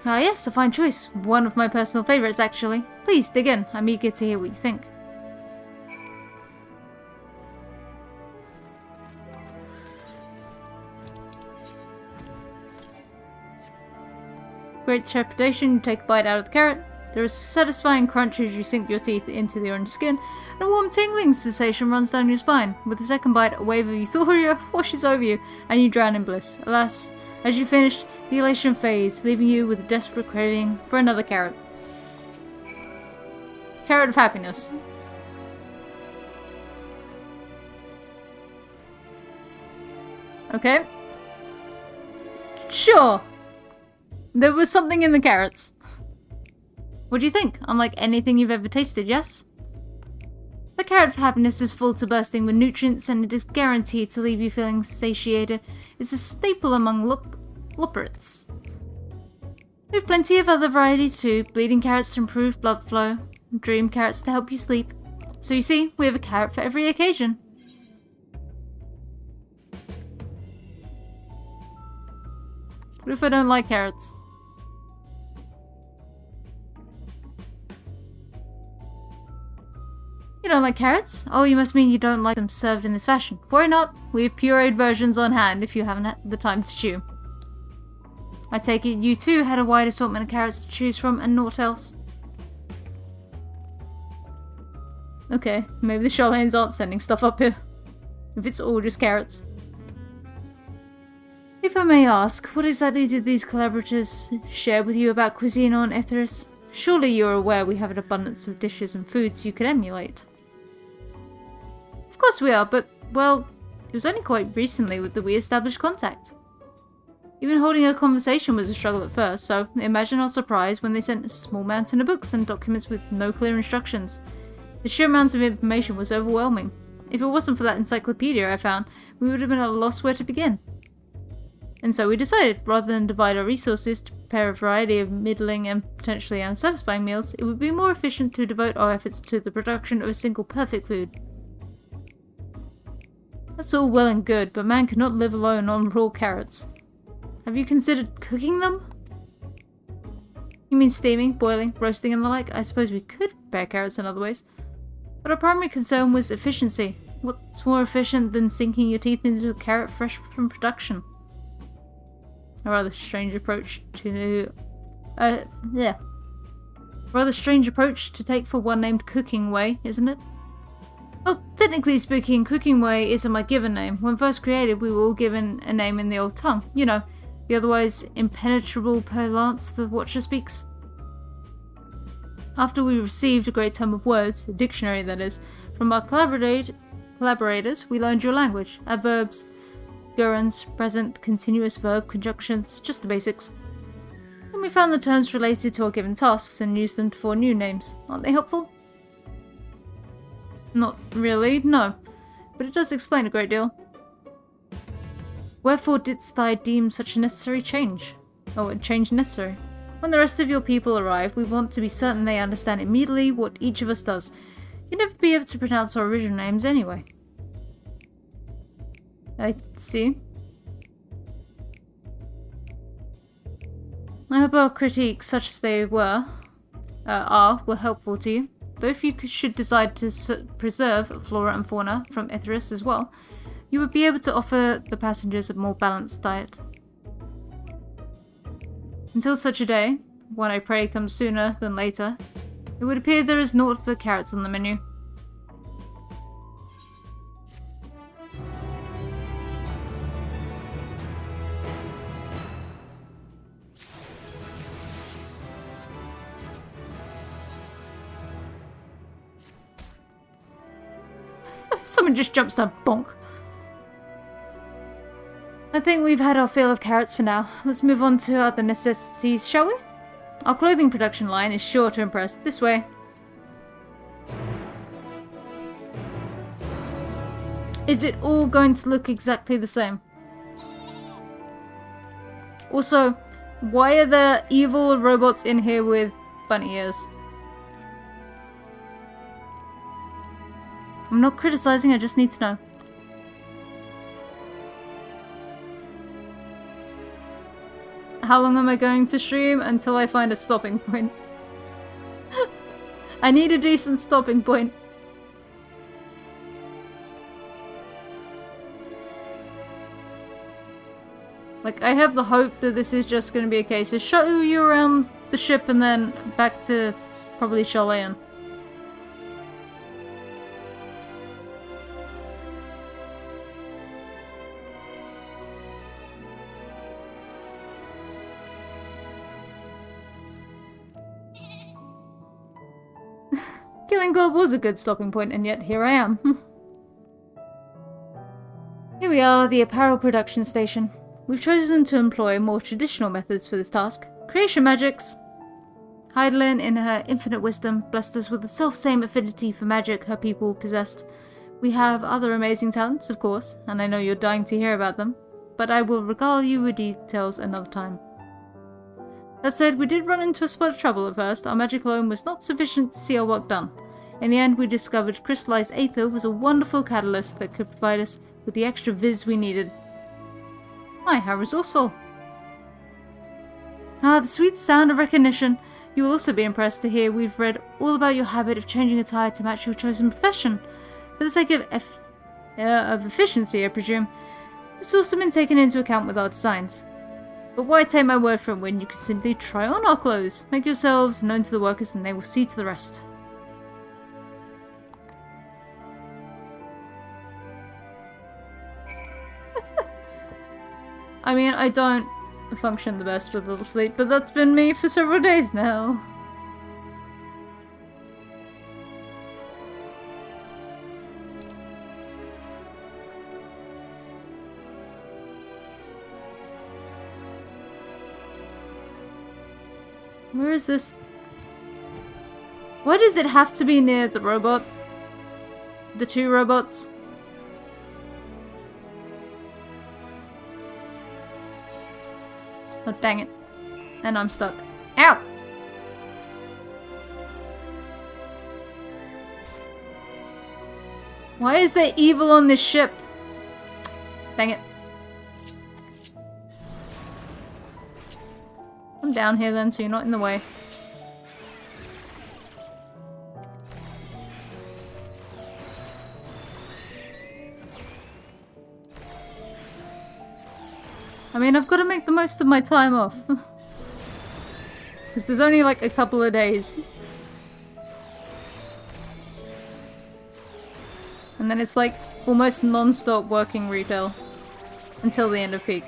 Ah yes, a fine choice. One of my personal favourites, actually. Please dig in. I'm eager to hear what you think. Great trepidation, you take a bite out of the carrot. There is a satisfying crunch as you sink your teeth into the orange skin, and a warm tingling sensation runs down your spine. With the second bite, a wave of euphoria washes over you, and you drown in bliss. Alas, as you finish, the elation fades, leaving you with a desperate craving for another carrot. Carrot of happiness. Okay. Sure. There was something in the carrots. What do you think? Unlike anything you've ever tasted, yes? The carrot of happiness is full to bursting with nutrients and it is guaranteed to leave you feeling satiated. It's a staple among lupperets. We have plenty of other varieties too. Bleeding carrots to improve blood flow. Dream carrots to help you sleep. So you see, we have a carrot for every occasion. What if I don't like carrots? You don't like carrots? Oh, you must mean you don't like them served in this fashion. Worry not, we have pureed versions on hand if you haven't had the time to chew. I take it you too had a wide assortment of carrots to choose from and naught else. Okay, maybe the Charlanes aren't sending stuff up here. If it's all just carrots. If I may ask, what exactly did these collaborators share with you about cuisine on Etheris? Surely you're aware we have an abundance of dishes and foods you could emulate. Of course we are, but, well, it was only quite recently that we established contact. Even holding a conversation was a struggle at first, so imagine our surprise when they sent a small mountain of books and documents with no clear instructions. The sheer amount of information was overwhelming. If it wasn't for that encyclopedia I found, we would have been at a loss where to begin. And so we decided, rather than divide our resources to prepare a variety of middling and potentially unsatisfying meals, it would be more efficient to devote our efforts to the production of a single perfect food. That's all well and good, but man cannot live alone on raw carrots. Have you considered cooking them? You mean steaming, boiling, roasting and the like? I suppose we could prepare carrots in other ways. But our primary concern was efficiency. What's more efficient than sinking your teeth into a carrot fresh from production? A rather strange approach to... Rather strange approach to take for one named Cooking Way, isn't it? Well, technically speaking, Cooking Way isn't my given name. When first created, we were all given a name in the old tongue. You know, the otherwise impenetrable parlance the Watcher speaks. After we received a great tome of words, a dictionary that is, from our collaborators, we learned your language, adverbs, gerunds, present, continuous verb, conjunctions, just the basics. And we found the terms related to our given tasks and used them to form new names. Aren't they helpful? Not really, no. But it does explain a great deal. Wherefore didst thou deem such a necessary change? Or a change necessary? When the rest of your people arrive, we want to be certain they understand immediately what each of us does. You'll never be able to pronounce our original names anyway. I see. I hope our critiques, such as they were helpful to you. Though if you should decide to preserve flora and fauna from Etheris as well, you would be able to offer the passengers a more balanced diet. Until such a day, one I pray comes sooner than later, it would appear there is naught but carrots on the menu. Someone just jumps down, bonk. I think we've had our fill of carrots for now. Let's move on to other necessities, shall we? Our clothing production line is sure to impress. This way. Is it all going to look exactly the same? Also, why are there evil robots in here with bunny ears? I'm not criticizing, I just need to know. How long am I going to stream? Until I find a stopping point. I need a decent stopping point. Like, I have the hope that this is just going to be a case of show you around the ship and then back to probably Charlayan. Killing God was a good stopping point, and yet here I am. Here we are, the apparel production station. We've chosen to employ more traditional methods for this task. Creation magics. Heidelin, in her infinite wisdom, blessed us with the self-same affinity for magic her people possessed. We have other amazing talents, of course, and I know you're dying to hear about them, but I will regale you with details another time. That said, we did run into a spot of trouble at first. Our magic alone was not sufficient to see our work done. In the end, we discovered crystallized aether was a wonderful catalyst that could provide us with the extra viz we needed. My, how resourceful! Ah, the sweet sound of recognition. You will also be impressed to hear we've read all about your habit of changing attire to match your chosen profession. For the sake of efficiency, I presume. This has also been taken into account with our designs. But why take my word for it when you can simply try on our clothes? Make yourselves known to the workers and they will see to the rest. I mean, I don't function the best with little sleep, but that's been me for several days now. Where is this? Why does it have to be near the robot? The two robots? Oh, dang it. And I'm stuck. Ow! Why is there evil on this ship? Dang it. I'm down here then, so you're not in the way. I mean, I've got to make the most of my time off. Because there's only like a couple of days. And then it's like almost non-stop working retail. Until the end of peak.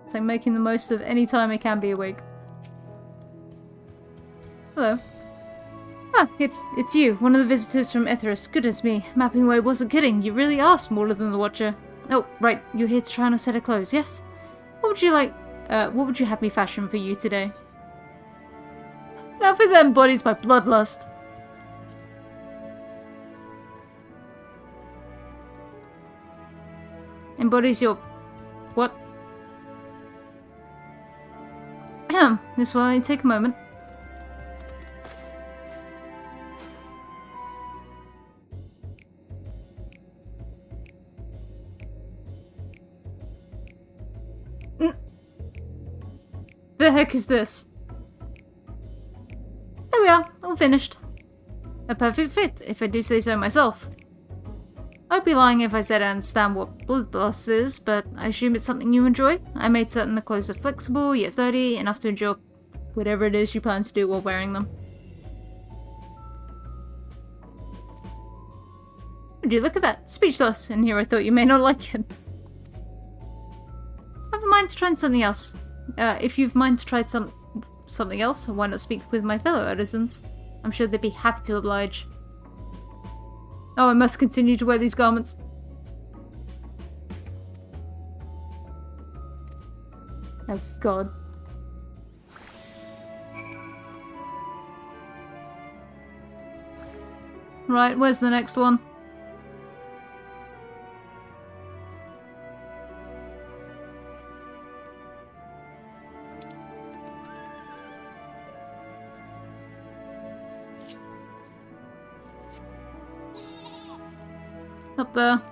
It's like making the most of any time I can be awake. Hello. Ah, it's you, one of the visitors from Ithris. Goodness me, Mapping Way wasn't kidding. You really are smaller than the Watcher. Oh, right, you're here to try on a set of clothes, yes? What would you like, what would you have me fashion for you today? An outfit that embodies my bloodlust. Embodies your... what? This will only take a moment. The heck is this? There we are, all finished. A perfect fit, if I do say so myself. I'd be lying if I said I understand what bloodlust is, but I assume it's something you enjoy. I made certain the clothes are flexible, yet sturdy, enough to endure whatever it is you plan to do while wearing them. Would you look at that? Speechless, and here I thought you may not like it. Have a mind to try something else. If you've mind to try something else, why not speak with my fellow artisans? I'm sure they'd be happy to oblige. Oh, I must continue to wear these garments. Oh, God. Right, where's the next one? Up there.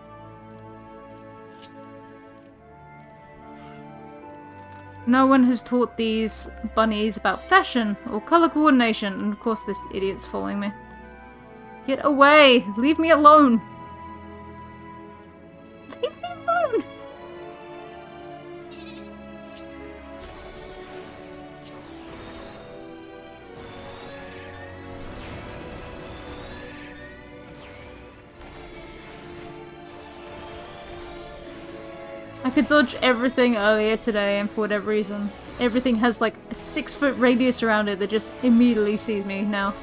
No one has taught these bunnies about fashion or color coordination, and of course this idiot's following me. Get away! Leave me alone! Leave me alone! I could dodge everything earlier today, and for whatever reason, everything has like a 6-foot radius around it that just immediately sees me now.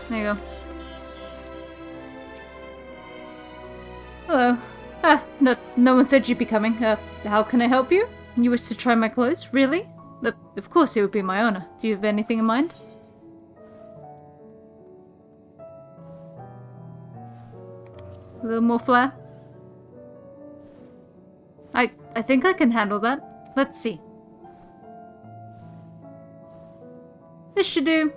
There you go. Hello. Ah, no one said you'd be coming. How can I help you? You wish to try my clothes? Really? Of course it would be my honor. Do you have anything in mind? A little more flair? I think I can handle that. Let's see. This should do.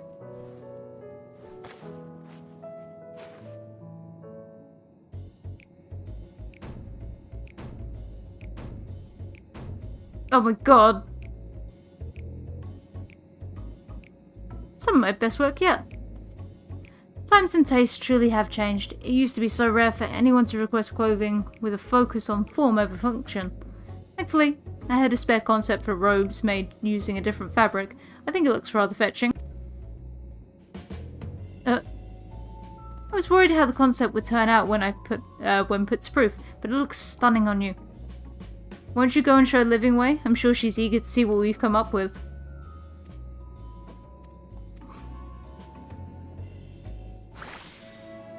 Oh my god. Some of my best work yet. Times and tastes truly have changed. It used to be so rare for anyone to request clothing with a focus on form over function. Thankfully, I had a spare concept for robes made using a different fabric. I think it looks rather fetching. I was worried how the concept would turn out when put to proof, but it looks stunning on you. Won't you go and show Living Way? I'm sure she's eager to see what we've come up with.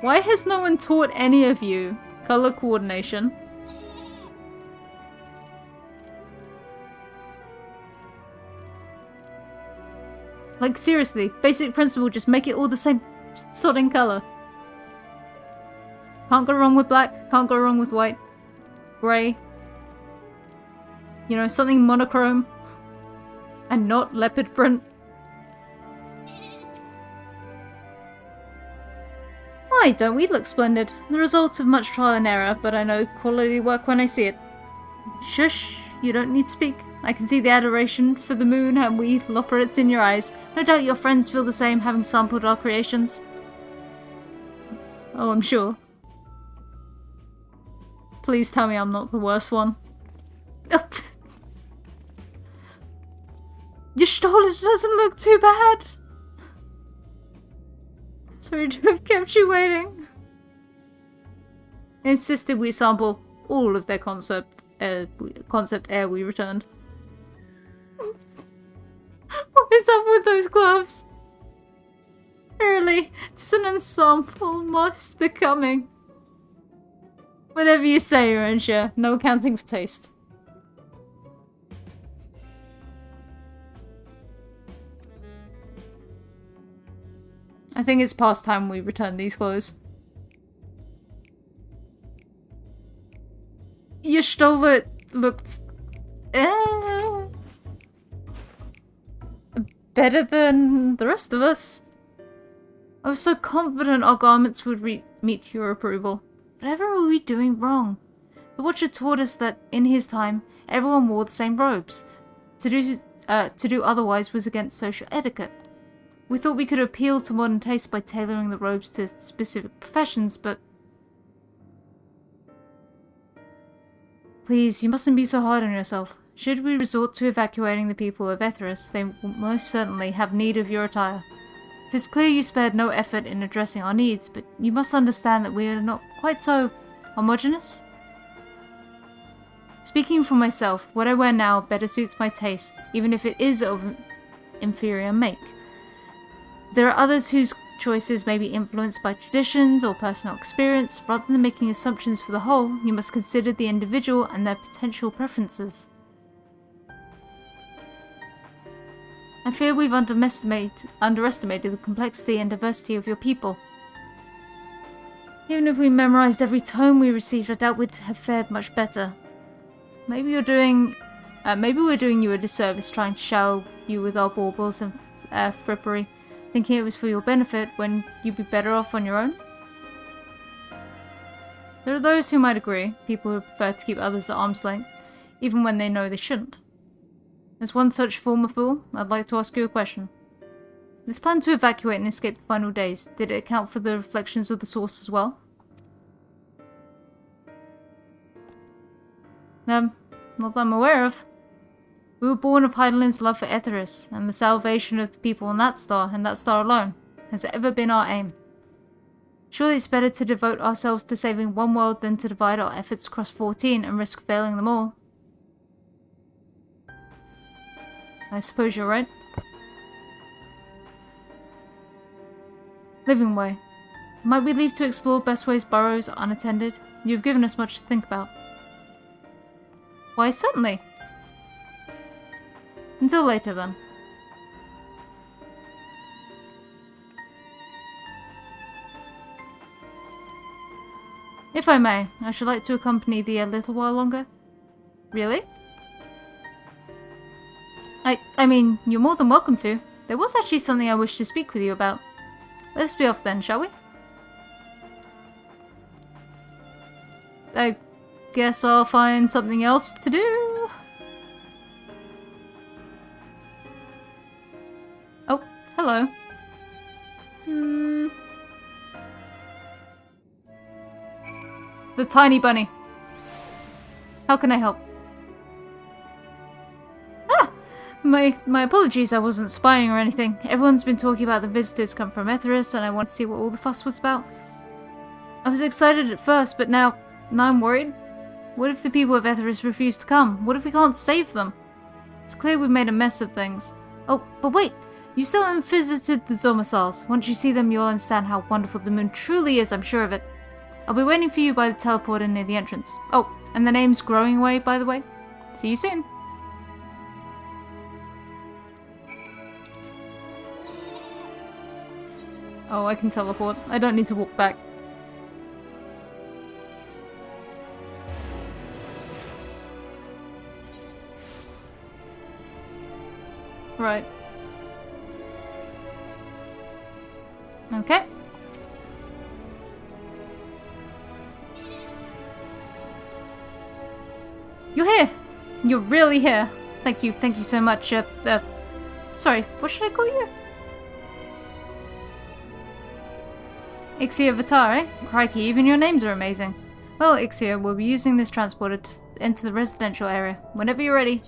Why has no one taught any of you color coordination? Like seriously, basic principle, just make it all the same sort in color. Can't go wrong with black, can't go wrong with white. Grey. You know, something monochrome. And not leopard print. Why don't we look splendid? The result of much trial and error, but I know quality work when I see it. Shush, you don't need to speak. I can see the adoration for the moon and we loporits in your eyes. No doubt your friends feel the same, having sampled our creations. Oh, I'm sure. Please tell me I'm not the worst one. Your shoulder doesn't look too bad. Sorry to have kept you waiting. I insisted we sample all of their concept air we returned. What is up with those gloves? Really, it's an ensemble most becoming. Whatever you say, Ranger. No accounting for taste. I think it's past time we return these clothes. Your Stoller looked... better than the rest of us. I was so confident our garments would meet your approval. Whatever are we doing wrong? The Watcher taught us that, in his time, everyone wore the same robes. To do otherwise was against social etiquette. We thought we could appeal to modern taste by tailoring the robes to specific professions, but... Please, you mustn't be so hard on yourself. Should we resort to evacuating the people of Etheris, they will most certainly have need of your attire. It is clear you spared no effort in addressing our needs, but you must understand that we are not quite so homogeneous. Speaking for myself, what I wear now better suits my taste, even if it is of inferior make. There are others whose choices may be influenced by traditions or personal experience. Rather than making assumptions for the whole, you must consider the individual and their potential preferences. I fear we've underestimated the complexity and diversity of your people. Even if we memorized every tome we received, I doubt we'd have fared much better. Maybe we're doing you a disservice trying to shower you with our baubles and frippery, thinking it was for your benefit when you'd be better off on your own. There are those who might agree, people who prefer to keep others at arm's length, even when they know they shouldn't. As one such former fool, I'd like to ask you a question. This plan to evacuate and escape the final days, did it account for the reflections of the source as well? Not that I'm aware of. We were born of Heidelin's love for Etheris, and the salvation of the people on that star, and that star alone, has ever been our aim. Surely it's better to devote ourselves to saving one world than to divide our efforts across 14 and risk failing them all. I suppose you're right. Living Way. Might we leave to explore Bestway's burrows unattended? You've given us much to think about. Why, certainly. Until later, then. If I may, I should like to accompany thee a little while longer. Really? I mean, you're more than welcome to. There was actually something I wish to speak with you about. Let's be off then, shall we? I guess I'll find something else to do. Oh, hello. The tiny bunny. How can I help? Ah! My apologies, I wasn't spying or anything. Everyone's been talking about the visitors come from Etheris, and I wanted to see what all the fuss was about. I was excited at first, but now I'm worried. What if the people of Etheris refuse to come? What if we can't save them? It's clear we've made a mess of things. Oh, but wait! You still haven't visited the domiciles. Once you see them, you'll understand how wonderful the moon truly is, I'm sure of it. I'll be waiting for you by the teleporter near the entrance. Oh, and the name's Growing Away, by the way. See you soon. Oh, I can teleport. I don't need to walk back. Right. Okay. You're here! You're really here! Thank you so much, sorry, what should I call you? XIV, eh? Crikey, even your names are amazing. Well, XIV, we'll be using this transporter to enter the residential area. Whenever you're ready.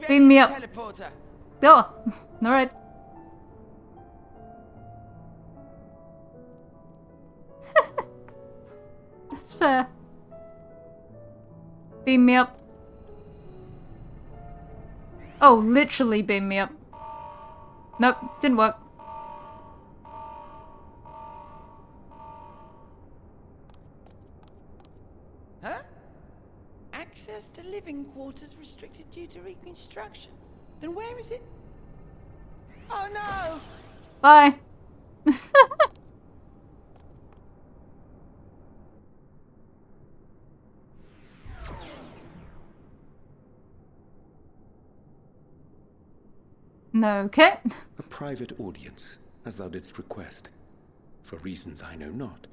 Beam me up. Teleporter. Oh, alright. That's fair. Beam me up. Oh, literally beam me up. Nope, didn't work. Huh? Access to living quarters restricted due to reconstruction. Then where is it? Oh no! Bye. Okay. A private audience, as thou didst request, for reasons I know not.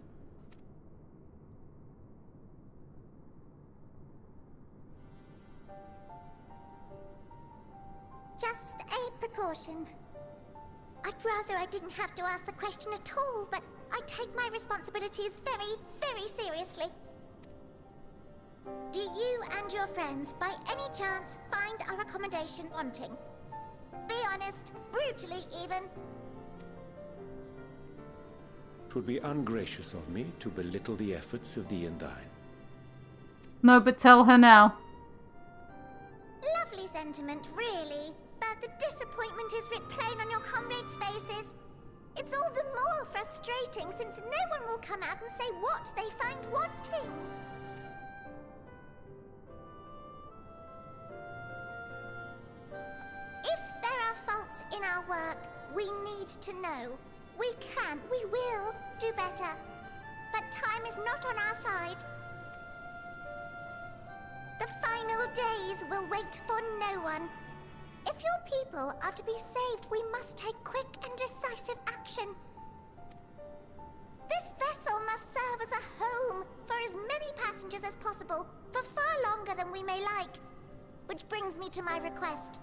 Just a precaution. I'd rather I didn't have to ask the question at all, but I take my responsibilities very, very seriously. Do you and your friends, by any chance, find our accommodation wanting? Be honest, brutally even. 'Twould be ungracious of me to belittle the efforts of thee and thine. No, but tell her now. Lovely sentiment, really. But the disappointment is writ plain on your comrades' faces. It's all the more frustrating since no one will come out and say what they find wanting. If there are faults in our work, we need to know. We can, we will do better. But time is not on our side. The final days will wait for no one. If your people are to be saved, we must take quick and decisive action. This vessel must serve as a home for as many passengers as possible, for far longer than we may like. Which brings me to my request.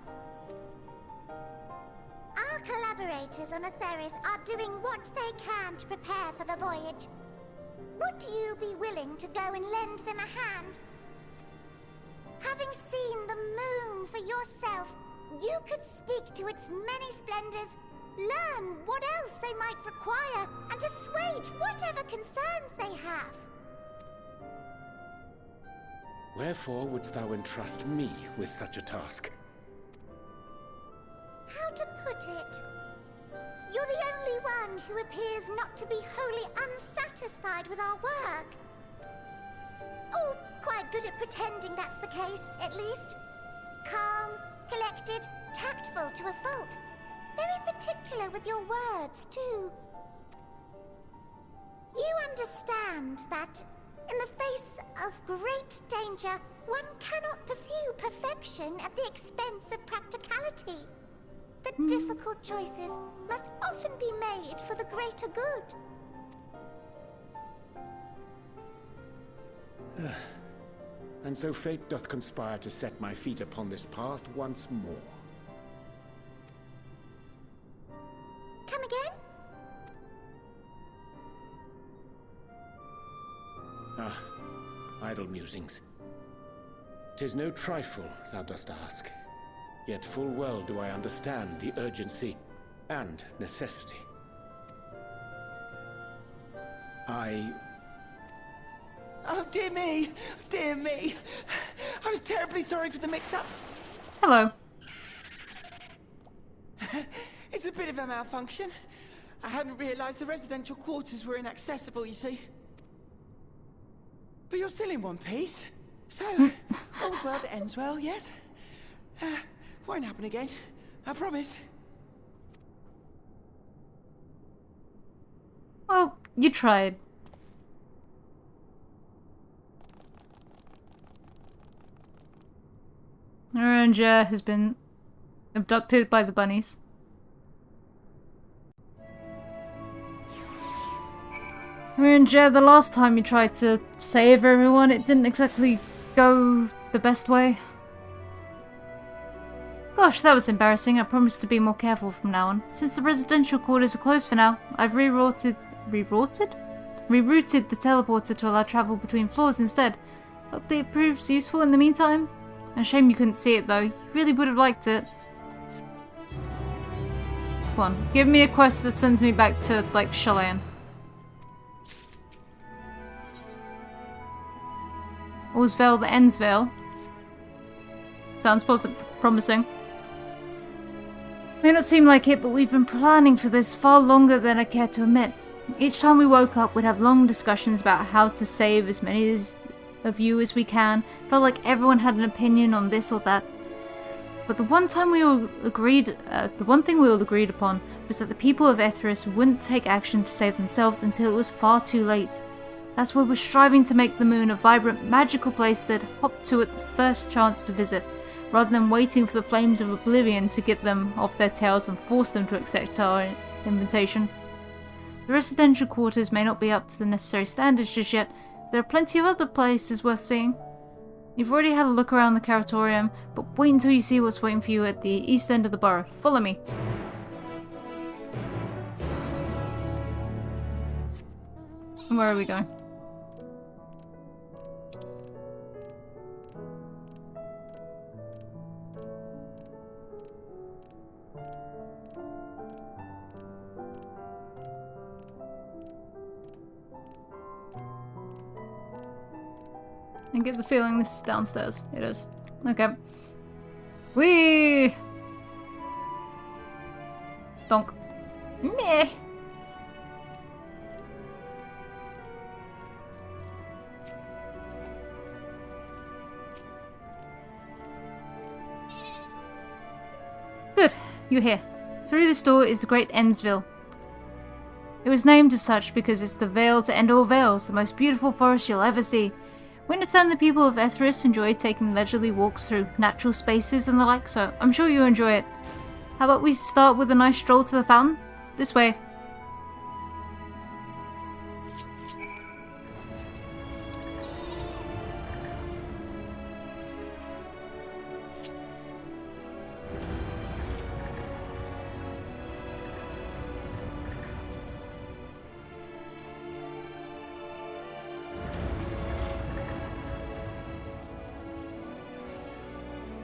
Our collaborators on Etheris are doing what they can to prepare for the voyage. Would you be willing to go and lend them a hand? Having seen the moon for yourself, you could speak to its many splendors, learn what else they might require, and assuage whatever concerns they have. Wherefore wouldst thou entrust me with such a task? How to put it? You're the only one who appears not to be wholly unsatisfied with our work. Oh, quite good at pretending that's the case, at least. Calm, collected, tactful to a fault. Very particular with your words, too. You understand that, in the face of great danger, one cannot pursue perfection at the expense of practicality. The difficult choices must often be made for the greater good. And so fate doth conspire to set my feet upon this path once more. musings. 'Tis no trifle, thou dost ask. Yet full well do I understand the urgency and necessity. Oh, dear me! Dear me! I was terribly sorry for the mix-up. Hello. It's a bit of a malfunction. I hadn't realized the residential quarters were inaccessible, you see. But you're still in one piece. So, all's well that ends well, yes? Won't happen again. I promise. Well, you tried. Naranja has been abducted by the bunnies. Naranja, the last time you tried to save everyone, it didn't exactly go the best way. Gosh, that was embarrassing. I promise to be more careful from now on. Since the residential quarters are closed for now, I've rerouted the teleporter to allow travel between floors instead. Hopefully it proves useful in the meantime. A shame you couldn't see it though. You really would have liked it. Come on, give me a quest that sends me back to, like, Chelan. Allsvale the Endsvale. Sounds promising. May not seem like it, but we've been planning for this far longer than I care to admit. Each time we woke up, we'd have long discussions about how to save as many of you as we can. Felt like everyone had an opinion on this or that. But the one thing we all agreed upon was that the people of Ethris wouldn't take action to save themselves until it was far too late. That's why we're striving to make the moon a vibrant, magical place they'd hop to at the first chance to visit, rather than waiting for the flames of oblivion to get them off their tails and force them to accept our invitation. The residential quarters may not be up to the necessary standards just yet. There are plenty of other places worth seeing. You've already had a look around the Curatorium, but wait until you see what's waiting for you at the east end of the borough. Follow me. Where are we going? I get the feeling this is downstairs. It is. Okay. Whee! Donk. Meh. Good. You're here. Through this door is the Great Endsville. It was named as such because it's the veil to end all veils, the most beautiful forest you'll ever see. We understand the people of Ethris enjoy taking leisurely walks through natural spaces and the like, so I'm sure you'll enjoy it. How about we start with a nice stroll to the fountain? This way.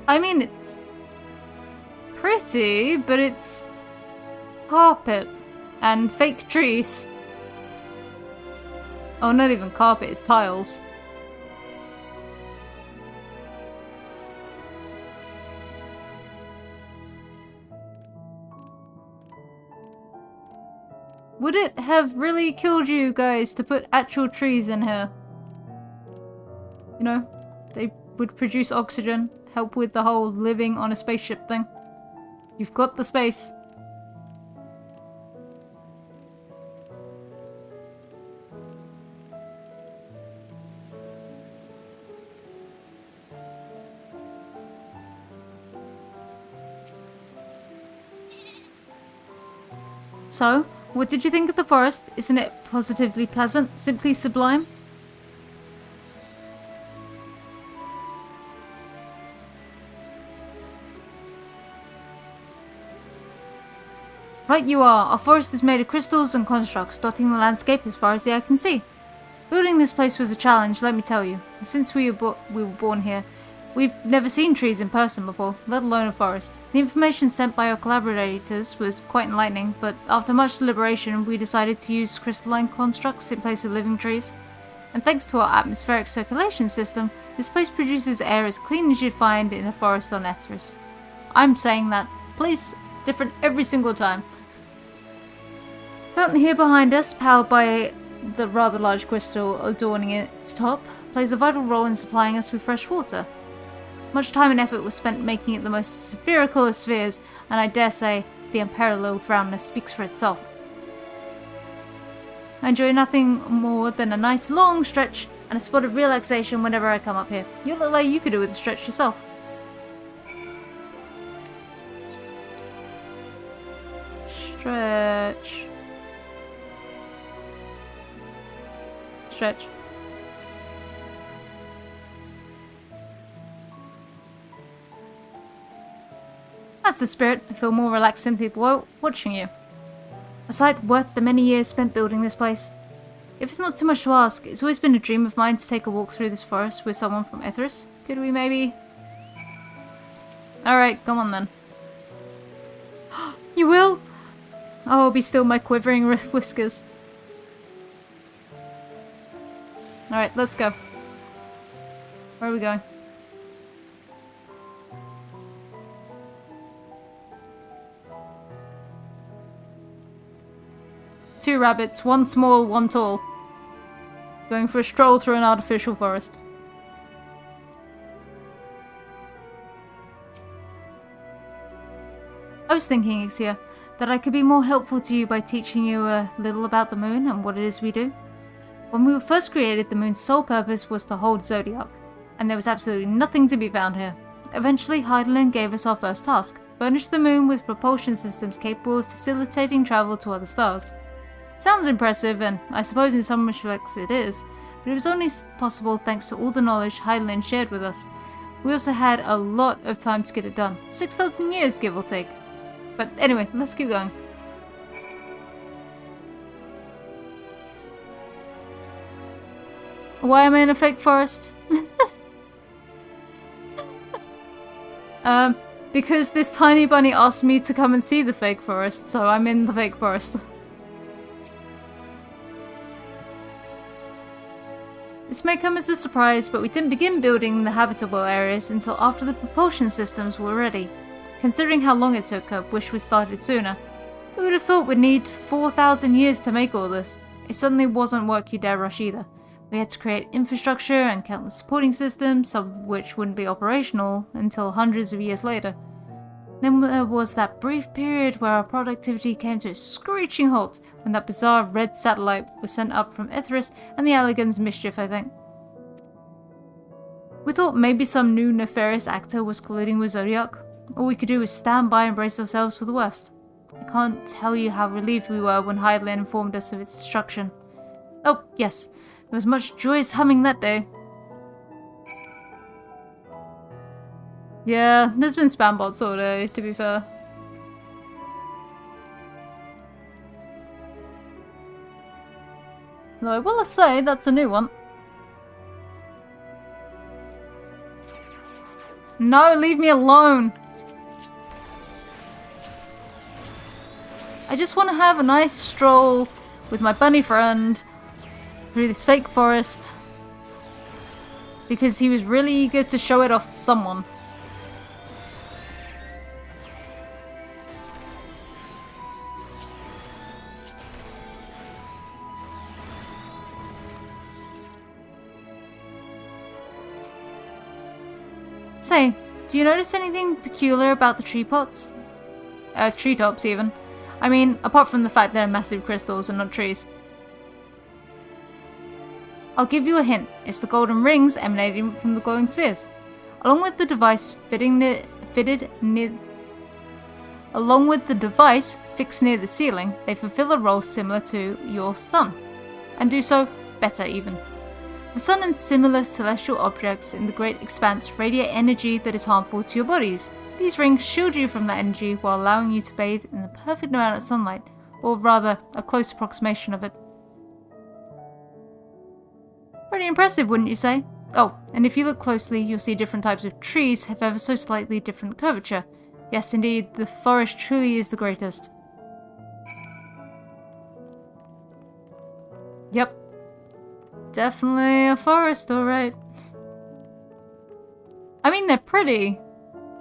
I mean, it's pretty, but it's carpet and fake trees. Oh, not even carpet, it's tiles. Would it have really killed you guys to put actual trees in here? You know, they would produce oxygen. Help with the whole living on a spaceship thing. You've got the space. So, what did you think of the forest? Isn't it positively pleasant? Simply sublime? Right you are. Our forest is made of crystals and constructs, dotting the landscape as far as the eye can see. Building this place was a challenge, let me tell you. Since we were born here, we've never seen trees in person before, let alone a forest. The information sent by our collaborators was quite enlightening, but after much deliberation, we decided to use crystalline constructs in place of living trees. And thanks to our atmospheric circulation system, this place produces air as clean as you'd find in a forest on Ethris. I'm saying that place different every single time. Fountain here behind us, powered by the rather large crystal adorning its top, plays a vital role in supplying us with fresh water. Much time and effort was spent making it the most spherical of spheres, and I dare say the unparalleled roundness speaks for itself. I enjoy nothing more than a nice long stretch and a spot of relaxation whenever I come up here. You look like you could do with a stretch yourself. Stretch. Stretch. That's the spirit. I feel more relaxed simply watching you. A sight worth the many years spent building this place. If it's not too much to ask, it's always been a dream of mine to take a walk through this forest with someone from Ethris. Could we maybe... Alright, come on then. You will? Oh, be still my quivering whiskers. Alright, let's go. Where are we going? Two rabbits, one small, one tall. Going for a stroll through an artificial forest. I was thinking, Ixia, that I could be more helpful to you by teaching you a little about the moon and what it is we do. When we were first created, the moon's sole purpose was to hold Zodiac, and there was absolutely nothing to be found here. Eventually, Heidelin gave us our first task, furnish the moon with propulsion systems capable of facilitating travel to other stars. Sounds impressive, and I suppose in some respects it is, but it was only possible thanks to all the knowledge Heidelin shared with us. We also had a lot of time to get it done. 6,000 years, give or take. But anyway, let's keep going. Why am I in a fake forest? Because this tiny bunny asked me to come and see the fake forest, so I'm in the fake forest. This may come as a surprise, but we didn't begin building the habitable areas until after the propulsion systems were ready. Considering how long it took, I wish we started sooner. Who would have thought we'd need 4,000 years to make all this? It certainly wasn't work you dare rush either. We had to create infrastructure and countless supporting systems, some of which wouldn't be operational until hundreds of years later. Then there was that brief period where our productivity came to a screeching halt when that bizarre red satellite was sent up from Ethris and the Allegan's mischief, I think. We thought maybe some new nefarious actor was colluding with Zodiac. All we could do was stand by and brace ourselves for the worst. I can't tell you how relieved we were when Heidelin informed us of its destruction. Oh, yes, there was much joyous humming that day. Yeah, there's been spam bots all day, to be fair. Though I will say, that's a new one. No, leave me alone! I just want to have a nice stroll with my bunny friend through this fake forest. Because he was really eager to show it off to someone. Say, do you notice anything peculiar about the treetops even? I mean, apart from the fact they're massive crystals and not trees. I'll give you a hint. It's the golden rings emanating from the glowing spheres. Along with the device fixed near the ceiling, they fulfill a role similar to your sun, and do so better even. The sun and similar celestial objects in the great expanse radiate energy that is harmful to your bodies. These rings shield you from that energy while allowing you to bathe in the perfect amount of sunlight, or rather, a close approximation of it. Pretty impressive, wouldn't you say? Oh, and if you look closely, you'll see different types of trees have ever so slightly different curvature. Yes, indeed, the forest truly is the greatest. Yep. Definitely a forest, alright. I mean, they're pretty,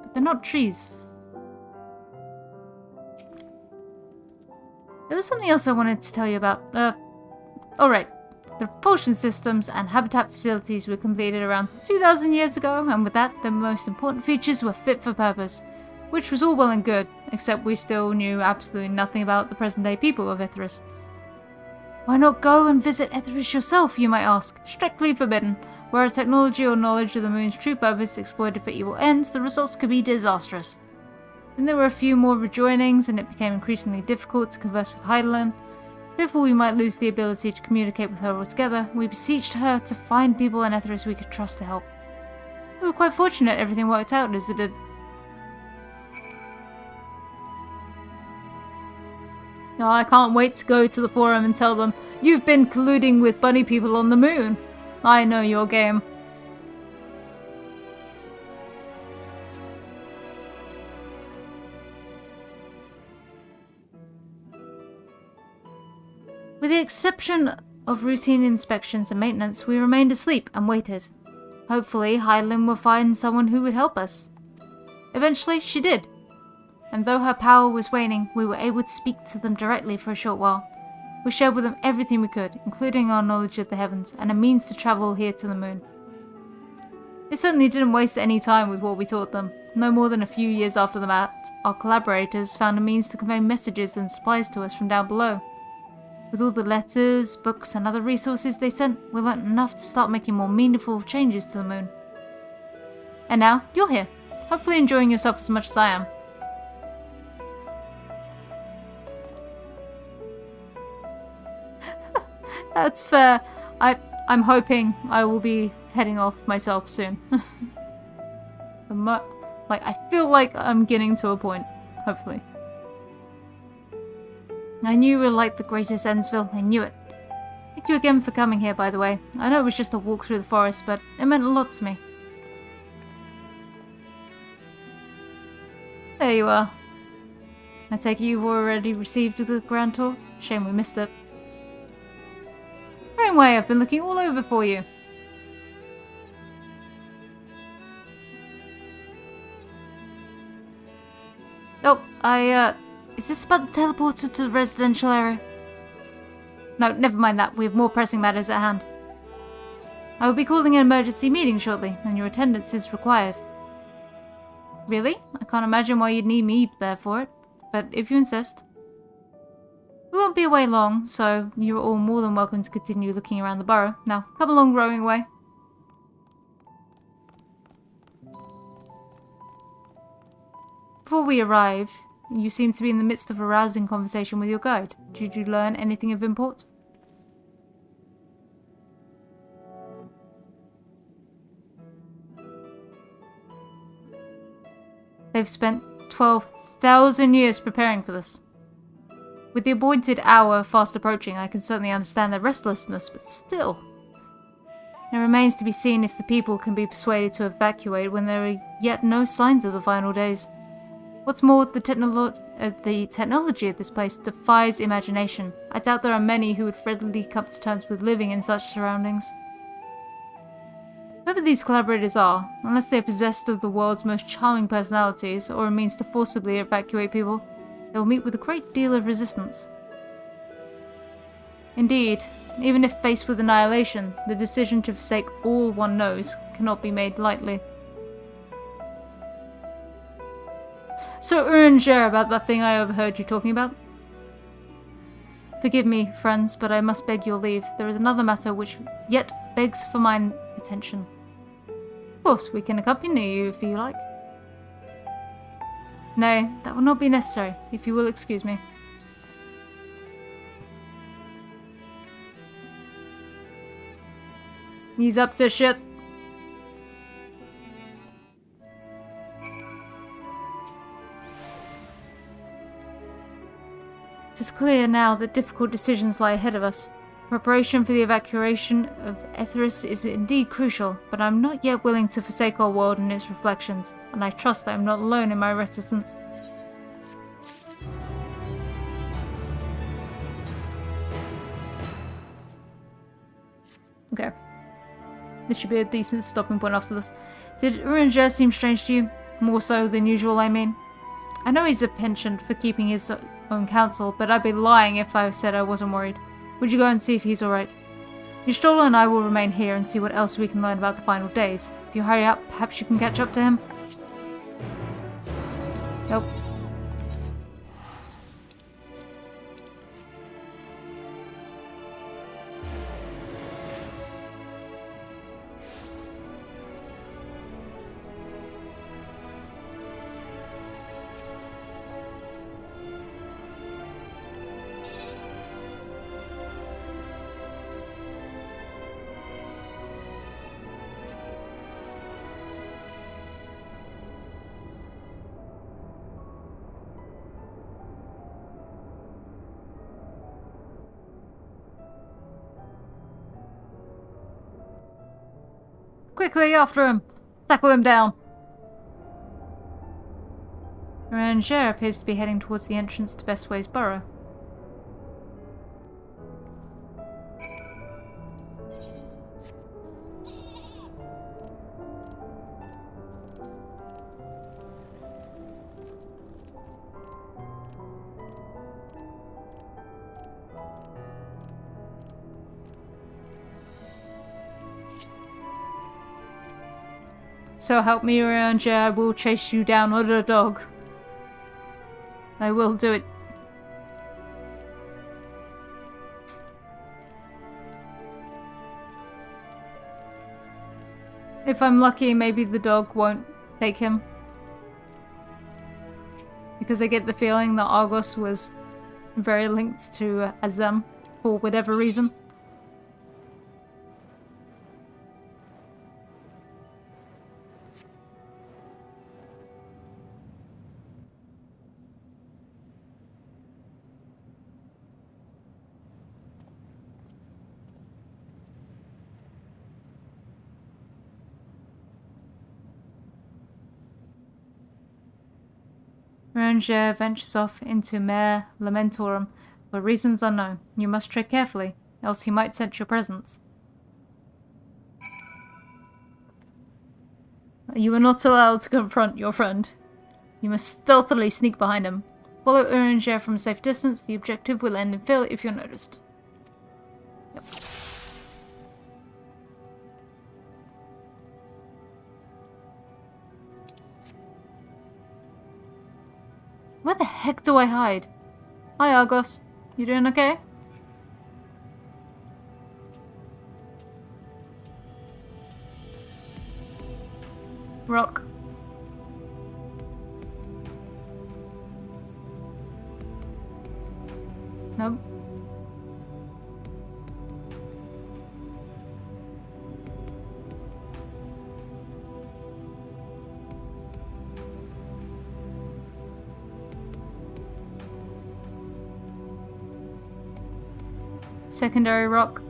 but they're not trees. There was something else I wanted to tell you about. Alright. The propulsion systems and habitat facilities were completed around 2,000 years ago, and with that, the most important features were fit for purpose. Which was all well and good, except we still knew absolutely nothing about the present-day people of Ithris. Why not go and visit Ithris yourself, you might ask? Strictly forbidden. Were technology or knowledge of the moon's true purpose exploited for evil ends, the results could be disastrous. Then there were a few more rejoinings, and it became increasingly difficult to converse with Heidelin. Fearful we might lose the ability to communicate with her altogether, we beseeched her to find people in Ithris we could trust to help. We were quite fortunate everything worked out as it did. Oh, I can't wait to go to the forum and tell them, you've been colluding with bunny people on the moon. I know your game. With the exception of routine inspections and maintenance, we remained asleep and waited. Hopefully, Heidelin will find someone who would help us. Eventually, she did. And though her power was waning, we were able to speak to them directly for a short while. We shared with them everything we could, including our knowledge of the heavens, and a means to travel here to the moon. They certainly didn't waste any time with what we taught them. No more than a few years after the match, our collaborators found a means to convey messages and supplies to us from down below. With all the letters, books, and other resources they sent, we learnt enough to start making more meaningful changes to the moon. And now, you're here, hopefully enjoying yourself as much as I am. That's fair. I'm hoping I will be heading off myself soon. I feel like I'm getting to a point, hopefully. I knew you were like the greatest Endsville, I knew it. Thank you again for coming here, by the way. I know it was just a walk through the forest, but it meant a lot to me. There you are. I take it you've already received the grand tour? Shame we missed it. Anyway, I've been looking all over for you. Oh, is this about the teleporter to the residential area? No, never mind that. We have more pressing matters at hand. I will be calling an emergency meeting shortly, and your attendance is required. Really? I can't imagine why you'd need me there for it, but if you insist. We won't be away long, so you're all more than welcome to continue looking around the burrow. Now, come along rowing away. Before we arrived, you seemed to be in the midst of a rousing conversation with your guide. Did you learn anything of import? They've spent 12,000 years preparing for this. With the appointed hour fast approaching, I can certainly understand their restlessness, but still. It remains to be seen if the people can be persuaded to evacuate when there are yet no signs of the final days. What's more, the technology of this place defies imagination. I doubt there are many who would readily come to terms with living in such surroundings. Whoever these collaborators are, unless they are possessed of the world's most charming personalities or a means to forcibly evacuate people, they will meet with a great deal of resistance. Indeed, even if faced with annihilation, the decision to forsake all one knows cannot be made lightly. So, Uringer, about that thing I overheard you talking about? Forgive me, friends, but I must beg your leave. There is another matter which yet begs for mine attention. Of course, we can accompany you if you like. Nay, that will not be necessary, if you will excuse me. He's up to shit. It is clear now that difficult decisions lie ahead of us. Preparation for the evacuation of Etheris is indeed crucial, but I'm not yet willing to forsake our world and its reflections, and I trust I am not alone in my reticence. Okay. This should be a decent stopping point after this. Did Uringer seem strange to you? More so than usual, I mean. I know he's a penchant for keeping his own counsel, but I'd be lying if I said I wasn't worried. Would you go and see if he's alright? Y'shtola and I will remain here and see what else we can learn about the final days. If you hurry up, perhaps you can catch up to him? Nope. Quickly, after him! Tackle him down! Ranger appears to be heading towards the entrance to Bestway's burrow. So help me, Ranger, I will chase you down with a dog. I will do it. If I'm lucky, maybe the dog won't take him. Because I get the feeling that Argos was very linked to Azem for whatever reason. Ranger ventures off into Mare Lamentorum for reasons unknown. You must tread carefully, else he might sense your presence. You are not allowed to confront your friend. You must stealthily sneak behind him. Follow Uringer from a safe distance. The objective will end in failure if you're noticed. Yep. Where the heck do I hide? Hi, Argos. You doing okay? Rock. Nope. Secondary rock.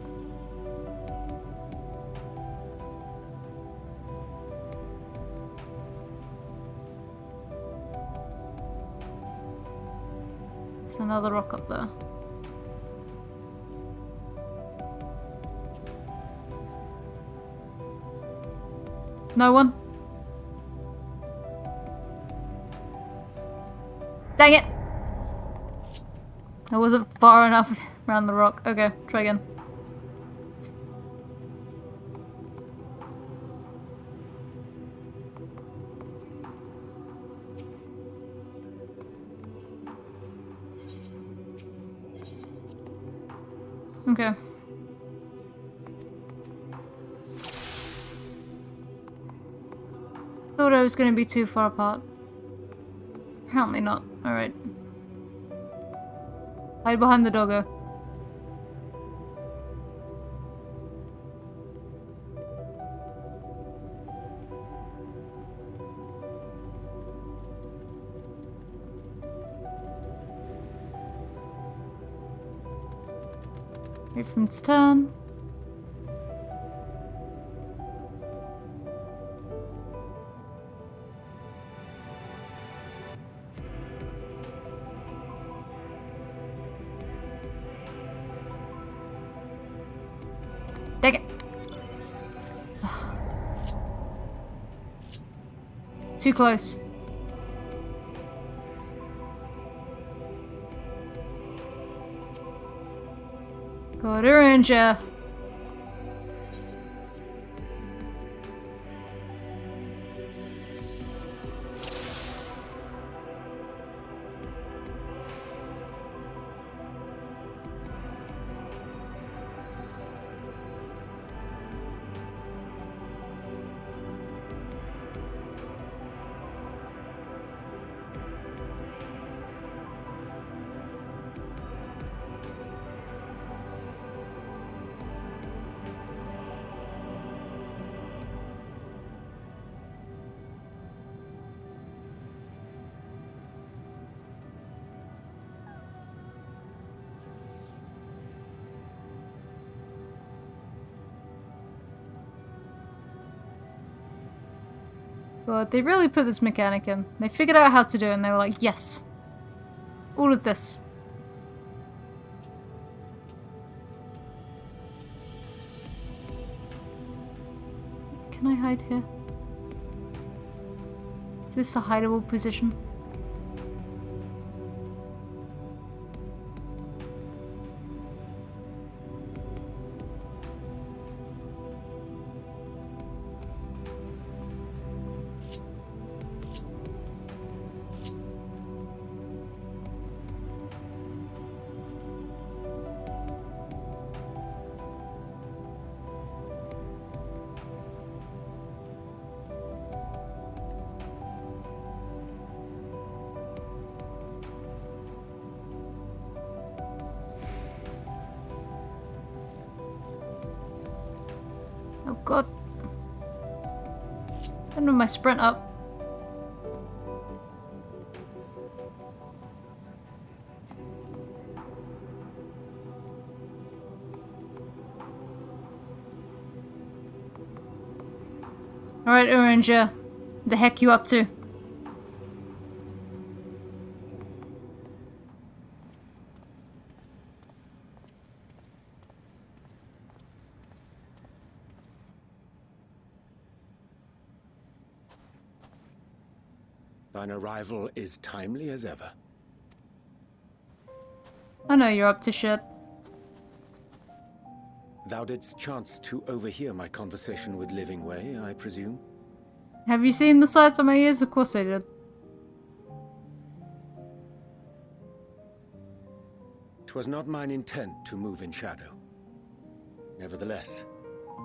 There's another rock up there. No one? Dang it! I wasn't far enough around the rock. Okay, try again. Okay. Thought I was going to be too far apart. Apparently not. Alright. Hide behind the doggo. Wait for its turn. Take it. Too close. Got a ranger. God, they really put this mechanic in. They figured out how to do it and they were like, yes. All of this. Can I hide here? Is this a hideable position? Oh god. I don't know my sprint up. Alright, Oranger. The heck you up to? Thine arrival is timely as ever. I know you're up to shit. Thou didst chance to overhear my conversation with Living Way, I presume? Have you seen the size of my ears? Of course I did. 'Twas not mine intent to move in shadow. Nevertheless,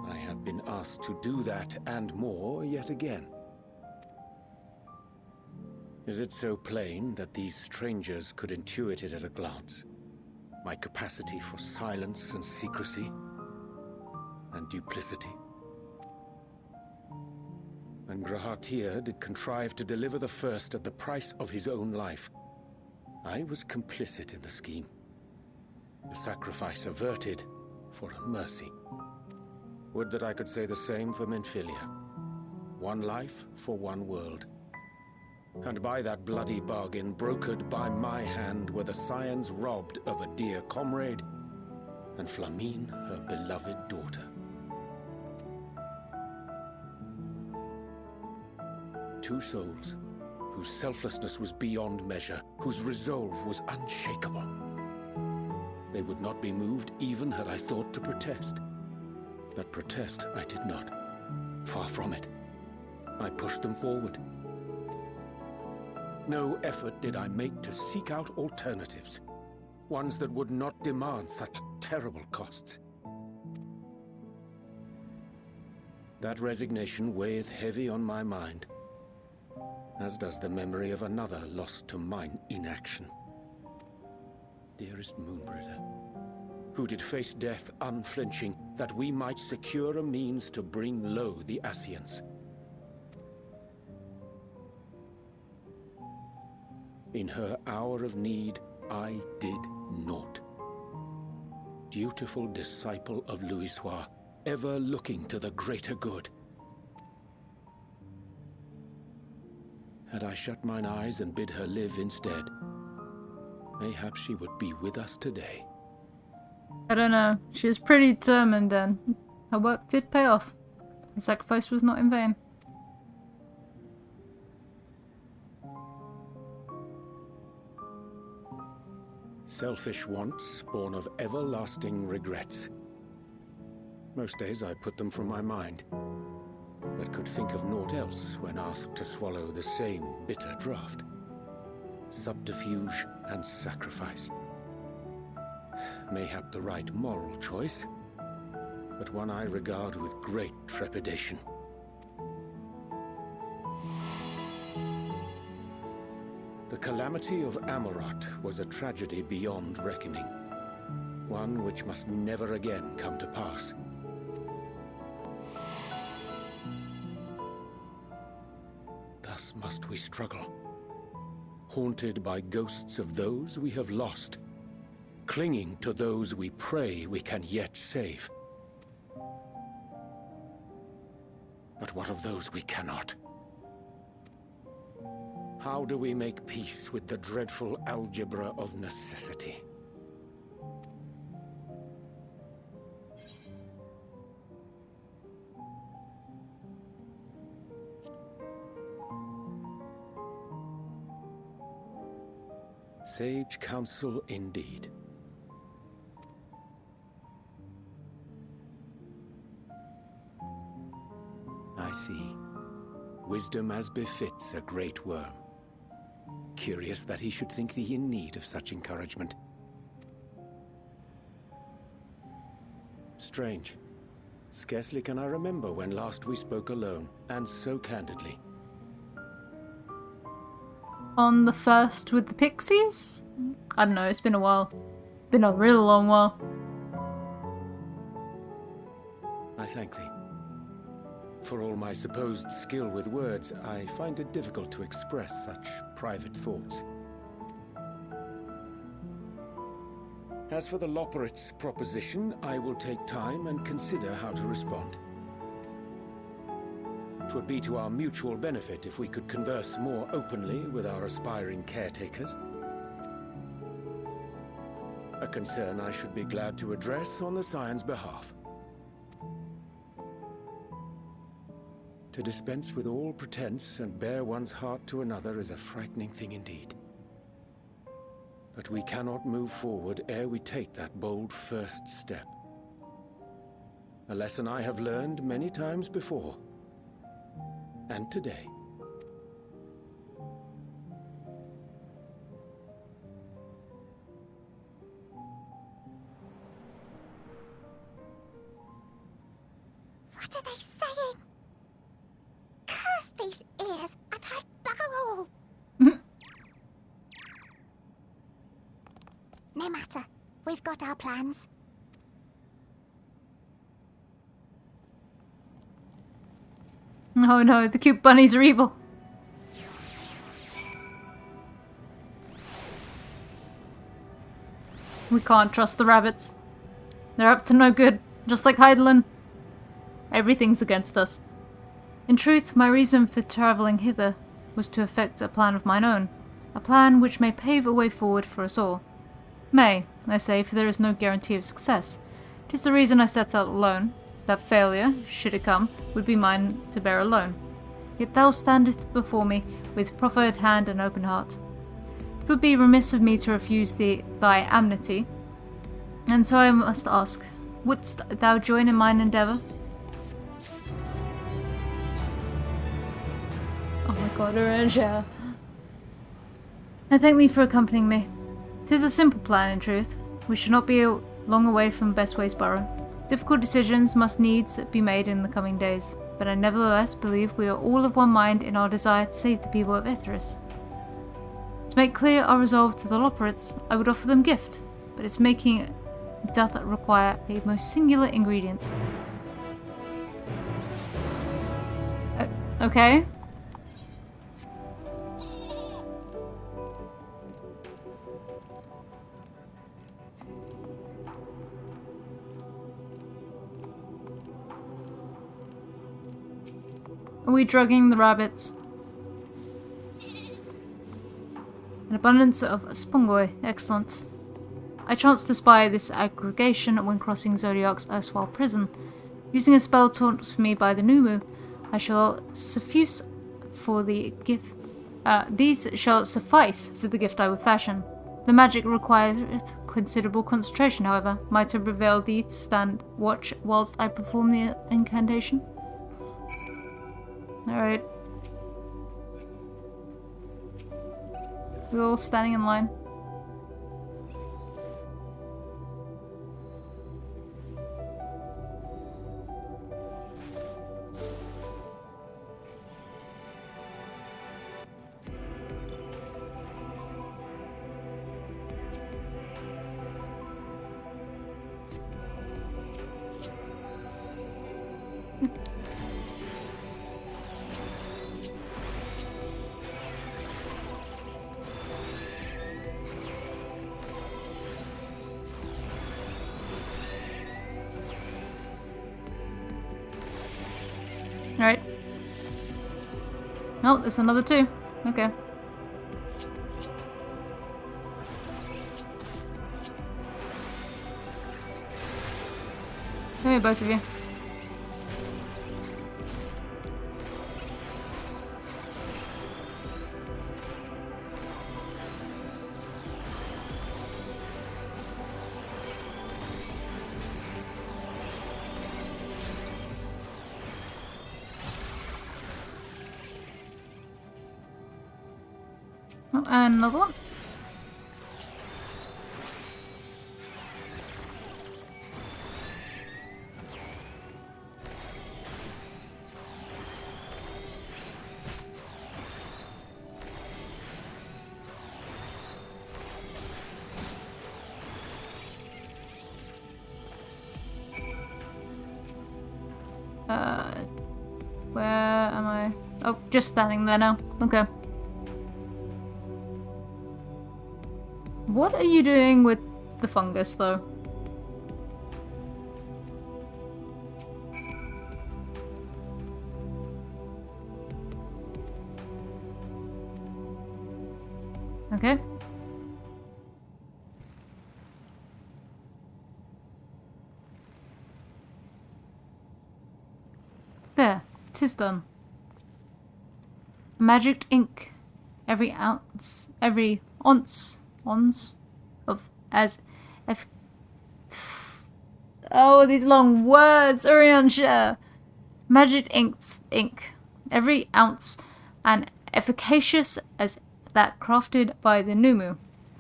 I have been asked to do that and more yet again. Is it so plain that these strangers could intuit it at a glance? My capacity for silence and secrecy and duplicity? And Grahatir did contrive to deliver the first at the price of his own life. I was complicit in the scheme. A sacrifice averted for a mercy. Would that I could say the same for Menphilia. One life for one world. And by that bloody bargain, brokered by my hand, were the scions robbed of a dear comrade, and Flamine her beloved daughter. Two souls, whose selflessness was beyond measure, whose resolve was unshakable. They would not be moved even had I thought to protest. But protest I did not. Far from it. I pushed them forward. No effort did I make to seek out alternatives, ones that would not demand such terrible costs. That resignation weigheth heavy on my mind, as does the memory of another lost to mine inaction. Dearest Moonbritter, who did face death unflinching, that we might secure a means to bring low the Ascians. In her hour of need, I did naught. dutiful disciple of Louisoix, ever looking to the greater good. Had I shut mine eyes and bid her live instead, mayhap she would be with us today. I don't know. She was pretty determined then. Her work did pay off. Her sacrifice was not in vain. Selfish wants born of everlasting regrets. Most days I put them from my mind, but could think of naught else when asked to swallow the same bitter draught. Subterfuge and sacrifice. Mayhap the right moral choice, but one I regard with great trepidation. The calamity of Amarot was a tragedy beyond reckoning, one which must never again come to pass. Thus must we struggle, haunted by ghosts of those we have lost, clinging to those we pray we can yet save. But what of those we cannot? How do we make peace with the dreadful algebra of necessity? Sage counsel indeed. I see. Wisdom as befits a great worm. Curious that he should think thee in need of such encouragement. Strange. Scarcely can I remember when last we spoke alone, and so candidly. On the first with the pixies? I don't know, it's been a while. Been a real long while. I thank thee. For all my supposed skill with words, I find it difficult to express such private thoughts. As for the Loporrit's proposition, I will take time and consider how to respond. It would be to our mutual benefit if we could converse more openly with our aspiring caretakers. A concern I should be glad to address on the Scion's behalf. To dispense with all pretense and bare one's heart to another is a frightening thing indeed. But we cannot move forward ere we take that bold first step. A lesson I have learned many times before. And today. What are they saying? Curse these ears! I've heard bugger all! No matter. We've got our plans. Oh no, the cute bunnies are evil. We can't trust the rabbits. They're up to no good, just like Heidelin. Everything's against us. In truth, my reason for travelling hither was to effect a plan of mine own. A plan which may pave a way forward for us all. May, I say, for there is no guarantee of success. 'Tis the reason I set out alone. That failure, should it come, would be mine to bear alone. Yet thou standest before me with proffered hand and open heart. It would be remiss of me to refuse thy amity, and so I must ask, wouldst thou join in mine endeavour? Oh my god, Orangia. I thank thee for accompanying me. 'Tis a simple plan, in truth. We should not be long away from Bestway's Burrow. Difficult decisions must needs be made in the coming days, but I nevertheless believe we are all of one mind in our desire to save the people of Ithris. To make clear our resolve to the Loporrits, I would offer them gift, but its making doth require a most singular ingredient. Okay. Are we drugging the rabbits? An abundance of spongoi. Excellent. I chanced to spy this aggregation when crossing Zodiac's erstwhile prison. Using a spell taught to me by the Numu, I shall suffuse for the gift. These shall suffice for the gift I will fashion. The magic requireth considerable concentration, however. Might I prevail thee to stand watch whilst I perform the incantation? Alright. We're all standing in line. Alright. Oh, there's another two. Okay. Come here, both of you. Oh, and another one. Where am I? Oh, just standing there now. Okay. What are you doing with the fungus, though? Okay. There, 'tis done. Magic ink. Every ounce of oh, these long words, Uriansha. Magic ink. Every ounce and efficacious as that crafted by the Numu.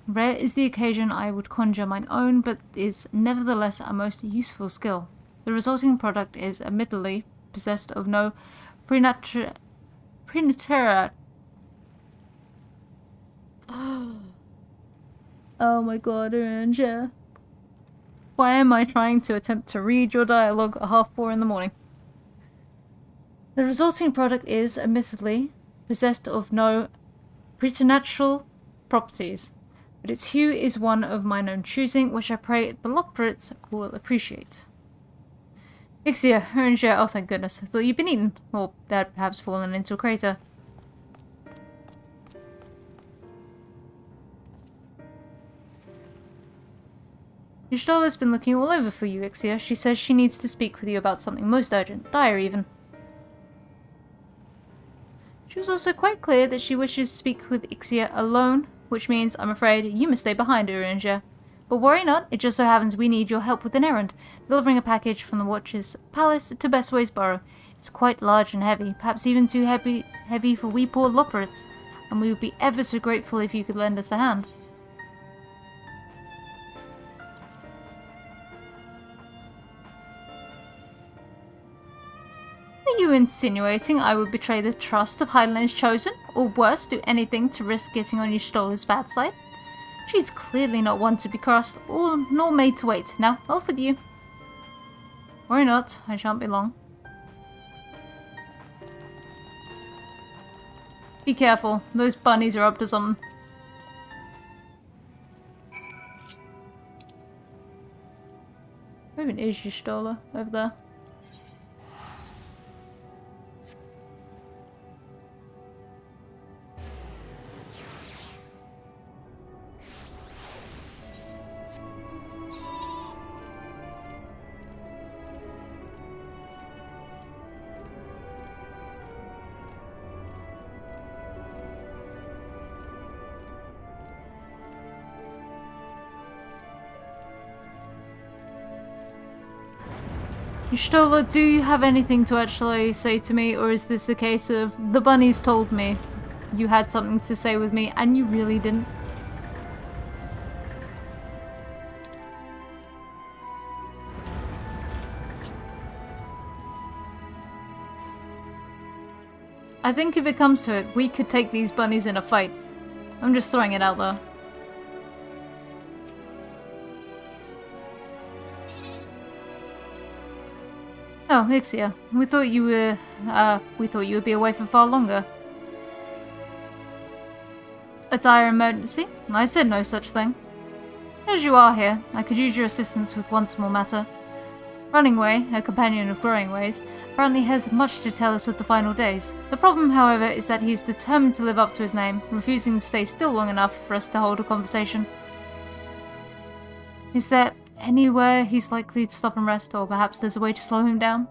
Rare is the occasion I would conjure mine own, but is nevertheless a most useful skill. The resulting product is admittedly possessed of no prenatura. Oh my god, Uriansha. Why am I trying to attempt to read your dialogue at 4:30 in the morning? The resulting product is, admittedly, possessed of no preternatural properties, but its hue is one of mine own choosing, which I pray the Lockbrits will appreciate. Ixia, Uriansha, oh thank goodness, I thought you'd been eaten, or had perhaps fallen into a crater. Y'shtola's been looking all over for you, Ixia. She says she needs to speak with you about something most urgent, dire even. She was also quite clear that she wishes to speak with Ixia alone, which means, I'm afraid, you must stay behind, Uriansha. But worry not, it just so happens we need your help with an errand, delivering a package from the Watcher's Palace to Bestways Burrow. It's quite large and heavy, perhaps even too heavy for we poor Lopperates, and we would be ever so grateful if you could lend us a hand. Are you insinuating I would betray the trust of Highland's Chosen, or worse, do anything to risk getting on Y'shtola's bad side? She's clearly not one to be crossed, or nor made to wait. Now, off with you. Worry not, I shan't be long. Be careful, those bunnies are up to something. Where even is Y'shtola? Over there. Y'shtola, do you have anything to actually say to me, or is this a case of the bunnies told me you had something to say with me and you really didn't? I think if it comes to it, we could take these bunnies in a fight. I'm just throwing it out there. Oh, Ixia, we thought you would be away for far longer. A dire emergency? I said no such thing. As you are here, I could use your assistance with one small matter. Runningway, a companion of Growingway's, apparently has much to tell us of the final days. The problem, however, is that he's determined to live up to his name, refusing to stay still long enough for us to hold a conversation. Is there anywhere he's likely to stop and rest, or perhaps there's a way to slow him down?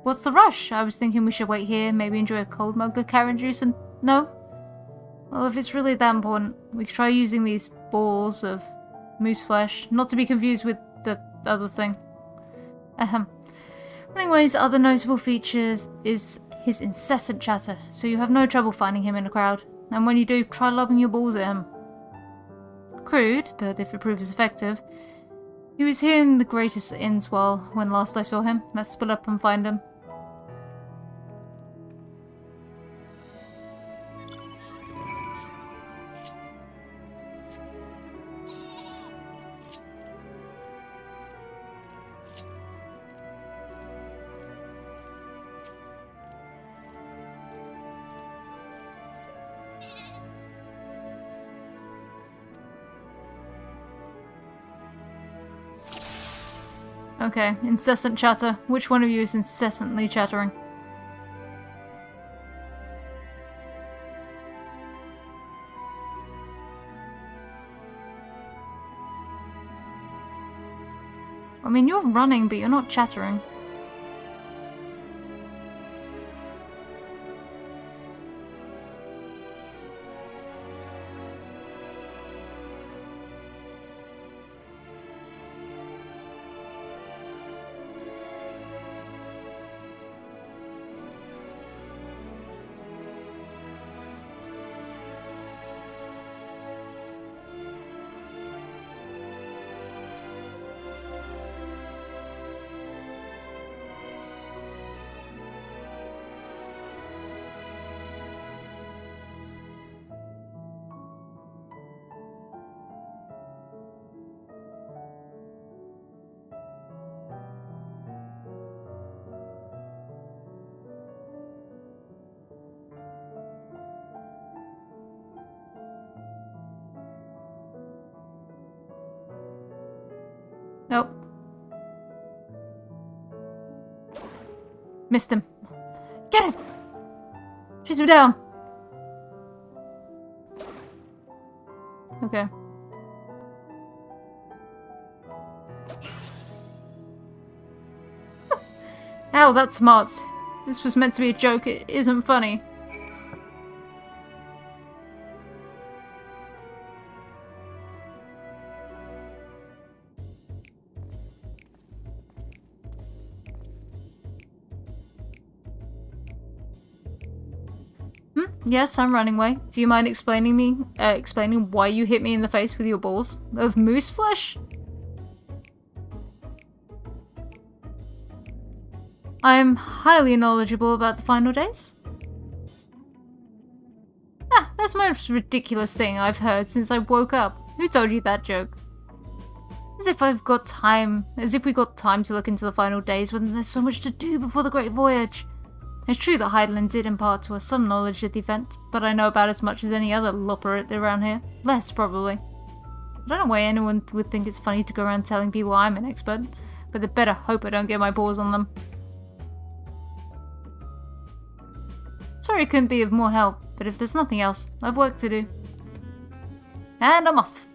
What's the rush? I was thinking we should wait here, maybe enjoy a cold mug of carrot juice and... No? Well, if it's really that important, we could try using these balls of moose flesh, not to be confused with the other thing. Runningway's other notable features is his incessant chatter, so you have no trouble finding him in a crowd, and when you do, try lobbing your balls at him. Crude, but if it proves effective. He was here in the greatest Innswell when last I saw him. Let's split up and find him. Okay, incessant chatter. Which one of you is incessantly chattering? I mean, you're running, but you're not chattering. Nope. Missed him. Get him! Chase him down! Okay. Ow, that's smart. This was meant to be a joke. It isn't funny. Yes, I'm running away. Do you mind explaining why you hit me in the face with your balls of moose flesh? I'm highly knowledgeable about the final days. Ah, that's the most ridiculous thing I've heard since I woke up. Who told you that joke? As if we got time to look into the final days when there's so much to do before the Great Voyage. It's true that Heidelin did impart to us some knowledge of the event, but I know about as much as any other lopper around here. Less, probably. I don't know why anyone would think it's funny to go around telling people I'm an expert, but they better hope I don't get my paws on them. Sorry I couldn't be of more help, but if there's nothing else, I've work to do. And I'm off.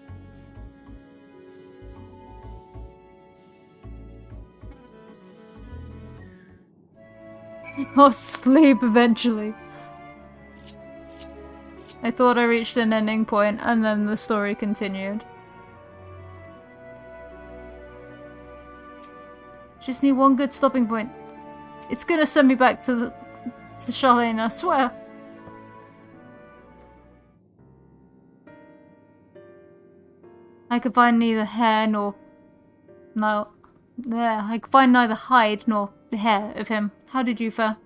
Or sleep eventually. I thought I reached an ending point and then the story continued. Just need one good stopping point. It's gonna send me back to Charlene, I swear. I could find neither hair nor... No. Yeah, I could find neither hide nor the hair of him. How did you fare?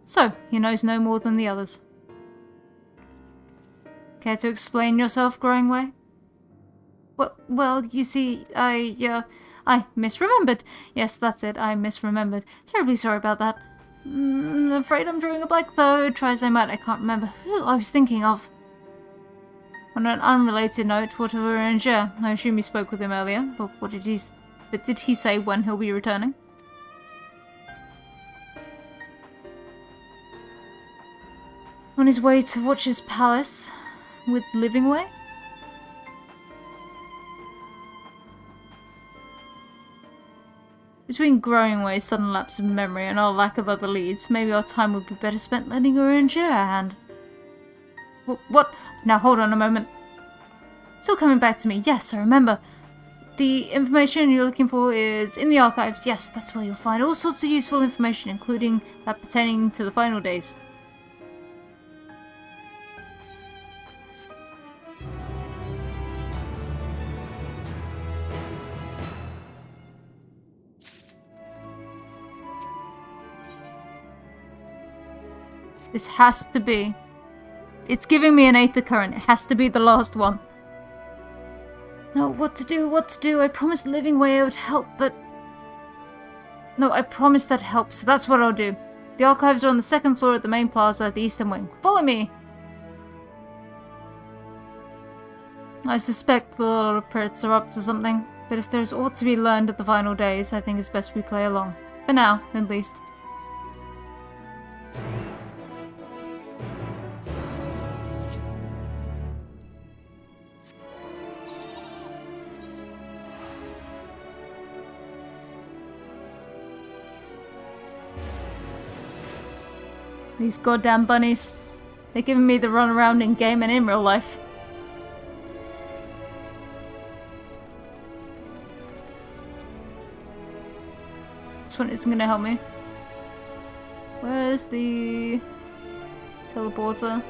So, he knows no more than the others. Care to explain yourself, Growing Way? Well, you see, I misremembered. Yes, that's it, I misremembered. Terribly sorry about that. Afraid I'm drawing a blank though. Try as I might, I can't remember who I was thinking of. On an unrelated note, what of Ranger? I assume you spoke with him earlier, but did he say when he'll be returning? On his way to Watcher's Palace with Livingway? Between Growingway's sudden lapse of memory and our lack of other leads, maybe our time would be better spent lending Ranger a hand. What? Now hold on a moment. It's all coming back to me. Yes, I remember. The information you're looking for is in the archives. Yes, that's where you'll find all sorts of useful information, including that pertaining to the final days. This has to be. It's giving me an eighth current. It has to be the last one. No, what to do? I promised Livingway I would help, but... No, I promised that'd help, so that's what I'll do. The archives are on the second floor at the main plaza at the eastern wing. Follow me! I suspect the lot of pirates are up to something, but if there's aught to be learned at the final days, I think it's best we play along. For now, at least. These goddamn bunnies. They're giving me the runaround in game and in real life. This one isn't gonna help me. Where's the teleporter?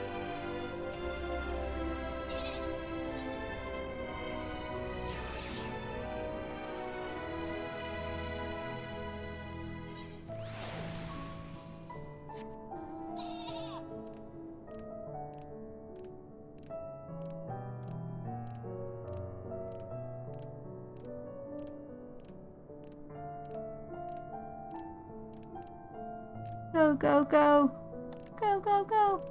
Go, go, go. Go, go, go.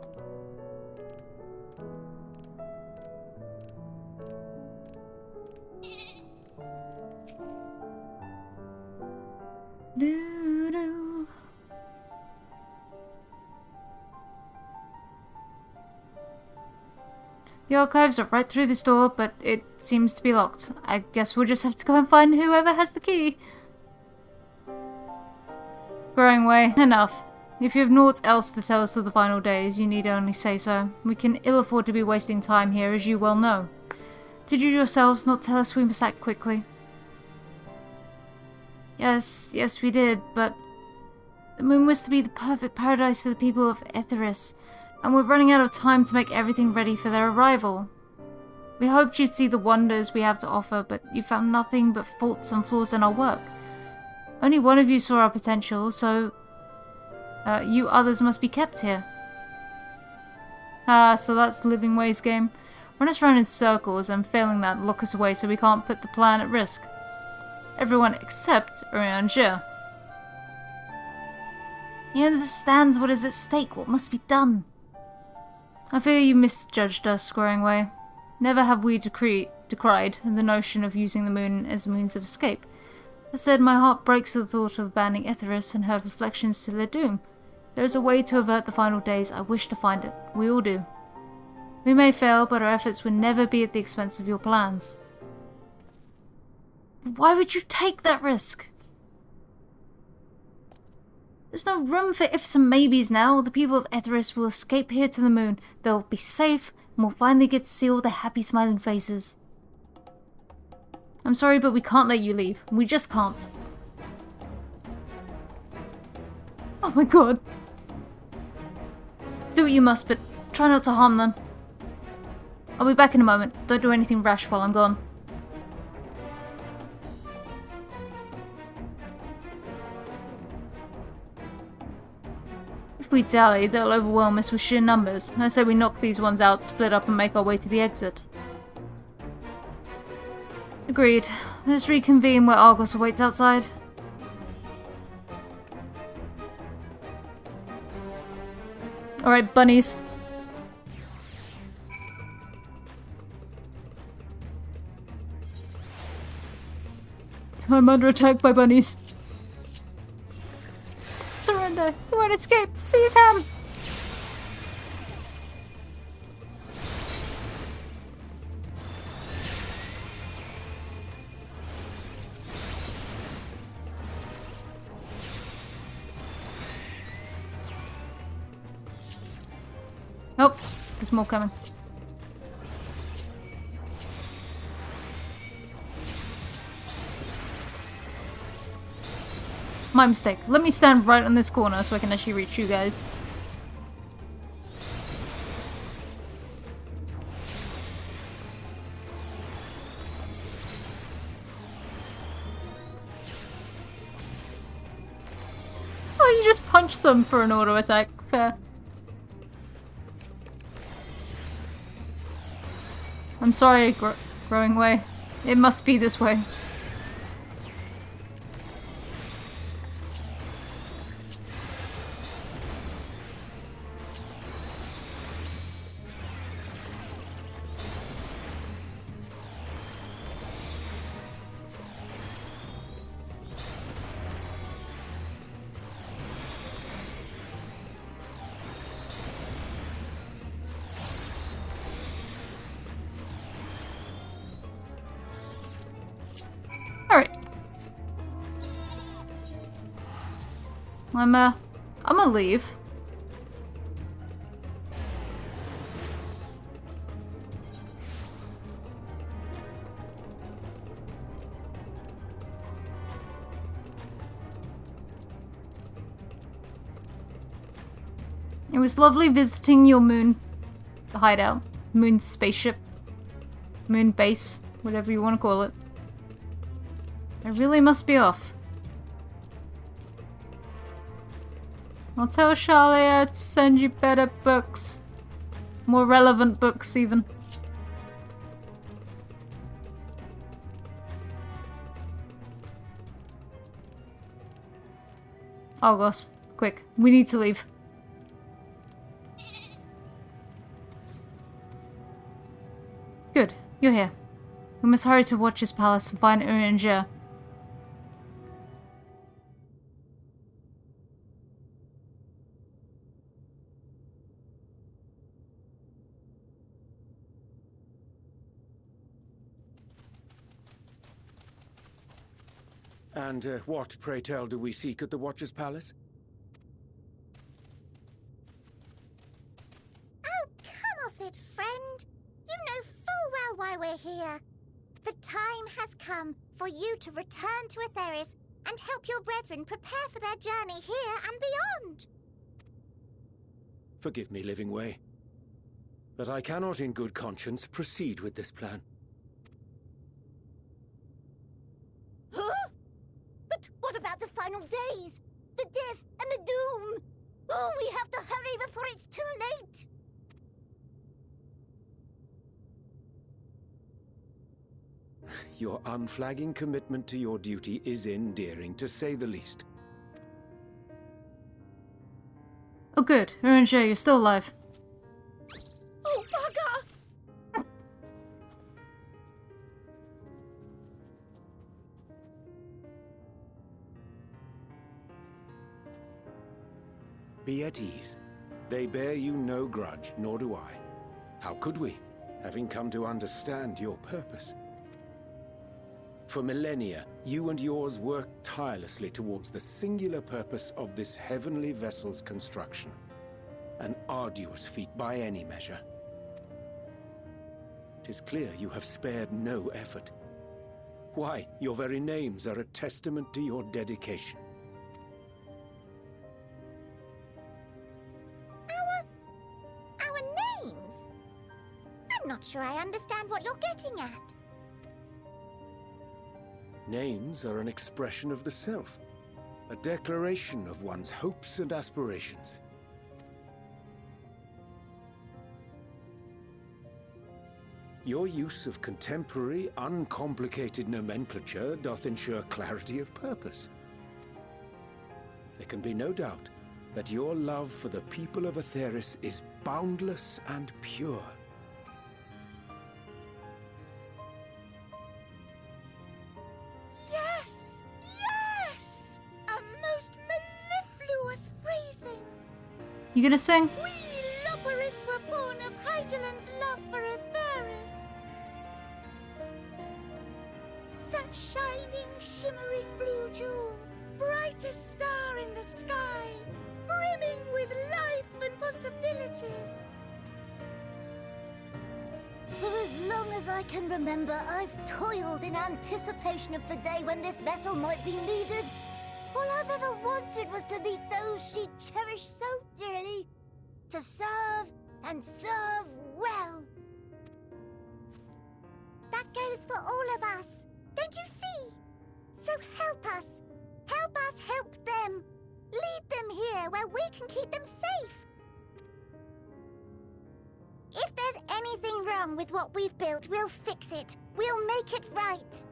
Doo-doo. The archives are right through this door, but it seems to be locked. I guess we'll just have to go and find whoever has the key. Growing Way, enough. If you have naught else to tell us of the final days, you need only say so. We can ill afford to be wasting time here, as you well know. Did you yourselves not tell us we must act quickly? Yes, we did, but the moon was to be the perfect paradise for the people of Etheris, and we're running out of time to make everything ready for their arrival. We hoped you'd see the wonders we have to offer, but you found nothing but faults and flaws in our work. Only one of you saw our potential, so you others must be kept here. Ah, so that's Livingway's game. Run us around in circles, and failing that, lock us away so we can't put the plan at risk. Everyone except Ranger. He understands what is at stake, what must be done. I fear you misjudged us, Squaring Way. Never have we decried the notion of using the moon as a means of escape. That said, my heart breaks at the thought of abandoning Etheris and her reflections to their doom. There is a way to avert the final days. I wish to find it. We all do. We may fail, but our efforts will never be at the expense of your plans. Why would you take that risk? There's no room for ifs and maybes now. The people of Etheris will escape here to the moon. They'll be safe, and we'll finally get to see all their happy smiling faces. I'm sorry, but we can't let you leave. We just can't. Oh my god. Do what you must, but try not to harm them. I'll be back in a moment. Don't do anything rash while I'm gone. If we dally, they'll overwhelm us with sheer numbers. I say we knock these ones out, split up, and make our way to the exit. Agreed. Let's reconvene where Argos awaits outside. Alright, bunnies. I'm under attack by bunnies. Surrender. You won't escape. Seize him. Oh, there's more coming. My mistake. Let me stand right on this corner so I can actually reach you guys. Oh, you just punch them for an auto attack. Fair. I'm sorry, growing way. It must be this way. Alright. I'm gonna leave. It was lovely visiting your moon hideout. Moon spaceship. Moon base. Whatever you want to call it. I really must be off. I'll tell Shalia to send you better books. More relevant books, even. Argos, quick. We need to leave. Good. You're here. We must hurry to Watcher's Palace and find Uringer. And what, pray tell, do we seek at the Watcher's Palace? Oh, come off it, friend. You know full well why we're here. The time has come for you to return to Etheris and help your brethren prepare for their journey here and beyond. Forgive me, Living Way, but I cannot in good conscience proceed with this plan. Huh? But what about the final days? The death and the doom? Oh, we have to hurry before it's too late. Your unflagging commitment to your duty is endearing, to say the least. Oh good, Uringer, you're still alive. Oh, bugger! Be at ease. They bear you no grudge, nor do I. How could we, having come to understand your purpose? For millennia, you and yours worked tirelessly towards the singular purpose of this heavenly vessel's construction. An arduous feat by any measure. 'Tis clear you have spared no effort. Why, your very names are a testament to your dedication. Our names? I'm not sure I understand what you're getting at. Names are an expression of the self, a declaration of one's hopes and aspirations. Your use of contemporary, uncomplicated nomenclature doth ensure clarity of purpose. There can be no doubt that your love for the people of Aetheris is boundless and pure. Yes! Yes! A most mellifluous phrasing! You gonna sing? We Loporrits were born of Hydaelyn's love for Aetheris. That shining, shimmering blue jewel, brightest star in the sky, brimming with life and possibilities. For as long as I can remember, I've toiled in anticipation of the day when this vessel might be needed. All I've ever wanted was to meet those she cherished so dearly, to serve and serve well. That goes for all of us, don't you see? So help us help them. Lead them here where we can keep them safe. If there's anything wrong with what we've built, we'll fix it. We'll make it right.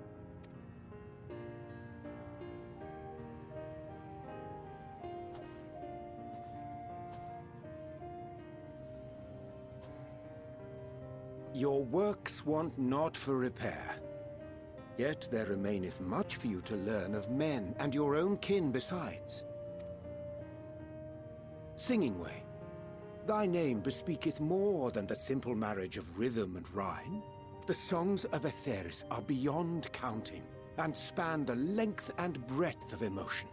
Your works want not for repair. Yet there remaineth much for you to learn of men and your own kin besides. Singing Way, thy name bespeaketh more than the simple marriage of rhythm and rhyme. The songs of Aetheris are beyond counting, and span the length and breadth of emotion.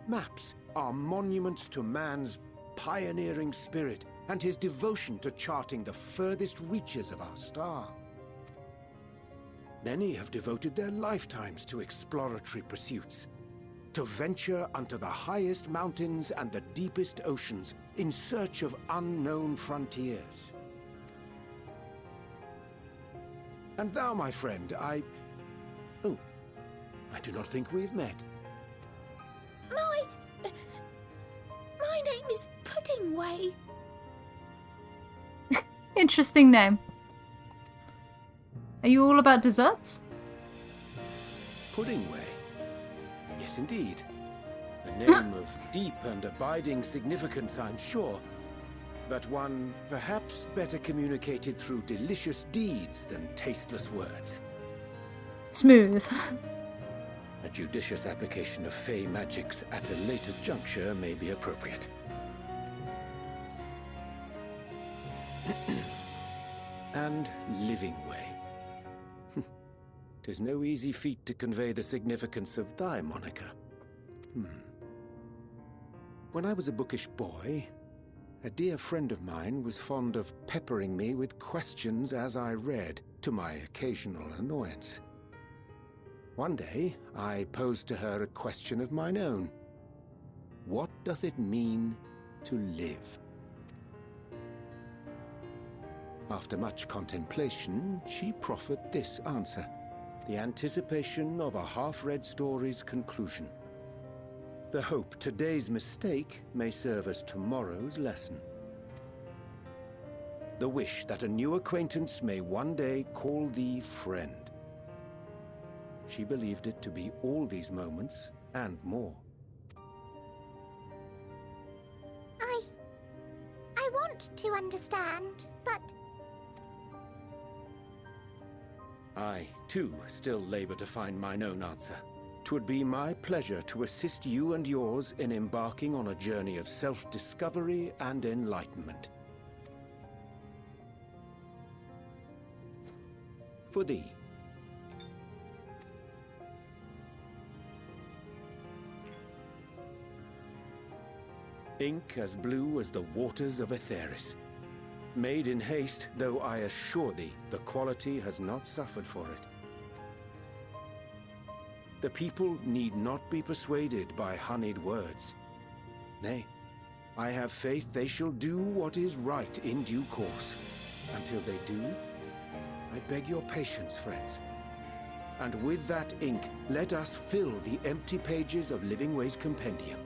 Maps are monuments to man's pioneering spirit and his devotion to charting the furthest reaches of our star. Many have devoted their lifetimes to exploratory pursuits, to venture unto the highest mountains and the deepest oceans in search of unknown frontiers. And thou, my friend, I do not think we've met. My name is Puddingway. Interesting name. Are you all about desserts? Puddingway? Yes, indeed. A name of deep and abiding significance, I'm sure, but one perhaps better communicated through delicious deeds than tasteless words. Smooth. A judicious application of fey magics at a later juncture may be appropriate. And Living Way. 'Tis no easy feat to convey the significance of thy moniker. When I was a bookish boy, a dear friend of mine was fond of peppering me with questions as I read, to my occasional annoyance. One day, I posed to her a question of mine own. What doth it mean to live? After much contemplation, she proffered this answer, the anticipation of a half-read story's conclusion. The hope today's mistake may serve as tomorrow's lesson. The wish that a new acquaintance may one day call thee friend. She believed it to be all these moments and more. I want to understand, but... I, too, still labor to find mine own answer. 'Twould be my pleasure to assist you and yours in embarking on a journey of self-discovery and enlightenment. For thee. Ink as blue as the waters of Aetheris. made in haste, though I assure thee, the quality has not suffered for it. The people need not be persuaded by honeyed words. Nay, I have faith they shall do what is right in due course. Until they do, I beg your patience, friends. And with that ink, let us fill the empty pages of Livingway's compendium.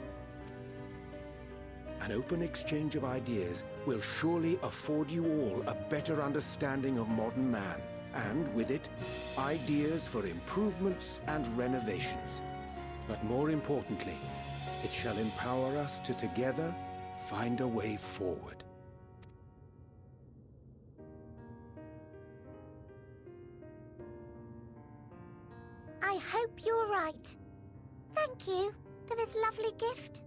An open exchange of ideas will surely afford you all a better understanding of modern man, and with it, ideas for improvements and renovations. But more importantly, it shall empower us to together find a way forward. I hope you're right. Thank you for this lovely gift.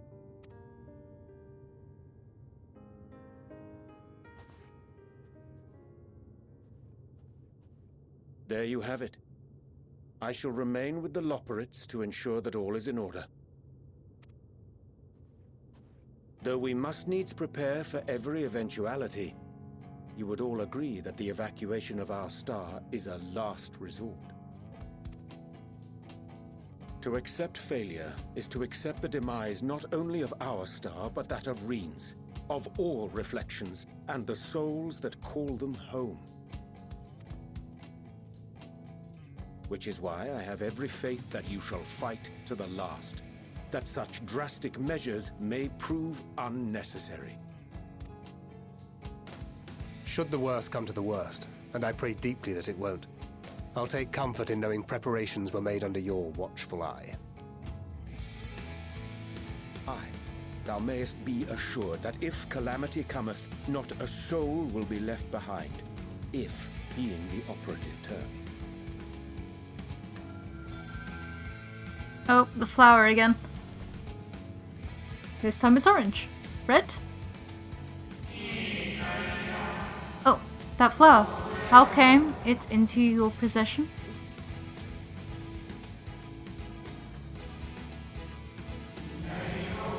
There you have it. I shall remain with the Loporrits to ensure that all is in order. Though we must needs prepare for every eventuality, you would all agree that the evacuation of our star is a last resort. To accept failure is to accept the demise not only of our star, but that of Reen's, of all reflections, and the souls that call them home. Which is why I have every faith that you shall fight to the last, that such drastic measures may prove unnecessary. Should the worst come to the worst, and I pray deeply that it won't, I'll take comfort in knowing preparations were made under your watchful eye. Aye, thou mayest be assured that if calamity cometh, not a soul will be left behind, if being the operative term. Oh, the flower again. This time it's orange. Red? Oh, that flower. How came it into your possession?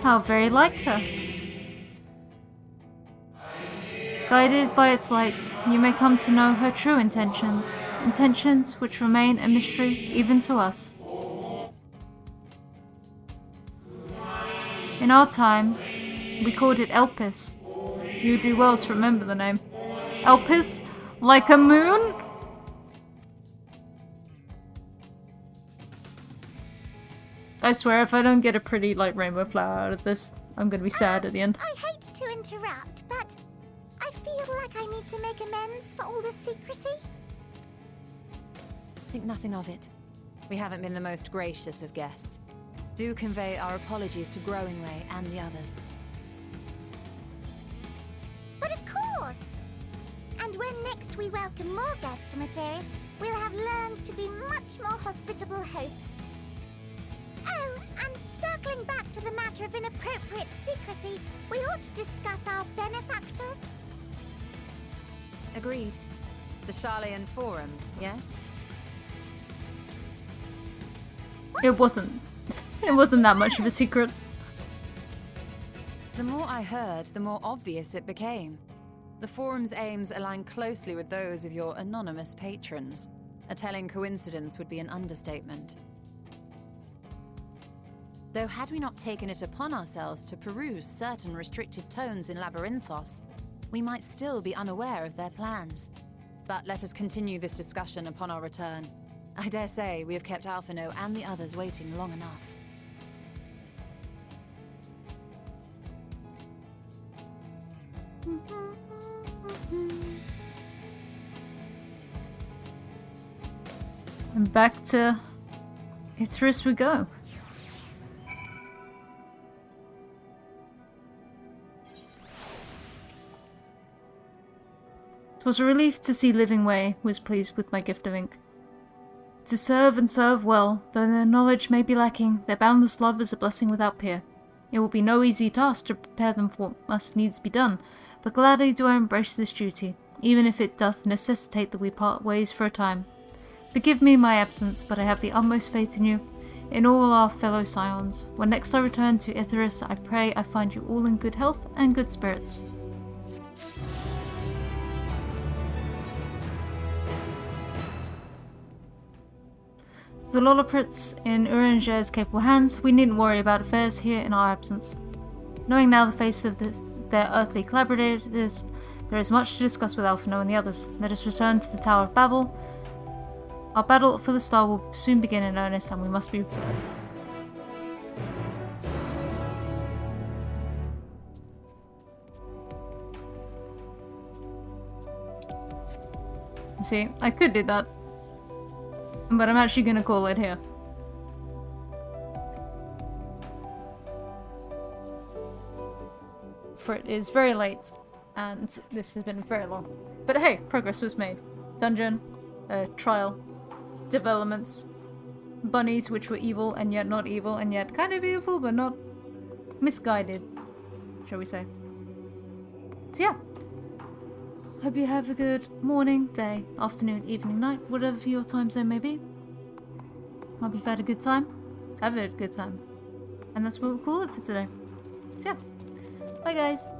How very like her. Guided by its light, you may come to know her true intentions. Intentions which remain a mystery even to us. In our time, we called it Elpis. You would do well to remember the name. Elpis? Like a moon? I swear, if I don't get a pretty, like, rainbow flower out of this, I'm gonna be sad at the end. I hate to interrupt, but I feel like I need to make amends for all the secrecy. Think nothing of it. We haven't been the most gracious of guests. Do convey our apologies to Growingway and the others. But of course! And when next we welcome more guests from Aetheris, we'll have learned to be much more hospitable hosts. Oh, and circling back to the matter of inappropriate secrecy, we ought to discuss our benefactors. Agreed. The Sharlayan Forum, yes? It wasn't. It wasn't that much of a secret. The more I heard, the more obvious it became. The Forum's aims align closely with those of your anonymous patrons. A telling coincidence would be an understatement. Though had we not taken it upon ourselves to peruse certain restricted tones in Labyrinthos, we might still be unaware of their plans. But let us continue this discussion upon our return. I dare say we have kept Alphino and the others waiting long enough. And back to Aetheris we go. Twas a relief to see Livingway was pleased with my gift of ink. To serve and serve well, though their knowledge may be lacking, their boundless love is a blessing without peer. It will be no easy task to prepare them for what must needs be done, but gladly do I embrace this duty, even if it doth necessitate that we part ways for a time. Forgive me my absence, but I have the utmost faith in you, in all our fellow scions. When next I return to Aetheris, I pray I find you all in good health and good spirits. the Lolliprits in Uranger's capable hands, we needn't worry about affairs here in our absence. Knowing now the face of their earthly collaborators, there is much to discuss with Alphino and the others. Let us return to the Tower of Babel. Our battle for the star will soon begin in earnest, and we must be prepared. See, I could do that, but I'm actually gonna call it here. For it is very late, and this has been very long. But hey, progress was made. Dungeon, trial, developments, bunnies which were evil and yet not evil, and yet kind of evil but not misguided, shall we say. So yeah. Hope you have a good morning, day, afternoon, evening, night, whatever your time zone may be. Hope you've had a good time. I've had a good time. And that's what we'll call it for today. So yeah. Bye guys.